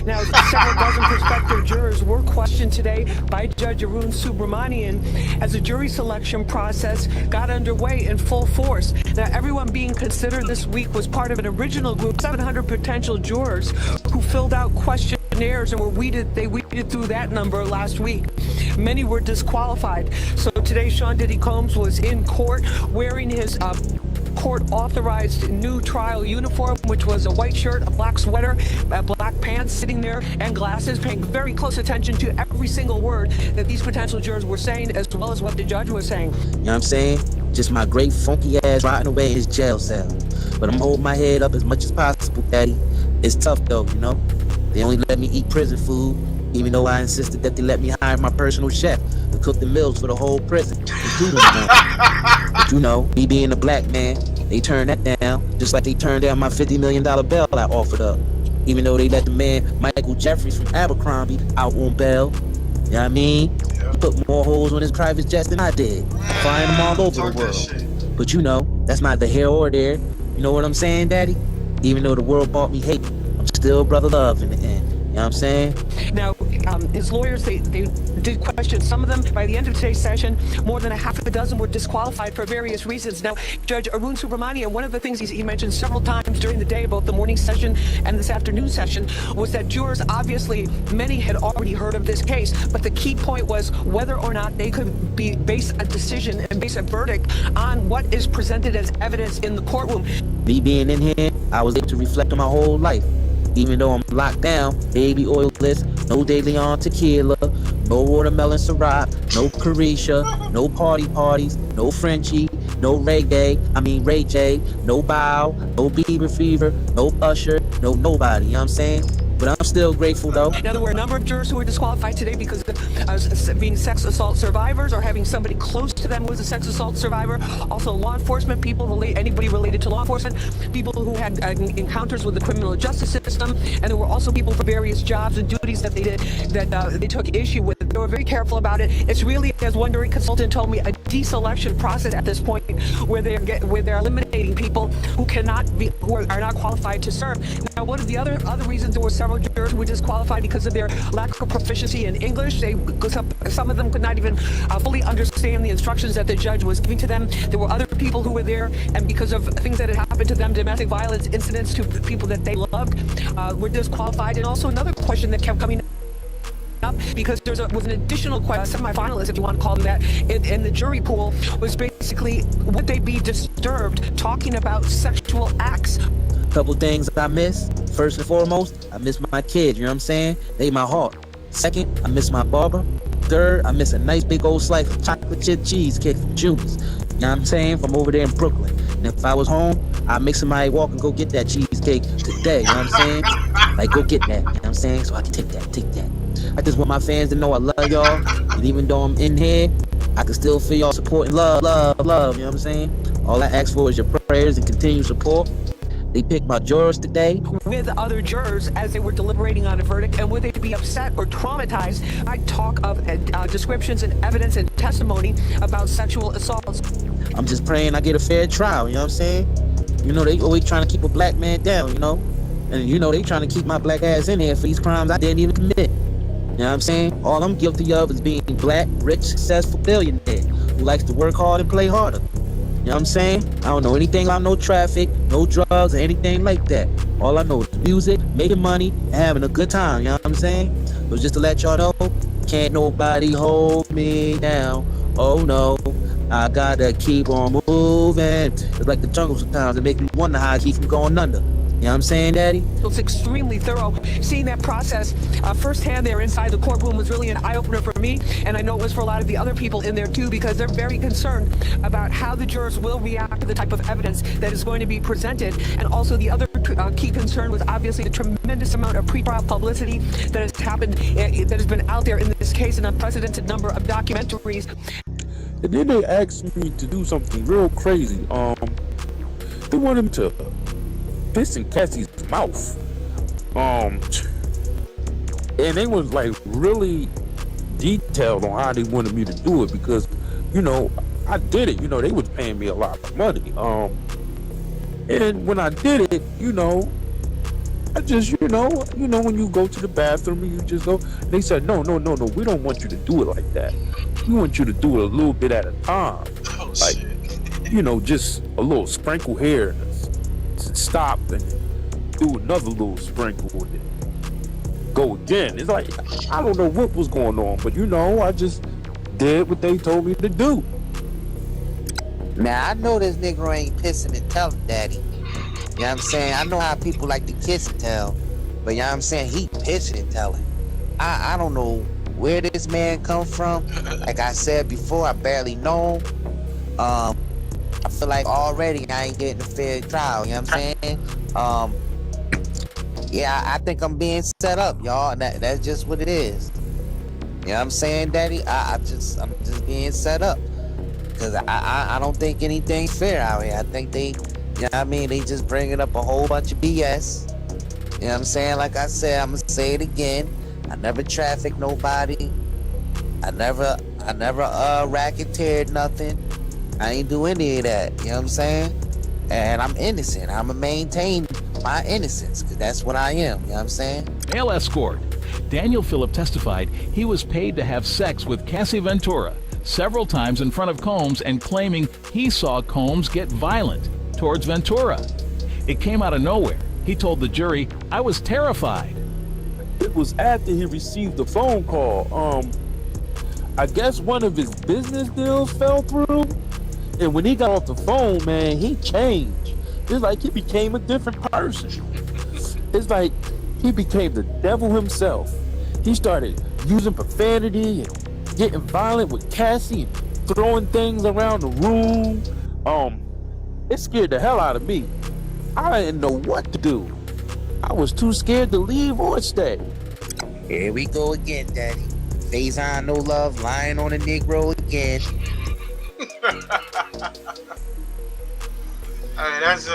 Now, several dozen prospective jurors were questioned today by Judge Arun Subramanian as the jury selection process got underway in full force. Now, everyone being considered this week was part of an original group, 700 potential jurors who filled out questionnaires and they weeded through that number last week. Many were disqualified. So today, Sean Diddy Combs was in court wearing his court-authorized new trial uniform, which was a white shirt, a black sweater, black pants, sitting there, and glasses, paying very close attention to every single word that these potential jurors were saying, as well as what the judge was saying. You know what I'm saying? Just my great funky ass rotting away in his jail cell. But I'm holding my head up as much as possible, Daddy. It's tough though, you know? They only let me eat prison food, even though I insisted that they let me hire my personal chef to cook the meals for the whole prison, including me. But you know, me being a black man, they turned that down, just like they turned down my $50 million bail I offered up. Even though they let the man Michael Jeffries from Abercrombie out on bail. You know what I mean? He put more holes on his private jets than I did, flying them all over the world. But you know, that's not the here or there. You know what I'm saying, Daddy? Even though the world bought me hate, I'm still brother love in the end. You know what I'm saying? Now, his lawyers, they did question some of them. By the end of today's session, more than a half a dozen were disqualified for various reasons. Now, Judge Arun Subramanian, one of the things he mentioned several times during the day, both the morning session and this afternoon session, was that jurors, obviously, many had already heard of this case, but the key point was whether or not they could base a decision and base a verdict on what is presented as evidence in the courtroom. Me being in here, I was able to reflect on my whole life. Even though I'm locked down, baby oilless, no De Leon tequila, no watermelon Ciroc, no Carisha, no parties, no Frenchie, no Ray J, no Bow, no Bieber Fever, no Usher, no nobody, you know what I'm saying? But I'm still grateful though. Now, there were a number of jurors who were disqualified today because of being sex assault survivors or having somebody close to them who was a sex assault survivor. Also, law enforcement people, anybody related to law enforcement, people who had encounters with the criminal justice system, and there were also people for various jobs and duties that they did that they took issue with. They were very careful about it. It's really, as one jury consultant told me, a deselection process at this point where they're eliminating people who are not qualified to serve. Now, one of the other reasons there were several jurors who were disqualified because of their lack of proficiency in English. Some of them could not even fully understand the instructions that the judge was giving to them. There were other people who were there, and because of things that had happened to them, domestic violence incidents to people that they loved, were disqualified. And also another question that kept coming up, because there was an additional semi-finalist, if you want to call them that, in the jury pool, was basically, would they be disturbed talking about sexual acts? Couple things I miss. First and foremost, I miss my kids, you know what I'm saying? They my heart. Second, I miss my barber. Third, I miss a nice big old slice of chocolate chip cheesecake from Judy's. You know what I'm saying? From over there in Brooklyn. And if I was home, I'd make somebody walk and go get that cheesecake today, you know what I'm saying? Like, go get that, you know what I'm saying? So I can take that. I just want my fans to know I love y'all. And even though I'm in here, I can still feel y'all support and love, you know what I'm saying? All I ask for is your prayers and continued support. They picked my jurors today. With other jurors as they were deliberating on a verdict, and would they be upset or traumatized by talk of descriptions and evidence and testimony about sexual assaults? I'm just praying I get a fair trial, you know what I'm saying? You know, they always trying to keep a black man down, you know? And, you know, they trying to keep my black ass in here for these crimes I didn't even commit. You know what I'm saying? All I'm guilty of is being black, rich, successful billionaire who likes to work hard and play harder. You know what I'm saying? I don't know anything about no traffic, no drugs, or anything like that. All I know is music, making money, and having a good time. You know what I'm saying? But just to let y'all know, can't nobody hold me down. Oh no, I gotta keep on moving. It's like the jungle sometimes. It makes me wonder how I keep from going under. You know what I'm saying, Daddy? It was extremely thorough. Seeing that process firsthand there inside the courtroom was really an eye-opener for me, and I know it was for a lot of the other people in there too, because they're very concerned about how the jurors will react to the type of evidence that is going to be presented. And also the other key concern was obviously the tremendous amount of pre-trial publicity that has happened, that has been out there in this case, an unprecedented number of documentaries. And then they asked me to do something real crazy. They wanted me to piss in Cassie's mouth. And they was like really detailed on how they wanted me to do it, because, you know, I did it. You know, they was paying me a lot of money. And when I did it, you know, I just, you know, when you go to the bathroom and you just go, they said, no, we don't want you to do it like that. We want you to do it a little bit at a time. Like, you know, just a little sprinkle here, stop, and do another little sprinkle, and then go again. It's like, I don't know what was going on, but, you know, I just did what they told me to do. Now, I know this nigga ain't pissing and telling, Daddy. You know what I'm saying? I know how people like to kiss and tell, but you know what I'm saying? He pissing and telling. I don't know where this man come from. Like I said before, I barely know him. I feel like already I ain't getting a fair trial, you know what I'm saying? Yeah, I think I'm being set up, y'all, and that's just what it is. You know what I'm saying, Daddy? I'm just being set up. Because I don't think anything's fair out here. I think they, you know what I mean, they just bringing up a whole bunch of BS. You know what I'm saying? Like I said, I'm going to say it again. I never trafficked nobody. I never racketeered nothing. I ain't do any of that. You know what I'm saying? And I'm innocent. I'm going to maintain my innocence, because that's what I am. You know what I'm saying? Male escort. Daniel Phillip testified he was paid to have sex with Cassie Ventura several times in front of Combs, and claiming he saw Combs get violent towards Ventura. It came out of nowhere. He told the jury, "I was terrified." It was after he received the phone call. I guess one of his business deals fell through, and when he got off the phone, man, he changed. It's like he became a different person. It's like he became the devil himself. He started using profanity and getting violent with Cassie and throwing things around the room. It scared the hell out of me. I didn't know what to do. I was too scared to leave or stay. Here we go again, Daddy. Faison No Love, lying on a Negro again. Hey, that's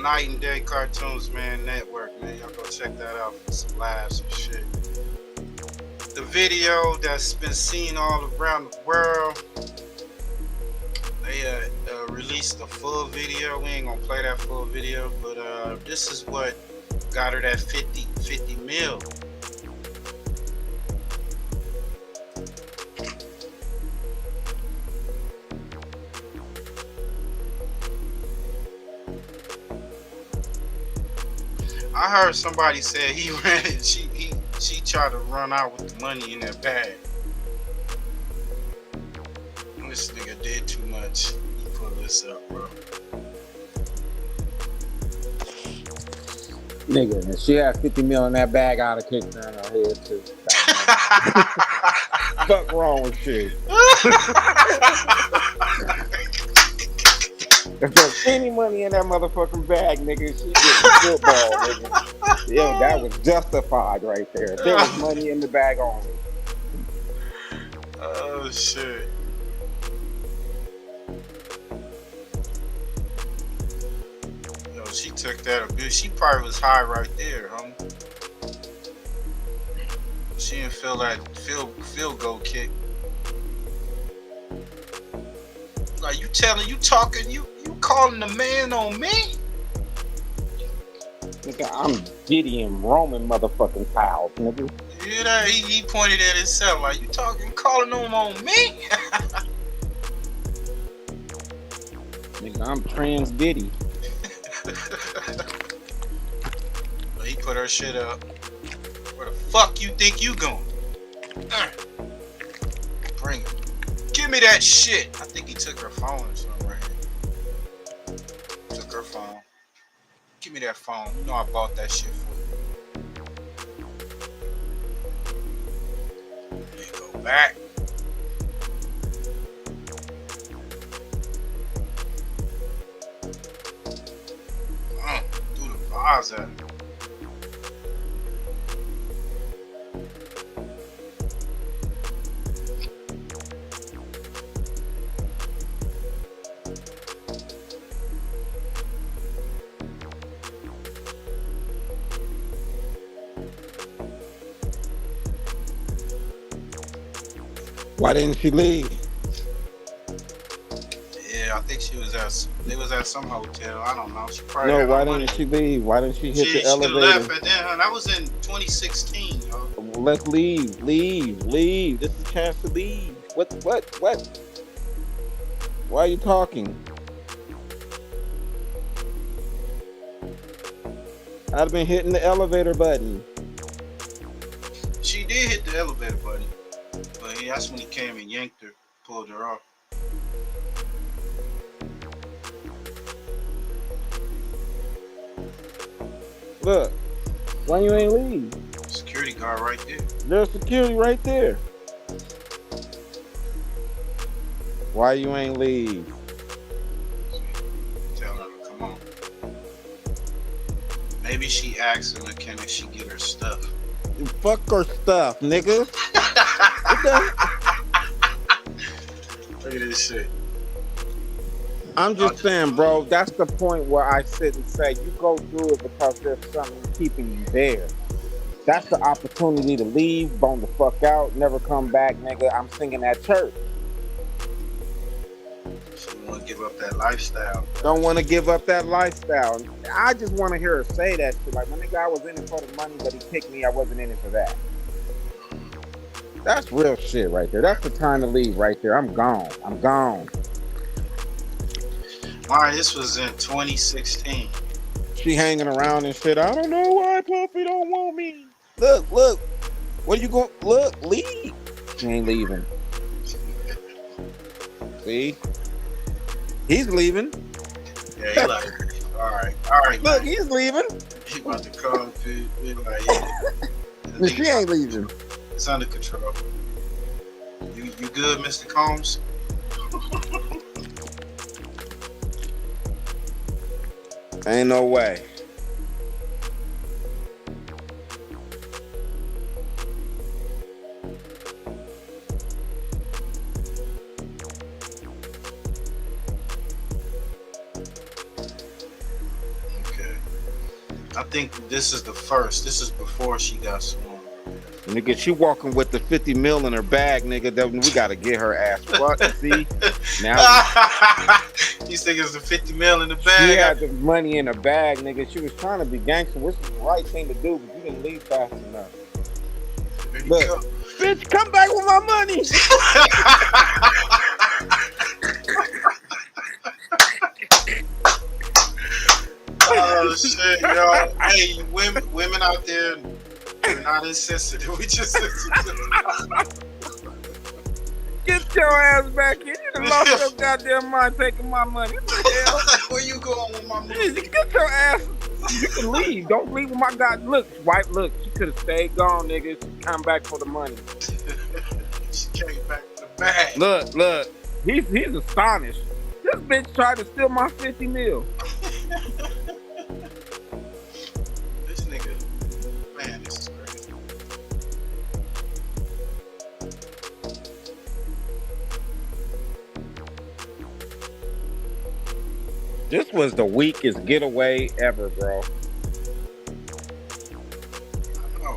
Night and Day Cartoons, man, network, man. Y'all go check that out for some laughs and shit. The video that's been seen all around the world, they released a full video. We ain't gonna play that full video, but this is what got her that 50 mil. I heard somebody say he ran it. She tried to run out with the money in that bag. This nigga did too much. He put this up, bro. Nigga, and she had 50 mil in that bag, I'd have kicked her in her head too. Fuck wrong with you? If there's any money in that motherfucking bag, nigga, she getting football, nigga. Yeah, that was justified right there. There was money in the bag only. Oh shit. Yo, she took that abuse. She probably was high right there, homie. She didn't feel that field goal kick. Are you calling the man on me? Nigga, I'm Gideon Roman motherfucking Kyle, nigga. Yeah, that he pointed at himself. Like, you calling him on me? Nigga, I'm trans Diddy. But he put her shit up. Where the fuck you think you going? Bring it. Give me that shit. I think he took her phone or something right here. Took her phone. Give me that phone. You know I bought that shit for you. Then go back. Do the vase at it. Why didn't she leave? Yeah, I think they was at some hotel. I don't know. She probably No, had why her didn't money. she leave? Why didn't she hit the She could have elevator? left it then. Huh? That was in 2016, yo. Let's leave. This is a chance to leave. What? Why are you talking? I'd have been hitting the elevator button. She did hit the elevator button. But yeah, that's when he came and yanked her, pulled her off. Look, why you ain't leave? Security guard right there. There's security right there. Why you ain't leave? Tell her to come on. Maybe she asked him, can she get her stuff? Fuck her stuff, nigga. Look at this shit. I'm just saying, bro, that's the point where I sit and say, you go through it because there's something keeping you there. That's the opportunity to leave, bone the fuck out, never come back, nigga. I'm singing at church. She don't want to give up that lifestyle. Don't want to give up that lifestyle. I just want to hear her say that shit. Like, my nigga, I was in it for the money, but he picked me. I wasn't in it for that. That's real shit right there. That's the time to leave right there. I'm gone. All right, this was in 2016. She hanging around and shit. I don't know why Puffy don't want me. Look. What are you going? Look, leave. She ain't leaving. See? He's leaving. Yeah, he like, all right. Look, man. he's leaving. He about to come to be like, yeah. But she ain't leaving. It's under control. You good, Mr. Combs? Ain't no way. Okay. I think this is the first. This is before she got sworn. Nigga, she walking with the 50 mil in her bag, nigga. That we gotta get her ass fucked. See? Now You think it's the 50 mil in the bag? she had the money in her bag, nigga. She was trying to be gangster, which is the right thing to do, but you didn't leave fast enough. Look, bitch, come back with my money. Oh shit, yo! Hey, women out there, we're not insensitive. We just Get your ass back here. You done lost your goddamn mind taking my money. What the hell? Where you going with my money? Get your ass. You can leave. Don't leave with my god. Look, wife. Look, she could have stayed gone, nigga. She come back for the money. She came back with the bag. Look. He's astonished. This bitch tried to steal my 50 mil. This nigga, man, this is crazy. This was the weakest getaway ever, bro. Oh.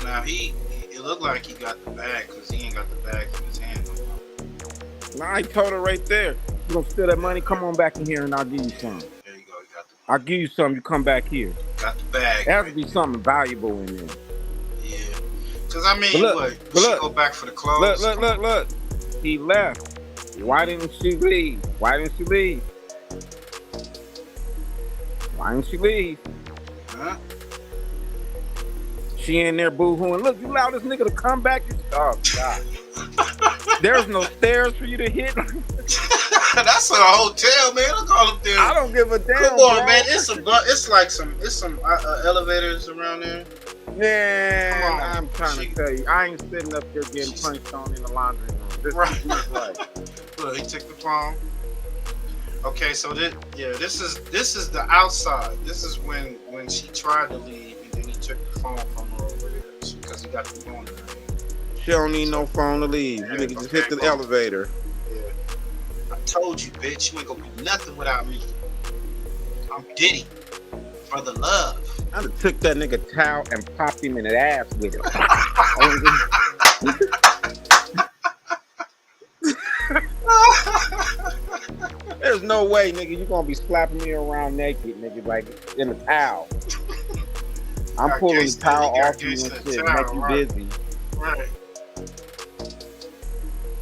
Now it looked like he got the bag because he ain't got the bag in his hand. Nah, I told her right there. You gonna steal that money? Come on back in here and I'll give you some. There you go. You got the I'll give you some. You come back here. got the bag. There has to be something valuable in there. Yeah. Cause I mean, But she go back for the clothes. Look. He left. Why didn't she leave? Why didn't she leave? Huh? She in there boo-hooing. Look, you allow this nigga to come back. Oh, God. There's no stairs for you to hit. That's a hotel, man. Look all up there. I don't give a damn. Come on, bro. man. It's like some elevators around there. Man, I'm trying to tell you, I ain't sitting up there getting punched on in the laundry room. This is just like, look, he took the phone. Okay, so this is the outside. This is when she tried to leave and then he took the phone from her over there because he got the phone in her hand. she don't need no phone to leave. You nigga just hit the elevator. Yeah. I told you, bitch, you ain't gonna do nothing without me. I'm Diddy. For the love. I done took that nigga towel and popped him in the ass with it. There's no way, nigga, you gonna be slapping me around naked, nigga, like in a towel. I'm pulling the towel off you and shit, make you busy. Right.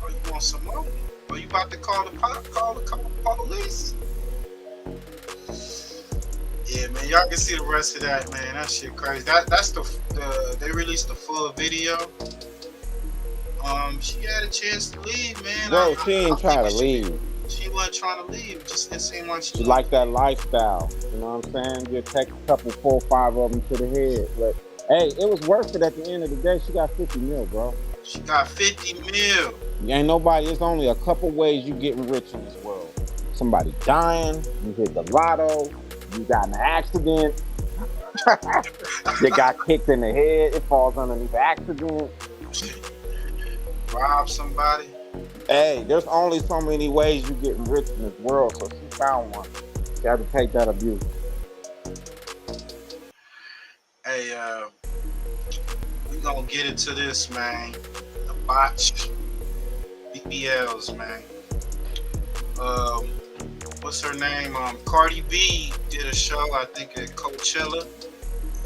Oh, you want some more? Oh, you about to call the police? Yeah, man, y'all can see the rest of that, man. That shit crazy. That's they released the full video. She had a chance to leave, man. Bro, she ain't trying to leave. She wasn't trying to leave. It just didn't seem like She like that lifestyle. You know what I'm saying? Just take a couple, 4 or 5 of them to the head. But hey, it was worth it at the end of the day. She got 50 mil, bro. She got 50 mil. Ain't nobody, it's only a couple ways you getting rich in this world. Somebody dying, you hit the lotto, you got in an accident, they got kicked in the head, it falls underneath the accident. Rob somebody. Hey, there's only so many ways you getting rich in this world, so she found one. She had to take that abuse. Hey, we gonna get into this, man. The Botch Bbls, man. What's her name? Cardi B did a show, I think, at Coachella,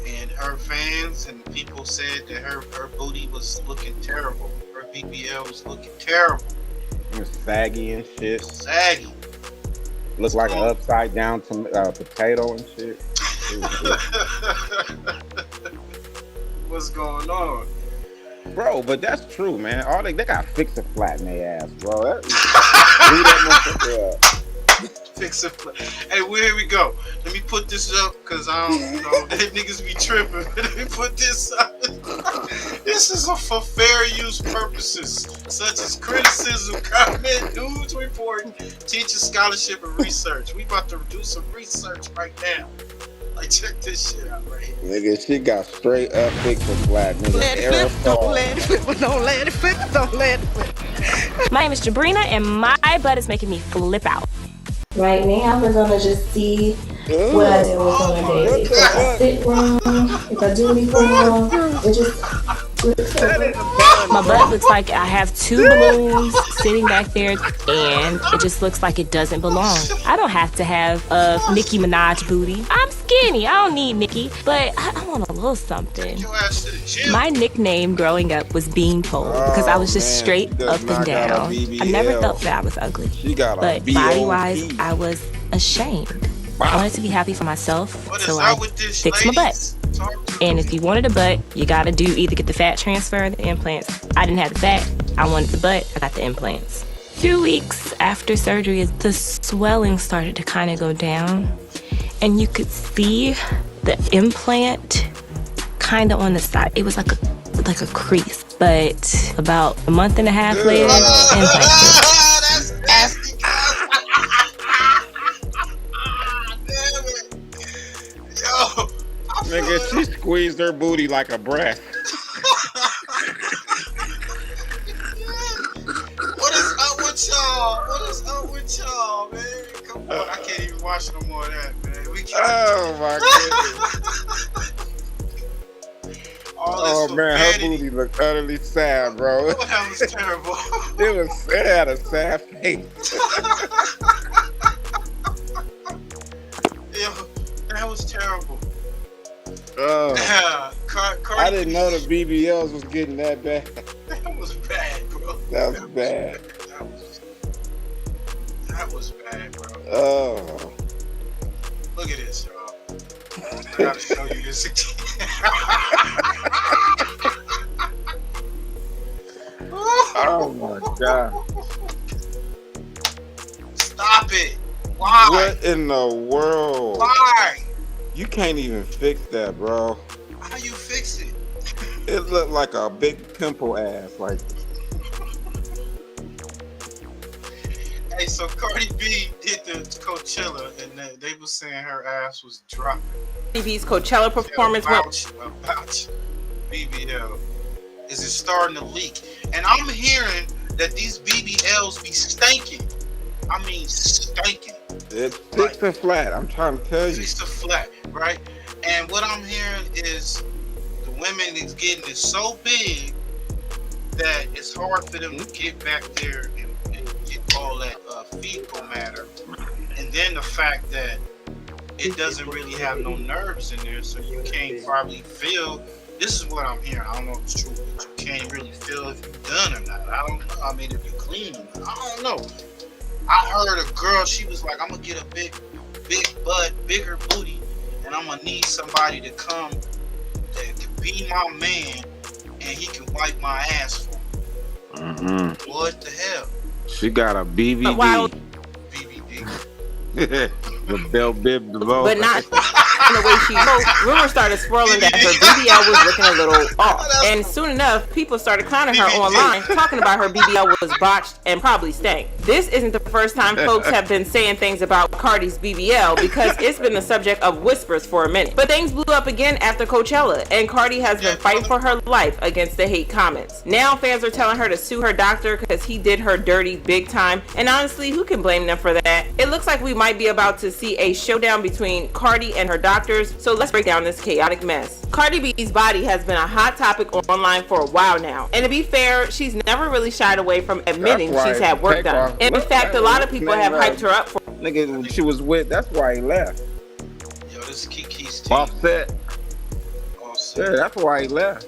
and her fans and people said that her booty was looking terrible. Her BBL was looking terrible. It was saggy and shit. Saggy. Looked like an upside down potato and shit. What's going on? Bro, but that's true, man. All they got fix it flat in their ass, bro. Leave that motherfucker up. Fix it flat. Hey, well, here we go. Let me put this up because I don't know. That niggas be tripping. Let me put this up. This is for fair use purposes, such as criticism, comment, news reporting, teaching, scholarship, and research. We about to do some research right now. Like, check this shit out right here. Nigga, she got straight up fix it flat, nigga. Let it flip, don't let it flip, don't let it flip, don't let it flip. My name is Jabrina, and my butt is making me flip out. Right now, we're gonna just see what I do on a day. If I sit wrong, if I do anything wrong, it just My butt looks like I have 2 balloons sitting back there, and it just looks like it doesn't belong. I don't have to have a Nicki Minaj booty. I'm skinny. I don't need Nicki, but I want a little something. My nickname growing up was Beanpole because I was just straight up and down. I never felt that I was ugly, but body-wise, I was ashamed. I wanted to be happy for myself, so I fixed my butt. And if you wanted a butt, you gotta either get the fat transfer or the implants. I didn't have the fat, I wanted the butt, I got the implants. 2 weeks after surgery, the swelling started to kind of go down, and you could see the implant kind of on the side. It was like a crease, but about a month and a half later, implants. Nigga, she squeezed her booty like a breast. What is up with y'all? What is up with y'all, man? Come on, I can't even watch no more of that, man. We can't. Oh my goodness. Oh man, her booty looked utterly sad, bro. Oh, that was terrible. It had a sad face. Yeah, that was terrible. Oh, Cardi I didn't know the BBLs was getting that bad. That was bad, bro. That was bad. That was bad, bro. Oh. Look at this, y'all. I gotta show you this again. Oh my God. Stop it. Why? What in the world? Why? You can't even fix that, bro. How you fix it? It looked like a big pimple ass. Like, hey, so Cardi B did the Coachella, and they were saying her ass was dropping. Cardi B's Coachella performance about BBL. Is it starting to leak? And I'm hearing that these BBLs be stinking. I mean, stinking. it's fixed and flat. I'm trying to tell you. Fixed to flat, right? And what I'm hearing is the women is getting it so big that it's hard for them to get back there and get all that fecal matter. And then the fact that it doesn't really have no nerves in there, so you can't probably feel. This is what I'm hearing. I don't know if it's true, but you can't really feel if you're done or not. I don't know. I mean, if you're clean or not. I don't know. I heard a girl, she was like, I'm gonna get a big butt, bigger booty, and I'm gonna need somebody to come that can be my man and he can wipe my ass for me. Mm-hmm. What the hell? She got a BVD. The Bell Bib DeVoe. But not in the way she rumors started swirling that her BBL was looking a little off. And soon enough, people started clowning her online, talking about her BBL was botched and probably stank. This isn't the first time folks have been saying things about Cardi's BBL, because it's been the subject of whispers for a minute. But things blew up again after Coachella, and Cardi has been fighting for her life against the hate comments. Now fans are telling her to sue her doctor because he did her dirty big time, and honestly, who can blame them for that? It looks like we might be about to see a showdown between Cardi and her doctors, so let's break down this chaotic mess. Cardi B's body has been a hot topic online for a while now, and to be fair, she's never really shied away from admitting she's had work done. In fact, a lot of people have hyped her up for nigga she was with. That's why he left. Yo, this is Kiki's team. Offset. Yeah, that's why he left.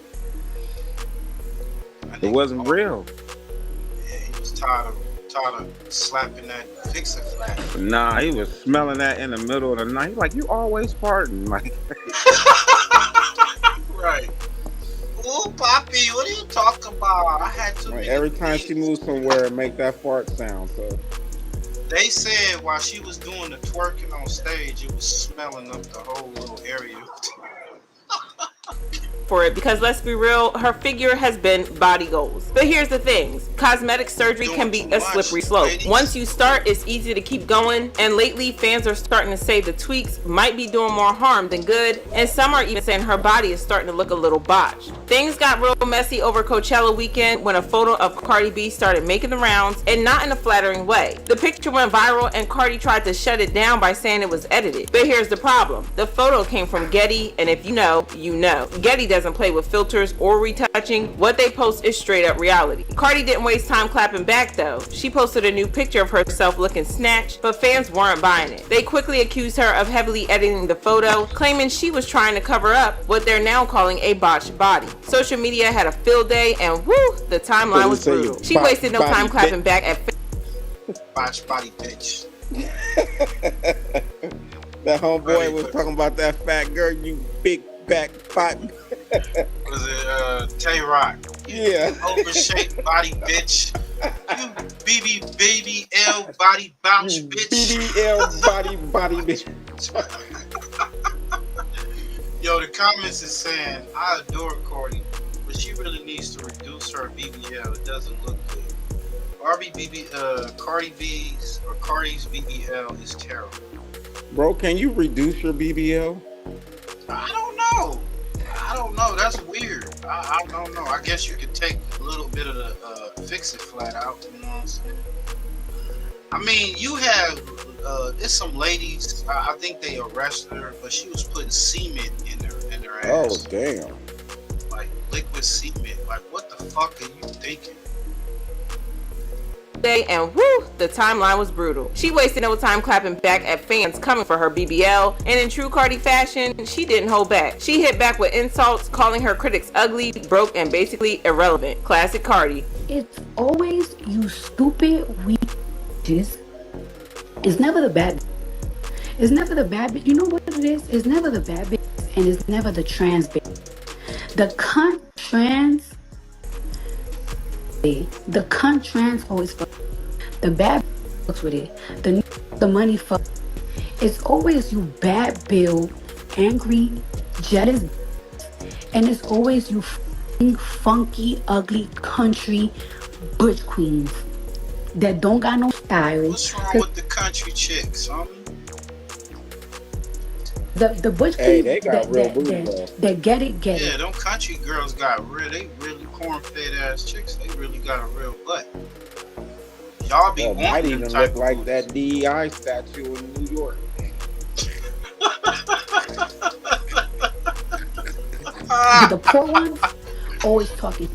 It wasn't real. Yeah, he was tired of slapping that fixer flat. Nah, he was smelling that in the middle of the night. He's like, you always farting. Like, right. Ooh, Poppy, what are you talking about? I had to. like every time she moves somewhere, it make that fart sound. So they said while she was doing the twerking on stage, it was smelling up the whole little area. for it, because let's be real, her figure has been body goals. But here's the thing, cosmetic surgery can be a slippery slope. Once you start, it's easy to keep going, and lately fans are starting to say the tweaks might be doing more harm than good, and some are even saying her body is starting to look a little botched. Things got real messy over Coachella weekend when a photo of Cardi B started making the rounds, and not in a flattering way. The picture went viral and Cardi tried to shut it down by saying it was edited. But here's the problem, the photo came from Getty, and if you know, you know. Getty doesn't play with filters or retouching. What they post is straight up reality. Cardi didn't waste time clapping back though. She posted a new picture of herself looking snatched, but fans weren't buying it. They quickly accused her of heavily editing the photo, claiming she was trying to cover up what they're now calling a botched body. Social media had a field day, and woo, the timeline was brutal. She wasted no time clapping back at botched body bitch. That homeboy was talking about that fat girl, you big back pot. Was it Tay-Rock? Yeah. Overshaped body bitch. You BBL body bounce bitch. BBL body bitch. Yo, the comments is saying, I adore Cardi, but she really needs to reduce her BBL. It doesn't look good. Cardi B's or Cardi's BBL is terrible. Bro, can you reduce your BBL? I don't know. That's weird. I don't know. I guess you could take a little bit of the fix it flat out. You know what I'm saying? I mean, you have there's some ladies. I think they arrested her, but she was putting cement in her ass. Oh damn! Like liquid cement. Like, what the fuck are you thinking? And woo, the timeline was brutal. She wasted no time clapping back at fans coming for her BBL, and in true Cardi fashion, she didn't hold back. She hit back with insults, calling her critics ugly, broke, and basically irrelevant. Classic Cardi. It's always you stupid weak bitches. It's never the bad. It's never the bad bitch. You know what it is? It's never the bad bitch, and it's never the trans bitch. The cunt trans. The cunt trans always fuck. The bad fucks with it. The money fuck. It's always you bad Bill, angry, jealous, and it's always you funky, ugly country butch queens that don't got no style. What's wrong with the country chicks, homie? The butch queens that get it. Yeah, them country girls got real. They really corn-fed ass chicks. They really got a real butt. Y'all be wanting might them even type look of like booties. that DEI statue in New York. The poor ones always talking.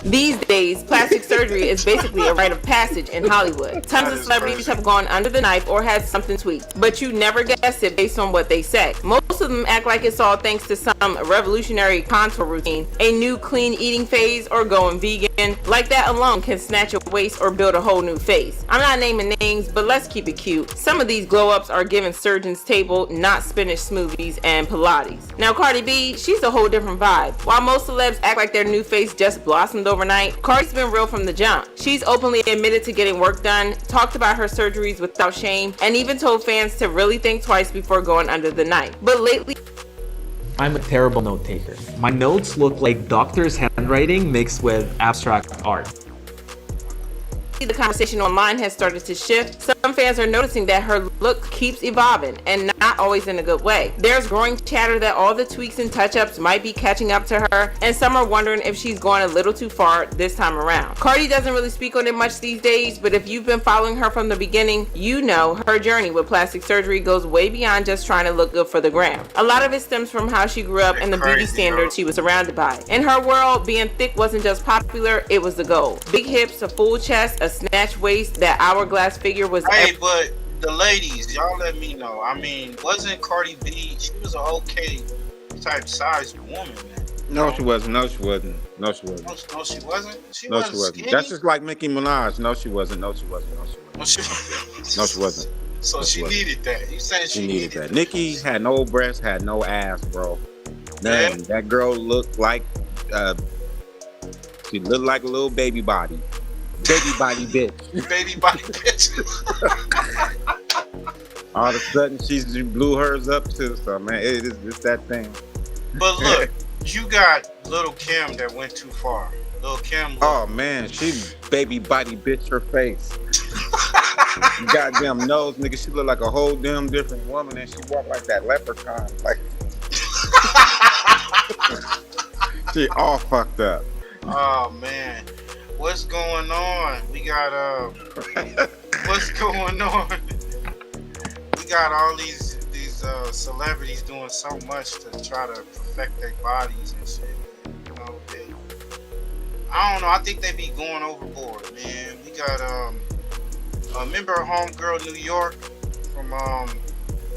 These days, plastic surgery is basically a rite of passage in Hollywood. Tons of celebrities have gone under the knife or had something tweaked, but you never guess it based on what they say. Most of them act like it's all thanks to some revolutionary contour routine, a new clean eating phase, or going vegan. Like that alone can snatch a waist or build a whole new face. I'm not naming names, but let's keep it cute. Some of these glow-ups are given surgeon's table, not spinach smoothies and Pilates. Now Cardi B, she's a whole different vibe. While most celebs act like their new face just blossomed overnight, Cardi's been real from the jump. She's openly admitted to getting work done, talked about her surgeries without shame, and even told fans to really think twice before going under the knife. But lately, I'm a terrible note taker. My notes look like doctor's handwriting mixed with abstract art. the conversation online has started to shift. Some fans are noticing that her look keeps evolving and not always in a good way. There's growing chatter that all the tweaks and touch-ups might be catching up to her, and some are wondering if she's going a little too far this time around. Cardi doesn't really speak on it much these days, but if you've been following her from the beginning, you know her journey with plastic surgery goes way beyond just trying to look good for the gram. A lot of it stems from how she grew up and the beauty standards she was surrounded by. In her world, being thick wasn't just popular, it was the goal. Big hips, a full chest, a snatched waist, that hourglass figure was but the ladies, y'all let me know. I mean, wasn't Cardi B, she was an okay type sized woman, man. No, she wasn't. No, she wasn't. No, she wasn't. No, she wasn't. She No, wasn't she wasn't. skinny? That's just like Nicki Minaj. No, she wasn't. No, she wasn't. No, she wasn't. No, she No, she wasn't. So No, she wasn't. needed that. You saying She needed that. Nicki had no breasts, had no ass, bro. Man, that girl looked like she looked like a little baby body. Baby body bitch. Baby body bitch. All of a sudden, she blew hers up too. So man, it's that thing. But look, you got Little Kim that went too far. Little Kim. Oh man, she baby body bitch her face. Goddamn nose, nigga. She looked like a whole damn different woman, and she walked like that leprechaun. Like she all fucked up. Oh man, what's going on? We got what's going on? We got all these celebrities doing so much to try to perfect their bodies and shit. You know, I don't know. I think they be going overboard, man. We got remember homegirl New York from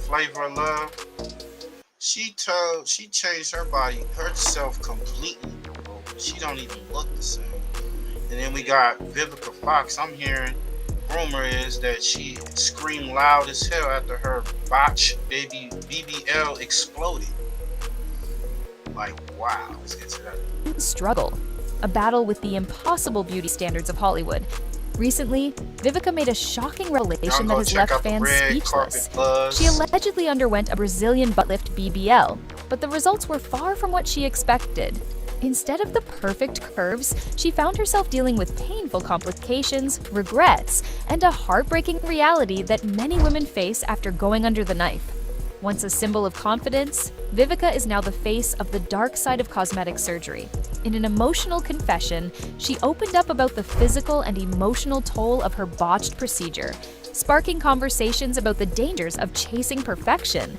Flavor of Love? She changed her body herself completely. She don't even look the same. And then we got Vivica Fox. I'm hearing rumor is that she screamed loud as hell after her Botch BBL exploded. Like, wow. Let's get to that. Struggle, a battle with the impossible beauty standards of Hollywood. Recently, Vivica made a shocking revelation that has left fans speechless. She allegedly underwent a Brazilian butt lift BBL, but the results were far from what she expected. Instead of the perfect curves, she found herself dealing with painful complications, regrets, and a heartbreaking reality that many women face after going under the knife. Once a symbol of confidence, Vivica is now the face of the dark side of cosmetic surgery. In an emotional confession, she opened up about the physical and emotional toll of her botched procedure, sparking conversations about the dangers of chasing perfection.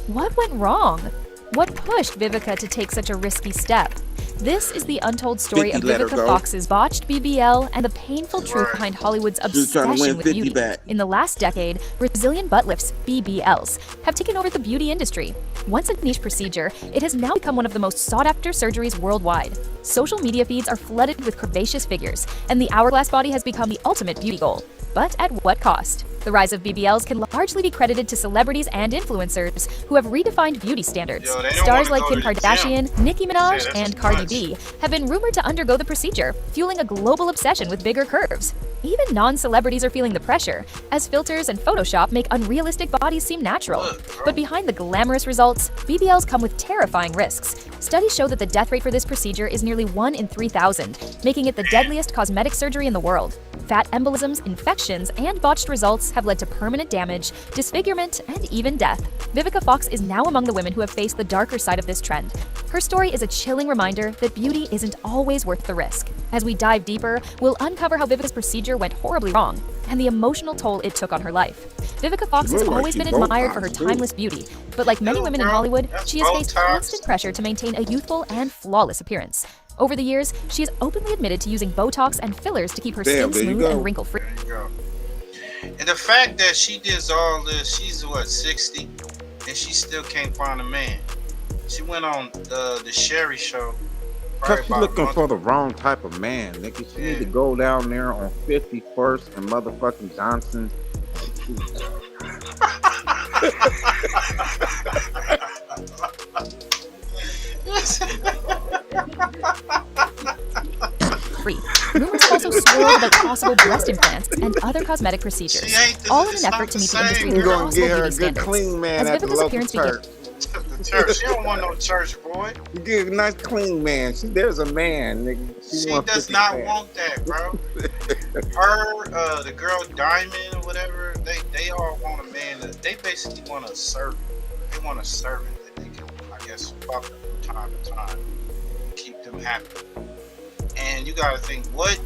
What went wrong? What pushed Vivica to take such a risky step? This is the untold story 50 of let her Vivica go. Fox's botched BBL and the painful truth behind Hollywood's She's trying to obsession win with 50 beauty. back. In the last decade, Brazilian butt lifts, BBLs, have taken over the beauty industry. Once a niche procedure, it has now become one of the most sought-after surgeries worldwide. Social media feeds are flooded with curvaceous figures, and the hourglass body has become the ultimate beauty goal. But at what cost? The rise of BBLs can largely be credited to celebrities and influencers who have redefined beauty standards. Stars like Kim Kardashian, Nicki Minaj, and Cardi B have been rumored to undergo the procedure, fueling a global obsession with bigger curves. Even non-celebrities are feeling the pressure, as filters and Photoshop make unrealistic bodies seem natural. But behind the glamorous results, BBLs come with terrifying risks. Studies show that the death rate for this procedure is nearly 1 in 3,000, making it the deadliest cosmetic surgery in the world. Fat embolisms, infections, and botched results have led to permanent damage, disfigurement, and even death. Vivica Fox is now among the women who have faced the darker side of this trend. Her story is a chilling reminder that beauty isn't always worth the risk. As we dive deeper, we'll uncover how Vivica's procedure went horribly wrong and the emotional toll it took on her life. Vivica Fox has always been admired for her timeless beauty, but like many women in Hollywood, she has faced constant pressure to maintain a youthful and flawless appearance. Over the years, she has openly admitted to using Botox and fillers to keep her skin smooth and wrinkle-free. There you go. And the fact that she does all this, she's what, 60, and she still can't find a man. She went on the Sherry show. Cause she's looking for the wrong type of man, nigga. She need to go down there on 51st and motherfucking Johnson. Rumors also swirl about possible breast implants and other cosmetic procedures, all in an effort to meet the industry's impossible beauty standards. As Vivica's appearance began, The church. She don't want no church, boy. You get a nice clean man. There's a man, nigga. She does not want that, bro. Her, the girl Diamond or whatever, they all want a man that they basically want a servant. They want a servant that they can, I guess, fuck from time to time, keep them happy. And you gotta think, what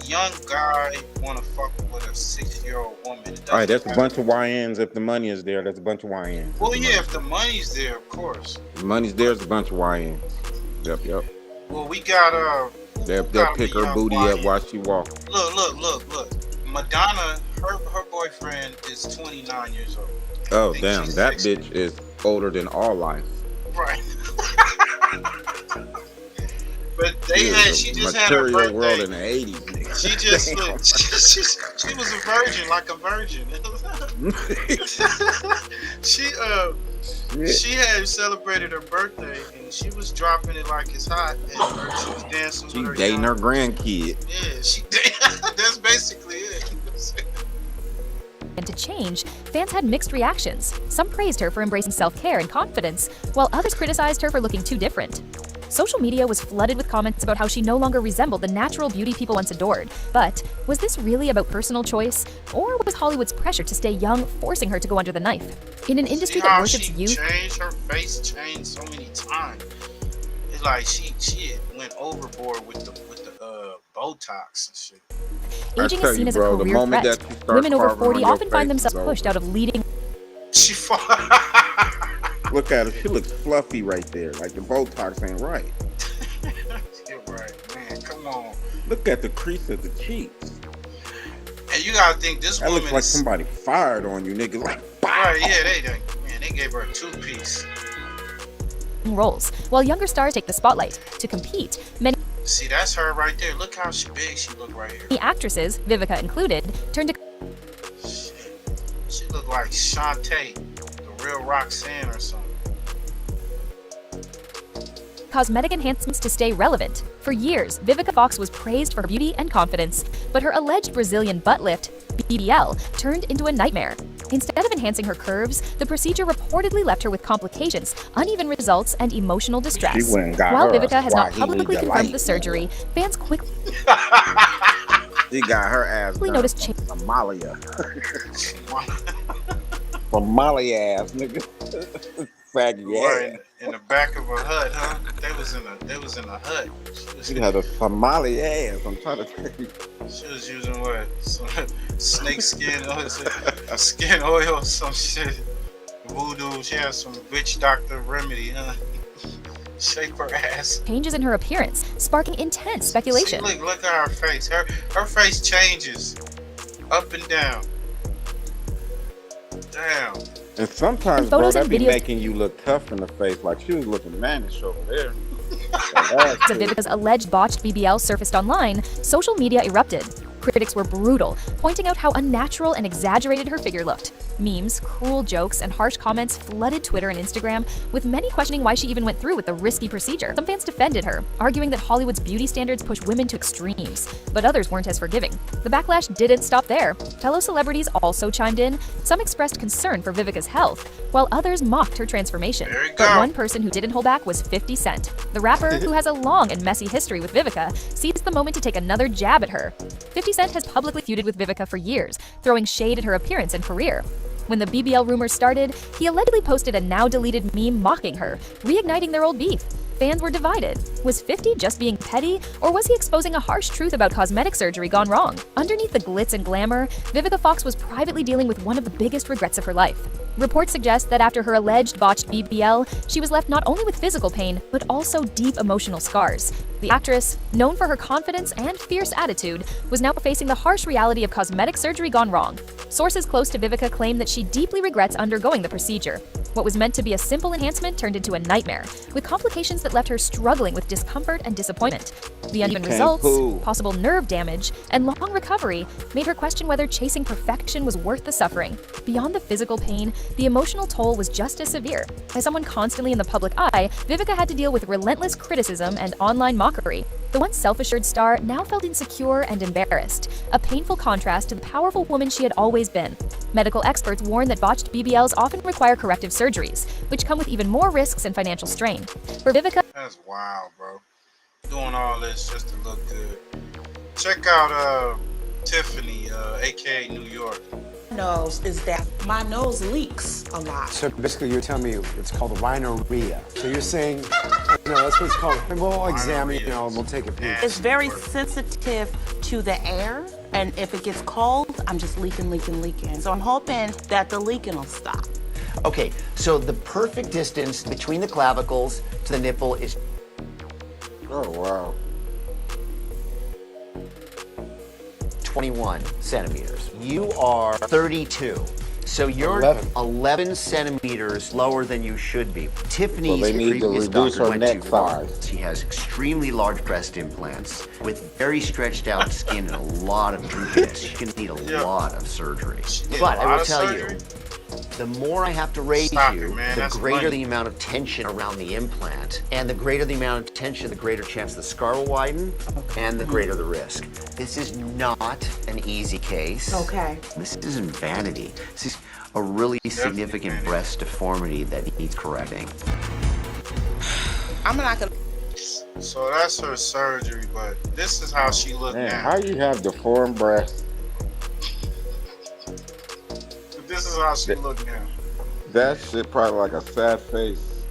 young guy wanna fuck with a 60-year-old woman? All right, that's a bunch of YNs. If the money is there, that's a bunch of YNs. Well, yeah, if the money's there, of course. If the money's there, it's a bunch of YNs. Yep. Well, we got They'll pick her booty up while she walks. Look. Madonna, her boyfriend is 29 years old. Oh damn, that bitch is older than all life. Right. But she just had her birthday. World in the 80s, nigga. She just she was a virgin, like a virgin. She had celebrated her birthday and she was dropping it like it's hot, and she was dancing with her. She dating her grandkid. Yeah, that's basically it. and to change, fans had mixed reactions. Some praised her for embracing self-care and confidence, while others criticized her for looking too different. Social media was flooded with comments about how she no longer resembled the natural beauty people once adored. But was this really about personal choice, or was Hollywood's pressure to stay young forcing her to go under the knife? In an industry that worships youth, her face changed so many times. It's like she went overboard with the Botox and shit. Aging is seen as a career threat. Women over 40 often find themselves pushed out of leading. Look at her. She looks fluffy right there. Like the Botox ain't right. You're right, man. Come on. Look at the crease of the cheeks. And you gotta think this that woman looks like somebody fired on you, nigga. Like, right, yeah, they gave her a 2-piece. Roles, while younger stars take the spotlight. To compete, many See, that's her right there. Look how big she look right here. actresses, Vivica included, turned to She look like Shantae, the real Roxanne or something. cosmetic enhancements to stay relevant. For years, Vivica Fox was praised for her beauty and confidence, but her alleged Brazilian butt lift, BBL, turned into a nightmare. Instead of enhancing her curves, the procedure reportedly left her with complications, uneven results, and emotional distress. While Vivica has not publicly confirmed the surgery, fans quickly She got her ass noticed Somalia. Somalia ass, nigga. Faggy ass. In the back of a hut, huh? They was in a hut. She had a Somali ass. I'm trying to tell you. She was using what? Some snake skin oil, skin oil, some shit. Voodoo. She had some witch doctor remedy, huh? Shape her ass. changes in her appearance, sparking intense speculation. See, look at her face. Her face changes up and down. Damn. And sometimes, And bro, photos that and be videos- making you look tough in the face, like she was looking mannish over there. As Vivica's alleged botched BBL surfaced online, social media erupted. Critics were brutal, pointing out how unnatural and exaggerated her figure looked. Memes, cruel jokes, and harsh comments flooded Twitter and Instagram, with many questioning why she even went through with the risky procedure. Some fans defended her, arguing that Hollywood's beauty standards push women to extremes, but others weren't as forgiving. The backlash didn't stop there. Fellow celebrities also chimed in. Some expressed concern for Vivica's health, while others mocked her transformation. But one person who didn't hold back was 50 Cent. The rapper, who has a long and messy history with Vivica, seized the moment to take another jab at her. 50 Cent has publicly feuded with Vivica for years, throwing shade at her appearance and career. When the BBL rumors started, he allegedly posted a now-deleted meme mocking her, reigniting their old beef. Fans were divided. Was 50 just being petty, or was he exposing a harsh truth about cosmetic surgery gone wrong? Underneath the glitz and glamour, Vivica Fox was privately dealing with one of the biggest regrets of her life. Reports suggest that after her alleged botched BBL, she was left not only with physical pain, but also deep emotional scars. The actress, known for her confidence and fierce attitude, was now facing the harsh reality of cosmetic surgery gone wrong. Sources close to Vivica claim that she deeply regrets undergoing the procedure. What was meant to be a simple enhancement turned into a nightmare, with complications that left her struggling with discomfort and disappointment. The uneven results, possible nerve damage, and long recovery made her question whether chasing perfection was worth the suffering. Beyond the physical pain, the emotional toll was just as severe. As someone constantly in the public eye, Vivica had to deal with relentless criticism and online mockery. The once self-assured star now felt insecure and embarrassed, a painful contrast to the powerful woman she had always been. Medical experts warn that botched BBLs often require corrective surgeries, which come with even more risks and financial strain. For Vivica, That's wild, bro. Doing all this just to look good. Check out Tiffany, aka New York. Nose is that my nose leaks a lot. So basically you're telling me it's called rhinorrhea. So you're saying, that's what it's called. And we'll examine, we'll take a peek. It's very sensitive to the air, and if it gets cold, I'm just leaking. So I'm hoping that the leaking will stop. Okay, so the perfect distance between the clavicles to the nipple is... Oh, wow. 21 centimeters. You are 32. So you're 11 centimeters lower than you should be. Tiffany's they need to previous reduce doctor her went neck too far. size. She has extremely large breast implants with very stretched out skin and a lot of droopiness. She's gonna need a lot of surgery. But I will tell you, the more I have to raise you, the greater the amount of tension around the implant. And the greater the amount of tension, the greater chance the scar will widen, and the greater the risk. This is not an easy case. Okay. This isn't vanity. This is a really significant breast deformity that needs correcting. I'm not gonna... So that's her surgery, but this is how she looked Man, now. how you have deformed breasts? This is how she looked now. That shit probably like a sad face.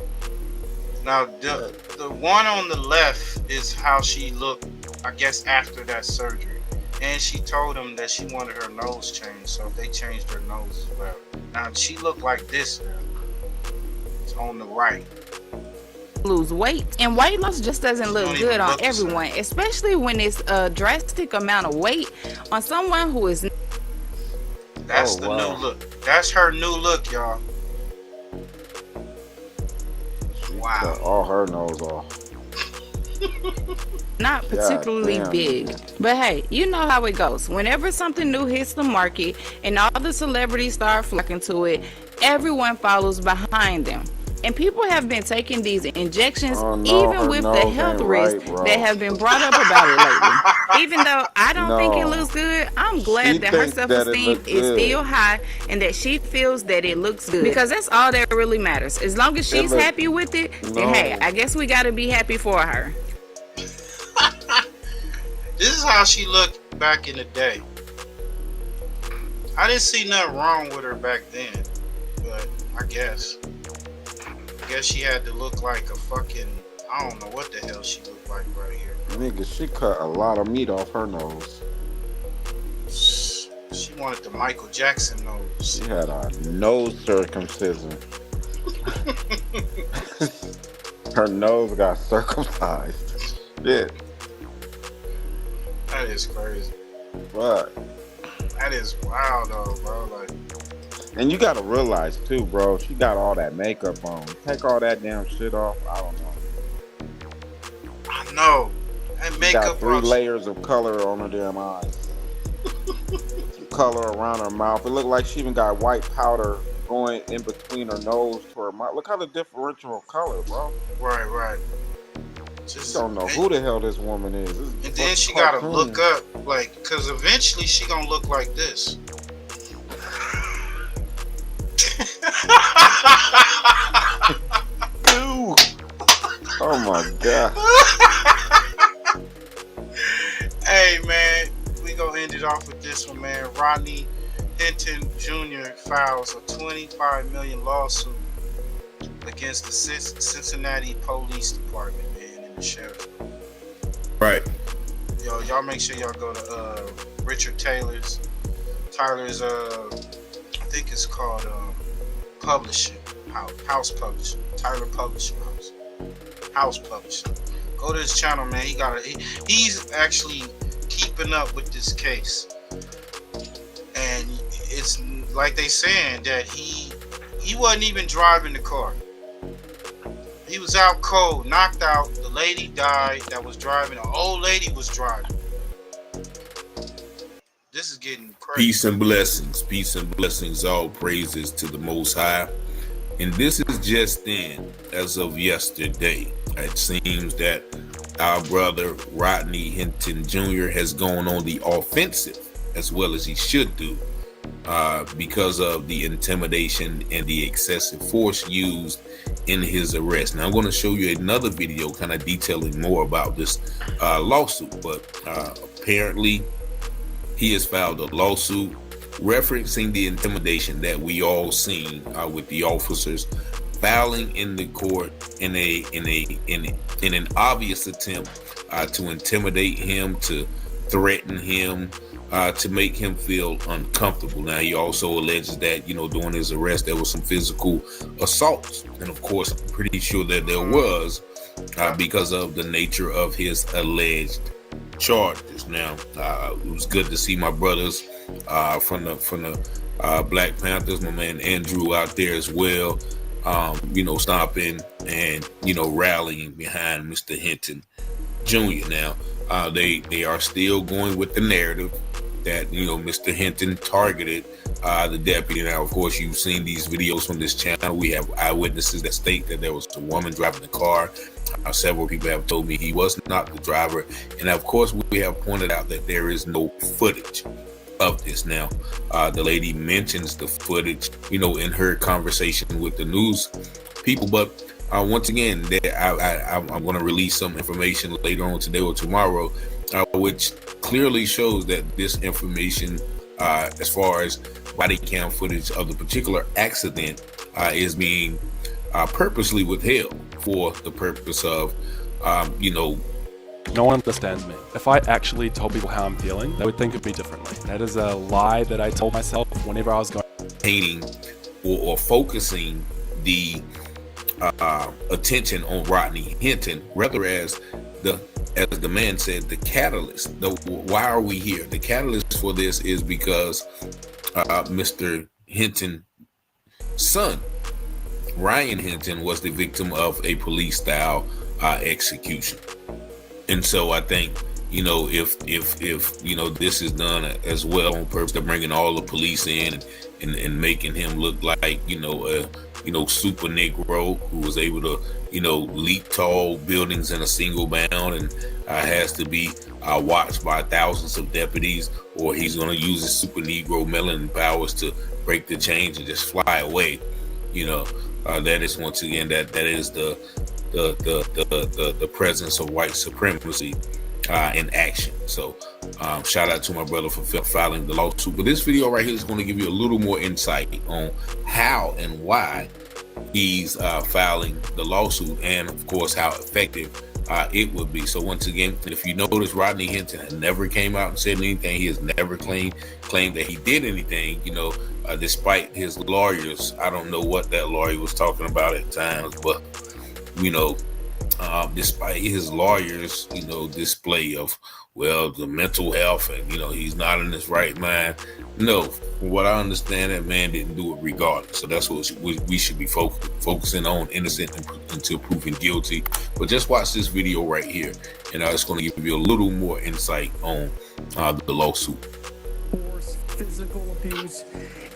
Now, the one on the left is how she looked, I guess, after that surgery. And she told him that she wanted her nose changed, so they changed her nose as well. Now, she looked like this now. It's on the right. Lose weight, and weight loss just doesn't look good on everyone, especially when it's a drastic amount of weight on someone who is... That's the new look. That's her new look, y'all. Wow. Cut all her nose off. not particularly big. But hey, you know how it goes. Whenever something new hits the market and all the celebrities start flocking to it, everyone follows behind them. And people have been taking these injections, even with the health risks that have been brought up about it lately. Even though I don't think it looks good, I'm glad that her self-esteem is still high and that she feels that it looks good. Because that's all that really matters. As long as she's happy with it, then hey, I guess we gotta be happy for her. This is how she looked back in the day. I didn't see nothing wrong with her back then, but I guess she had to look like a fucking, I don't know what the hell she looked like right here. Nigga, she cut a lot of meat off her nose. She wanted the Michael Jackson nose. She had a nose circumcision. Her nose got circumcised. Shit. That is crazy. What? That is wild though, bro. Like, and you gotta realize too, bro, she got all that makeup on. Take all that damn shit off. I don't know. I know. That makeup got 3 layers of color on her damn eyes. Color around her mouth. It looked like she even got white powder going in between her nose to her mouth. Look how the differential color, bro. Right. Just don't know who the hell this woman is. And then she gotta look up, like, cause eventually she gonna look like this. Dude. Oh my god. Hey man, we gonna end it off with this one, man. Rodney Hinton Jr. files a $25 million lawsuit against the Cincinnati Police Department, man, and the sheriff. Right. Yo, y'all make sure y'all go to Richard Tyler's I think it's called Publishing House Publishing, Tyler Publishing House Publishing. Go to his channel, man. He's actually keeping up with this case, and it's like they saying that he wasn't even driving the car. He was out cold, knocked out. The lady died that was driving. The old lady was driving. This is getting crazy. Peace and blessings. All praises to the Most High. And this is just in, as of yesterday. It seems that our brother Rodney Hinton Jr. has gone on the offensive, as well as he should do, because of the intimidation and the excessive force used in his arrest. Now I'm going to show you another video kind of detailing more about this lawsuit, but apparently he has filed a lawsuit referencing the intimidation that we all seen with the officers filing in the court in an obvious attempt to intimidate him, to threaten him, to make him feel uncomfortable. Now he also alleges that, during his arrest there was some physical assaults, and of course I'm pretty sure that there was, because of the nature of his alleged charges. Now it was good to see my brothers from the Black Panthers, my man Andrew out there as well, stomping and rallying behind Mr. Hinton Jr. Now they are still going with the narrative that Mr. Hinton targeted the deputy. Now of course you've seen these videos from this channel. We have eyewitnesses that state that there was a woman driving the car. Several people have told me he was not the driver, and of course we have pointed out that there is no footage of this. Now the lady mentions the footage in her conversation with the news people, but once again I'm going to release some information later on today or tomorrow, which clearly shows that this information, as far as body cam footage of the particular accident, is being purposely withheld for the purpose of No one understands me. If I actually told people how I'm feeling, they would think of me differently. That is a lie that I told myself whenever I was going. Painting or focusing the attention on Rodney Hinton, rather as the man said, the catalyst. Why are we here? The catalyst for this is because Mr. Hinton's son, Ryan Hinton, was the victim of a police-style execution. And so I think, if this is done as well on purpose, they're bringing all the police in and making him look like, a super Negro who was able to, leap tall buildings in a single bound and has to be watched by thousands of deputies, or he's going to use his super Negro melanin powers to break the chains and just fly away. That is, once again, that is the presence of white supremacy in action. So shout out to my brother for filing the lawsuit. But this video right here is going to give you a little more insight on how and why he's filing the lawsuit, and of course how effective it would be. So once again, if you notice, Rodney Hinton has never came out and said anything. He has never claimed that he did anything, despite his lawyers. I don't know what that lawyer was talking about at times, but despite his lawyers, display of, well, the mental health and, he's not in his right mind. No, from what I understand, that man didn't do it regardless. So that's what we should be focusing on, innocent until proven guilty. But just watch this video right here, and it's going to give you a little more insight on the lawsuit. Force, physical abuse,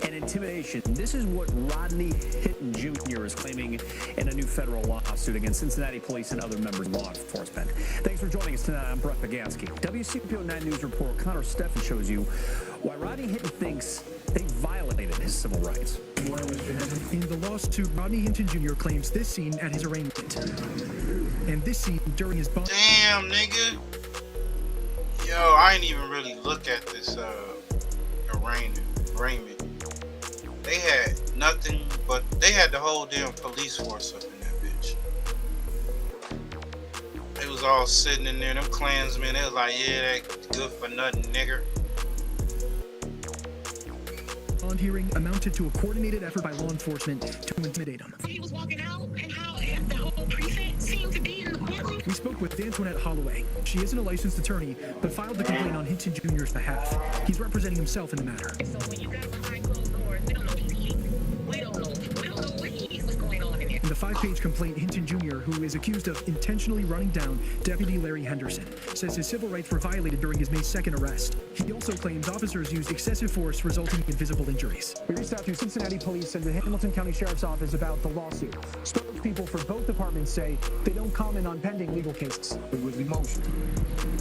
and intimidation. This is what Rodney Hinton Jr. is claiming in a new federal lawsuit against Cincinnati police and other members of law enforcement. Thanks for joining us tonight. I'm Brett Bagansky. WCPO 9 News reporter Connor Steffen shows you why Rodney Hinton thinks they violated his civil rights. In the lawsuit, Rodney Hinton Jr. claims this scene at his arraignment and this scene during his bond. Damn, nigga. Yo, I ain't even really look at this arraignment. They had nothing but they had the whole damn police force up in that bitch. They was all sitting in there, them Klansmen, they was like, yeah, that good for nothing, nigger. Bond hearing amounted to a coordinated effort by law enforcement to intimidate him. He was walking out and how the whole precinct seemed to be in the courtroom. We spoke with Antoinette Holloway. She isn't a licensed attorney, but filed the complaint on Hinton Jr.'s behalf. He's representing himself in the matter. So when you got behind closed doors, we don't know if he's we don't know what's going on in here. In the 5-page complaint, Hinton Jr., who is accused of intentionally running down Deputy Larry Henderson, says his civil rights were violated during his May 2nd arrest. He also claims officers used excessive force, resulting in visible injuries. We reached out to Cincinnati Police and the Hamilton County Sheriff's Office about the lawsuit. Spokespeople for both departments say they don't comment on pending legal cases. It was emotional.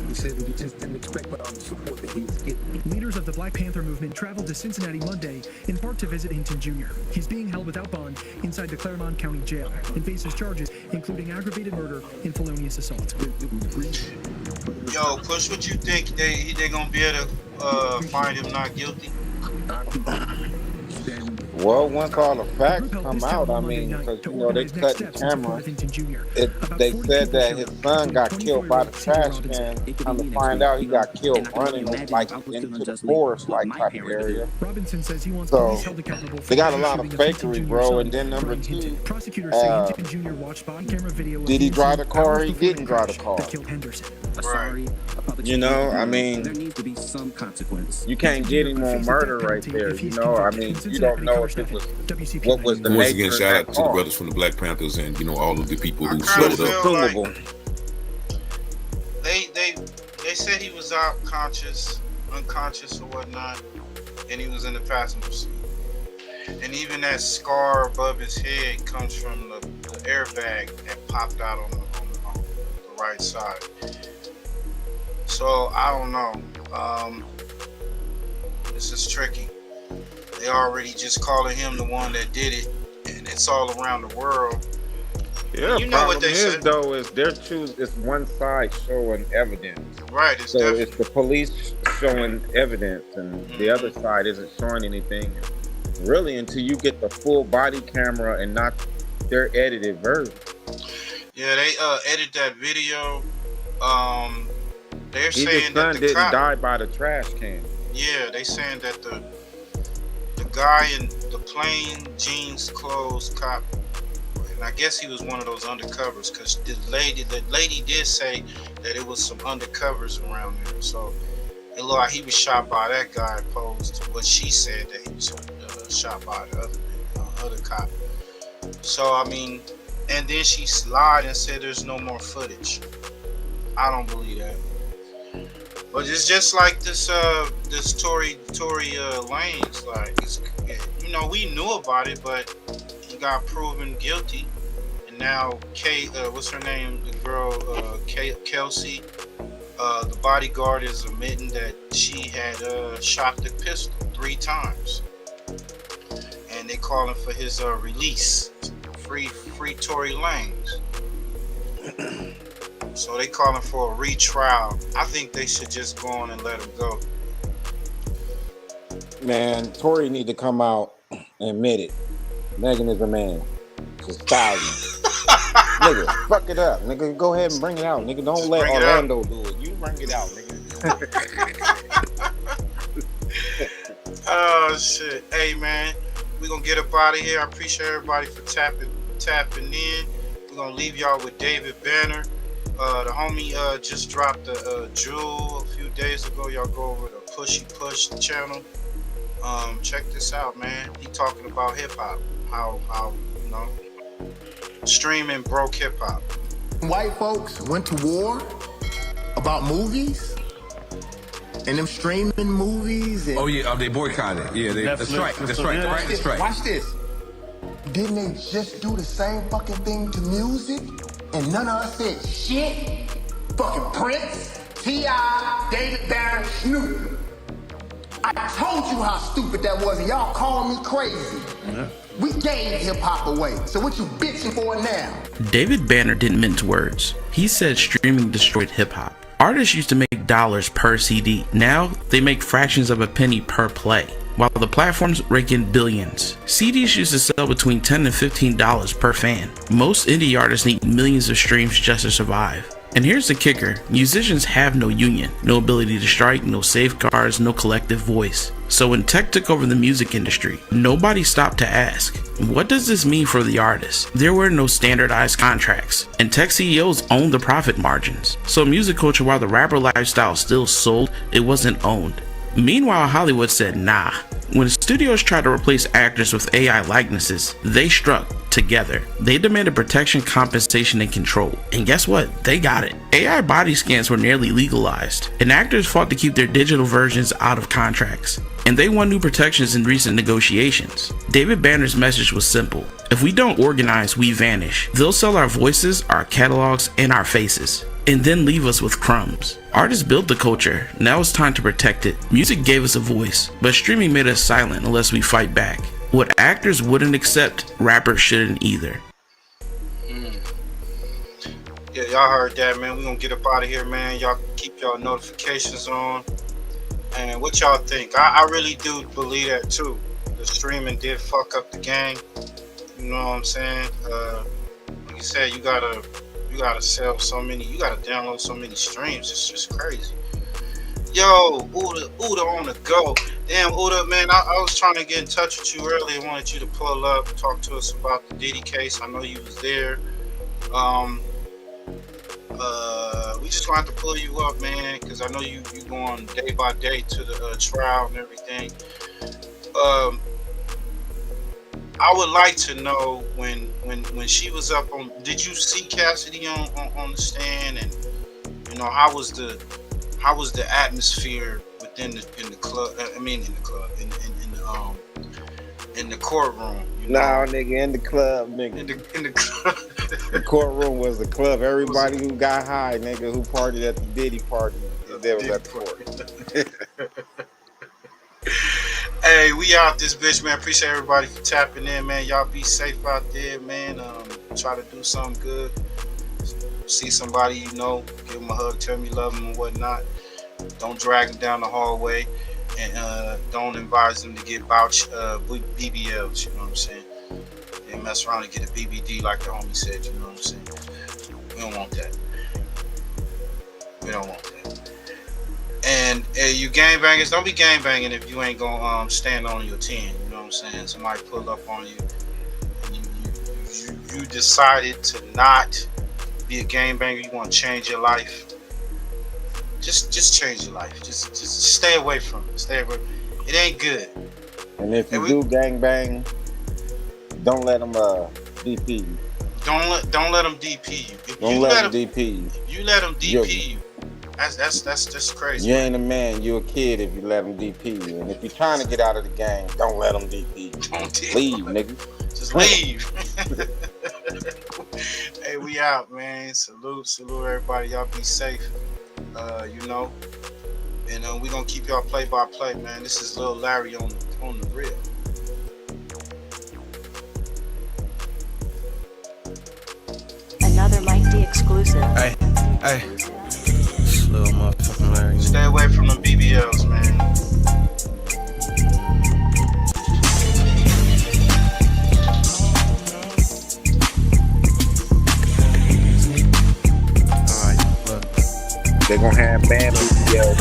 He said that he just didn't expect the support that he was getting. Leaders of the Black Panther movement traveled to Cincinnati Monday, in part to visit Hinton Jr. He's being held without bond inside the Claremont County Jail and faces charges including aggravated murder and felonious assault. Yo, Push, what you think they gonna be able to find him not guilty? Well, once all the facts come out, I mean, because, they cut the camera. They said that his son got killed by the trash can. Come to find out, he got killed running like into the forest like type of area. So they got a lot of fakery, bro. And then number two, did he drive the car or he didn't drive the car? Right. I mean, there needs to be some consequence. You can't get him on murder right there. I mean, you don't know if it was what was the Once nature again, of shout that out to the car. brothers from the Black Panthers and all of the people who kinda showed up. feel like they said he was unconscious or whatnot, and he was in the passenger seat. And even that scar above his head comes from the airbag that popped out on the right side. So I don't know. This is tricky. They already just calling him the one that did it, and it's all around the world. Yeah, you know what they is said though is it's one side showing evidence. Right. So it's the police showing evidence, and the other side isn't showing anything. Really, until you get the full body camera and not their edited version. Yeah, they edited that video. They're His saying that son the didn't cop, die by the trash can. Yeah, they saying that the guy in the plain jeans clothes cop, and I guess he was one of those undercovers, because the lady did say that it was some undercovers around there. So it looked like he was shot by that guy, opposed to what she said that he was shot by the other cop. So I mean, and then she lied and said there's no more footage. I don't believe that. But it's just like this Tory Lanez, like we knew about it, but he got proven guilty, and now what's her name, the girl KELSEY, the bodyguard is admitting that she had shot the pistol 3 times, and they calling for his release, free Tory Lanez. So they calling for a retrial. I think they should just go on and let him go. Man, Tory need to come out and admit it. Megan is a man. She's STALLION. Nigga, fuck it up. Nigga, go ahead and bring it out. Nigga, don't let Orlando do it. You bring it out, nigga. Oh shit. Hey man, we gonna get up out of here. I appreciate everybody for tapping in. We're gonna leave y'all with David Banner. The homie just dropped the Jewel a few days ago. Y'all go over to Pushy Push channel. Check this out, man. He talking about hip hop. How you know streaming broke hip hop. White folks went to war about movies and them streaming movies. And they boycotted. Yeah, that's right. That's right. That's right. Watch this. Didn't they just do the same fucking thing to music? And none of us said shit? Fucking Prince, T.I., David Banner, Snoop. I told you how stupid that was, and y'all called me crazy. Yeah. We gave hip-hop away, so what you bitching for now? David Banner didn't mince words. He said streaming destroyed hip-hop. Artists used to make dollars per CD. Now, they make fractions of a penny per play, while the platforms rake in billions. CDs used to sell between $10 and $15 per fan. Most indie artists need millions of streams just to survive. And here's the kicker, musicians have no union, no ability to strike, no safeguards, no collective voice. So when tech took over the music industry, nobody stopped to ask, what does this mean for the artist? There were no standardized contracts, and tech CEOs owned the profit margins. So music culture, while the rapper lifestyle still sold, it wasn't owned. Meanwhile, Hollywood said nah. When studios tried to replace actors with AI likenesses, they struck together. They demanded protection, compensation, and control. And guess what? They got it. AI body scans were nearly legalized, and actors fought to keep their digital versions out of contracts. And they won new protections in recent negotiations. David Banner's message was simple. If we don't organize, we vanish. They'll sell our voices, our catalogs, and our faces, and then leave us with crumbs. Artists built the culture, now it's time to protect it. Music gave us a voice, but streaming made us silent unless we fight back. What actors wouldn't accept, rappers shouldn't either. Yeah, y'all heard that, man. We gonna get up out of here, man. Y'all keep y'all notifications on. And what y'all think? I really do believe that too. The streaming did fuck up the game. You know what I'm saying? Like you said, you gotta sell so many, you gotta download so many streams. It's just crazy. Yo, Uda on the go. Damn, Uda, man, I was trying to get in touch with you earlier. I wanted you to pull up, talk to us about the Diddy case. I know you was there. We just gonna have to pull you up, man, because I know you going day by day to the trial and everything. I would like to know when she was up on. Did you see Cassidy on the stand, and you know how was the atmosphere within the club? I mean, in the club, in the courtroom. You know? Nah, nigga, in the club, nigga. In the club. The courtroom was the club. Everybody who got high, nigga, who partied at the Diddy party, they was at the court. Hey, we out this bitch, man. Appreciate everybody for tapping in, man. Y'all be safe out there, man. Try to do something good. See somebody you know, give them a hug, tell them you love them and whatnot. Don't drag them down the hallway, and don't advise them to get Botch BBLs, you know what I'm saying? And mess around and get a BBD like the homie said, you know what I'm saying? We don't want that. We don't want that. And you gangbangers, don't be gangbanging if you ain't gonna stand on your 10. You know what I'm saying? Somebody pull up on you. You decided to not be a gangbanger. You want to change your life. Just change your life. Just stay away from it. Stay away. It ain't good. And if you do gangbang, don't let them DP you. Don't let them DP you. If don't let them DP you. You let them DP you. That's just crazy. You ain't a man, you a kid if you let them DP you. And if you're trying to get out of the game, don't let them DP you. Don't leave, nigga. Just leave. Hey, we out, man. Salute everybody. Y'all be safe. You know. And we gonna keep y'all play by play, man. This is Lil Larry on the real. Another Mike D exclusive. Hey. Little motherfucking Larry. Stay away from them BBLs, man. Alright, look. They gonna have bad BBLs.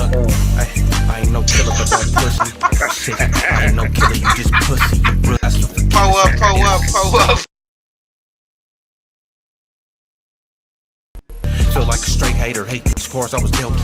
I ain't no killer but that pussy. Shit, I ain't no killer, you just pussy. You real. Pull up. hater. Hate these scores I was dealt,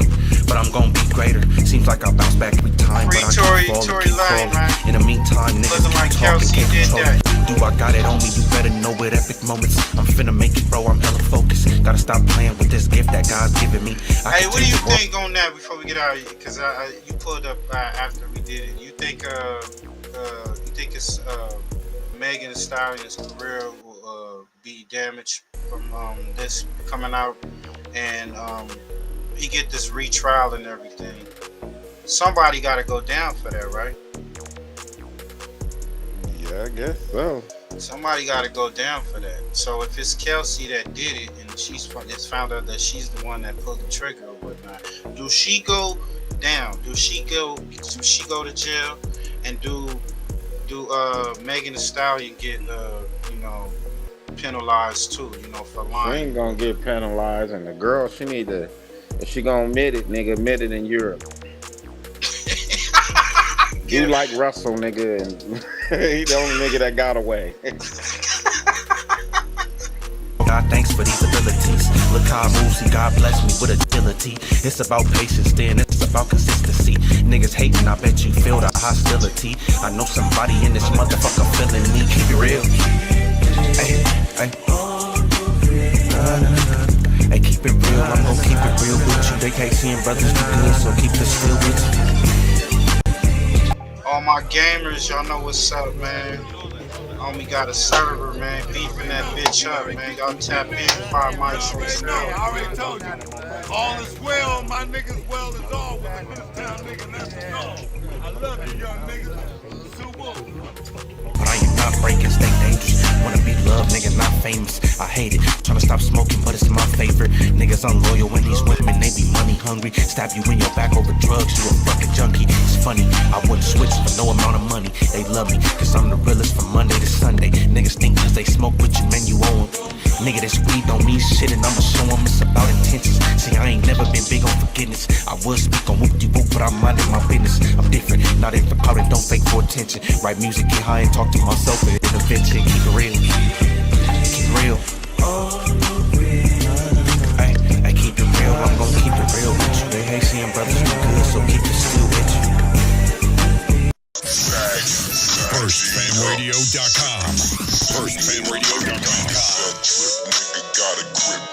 but I'm gonna be greater. Seems like I bounce back every time, but I keep falling, keep falling. In the meantime, niggas keep talking, can't control it. Do I got it on me? You better know it. Epic moments. I'm finna make it, bro. I'm hella focused. Gotta stop playing with this gift that God's giving me. Hey, what do you think on that before we get out of here? Because you pulled up after we did it. You think it's Megan Thee Stallion's career will be damaged from this coming out, and he get this retrial and everything? Somebody got to go down for that, right? Yeah, I guess so. Somebody got to go down for that. So if it's Kelsey that did it, and it's found out that she's the one that pulled the trigger or whatnot, do she go down? Do she go to jail? And do Megan Thee Stallion get penalized too? For lying. She ain't gonna get penalized, and the girl, she need to, if she gonna admit it, nigga, admit it in Europe. You like Russell, nigga, and he the only nigga that got away. God, thanks for these abilities. Look how I move, see God bless me with agility. It's about patience, then it's about consistency. Niggas hating, I bet you feel the hostility. I know somebody in this motherfucker feeling me. Keep it real. Hey, hey. Hey, keep it real, I'm gonna keep it real with you. They can't see brothers do good, so keep it still with you. All my gamers, y'all know what's up, man. Homie got a server, man, beefing that bitch up, man. Y'all tap in, 5 mics right now. I already told you. All is well, my niggas well is all with the Town nigga, let's go. I love you, young niggas. But I am not breaking, stay dangerous. Wanna be loved, nigga, not famous. I hate it. Tryna stop smoking, but it's my favorite. Niggas unloyal when these women, they be money hungry. Stab you in your back over drugs, you a fucking junkie. It's funny, I wouldn't switch for no amount of money. They love me, cause I'm the realest from Monday to Sunday. Niggas think cause they smoke with you, man, you own them. Nigga, this weed don't mean shit, and I'ma show them it's about intentions. See, I ain't never been big on forgiveness. I would speak on whoop-de-whoop, but I'm minding my business. I'm different, not in for powder, don't fake for attention. Write music, get high, and talk to myself in intervention. Keep it real, keep it real. I keep it real, I'm gon' keep it real with you. They hate seeing brothers do good, so keep it still with you. FirstFamRadio.com. FirstFamRadio.com. Got a grip.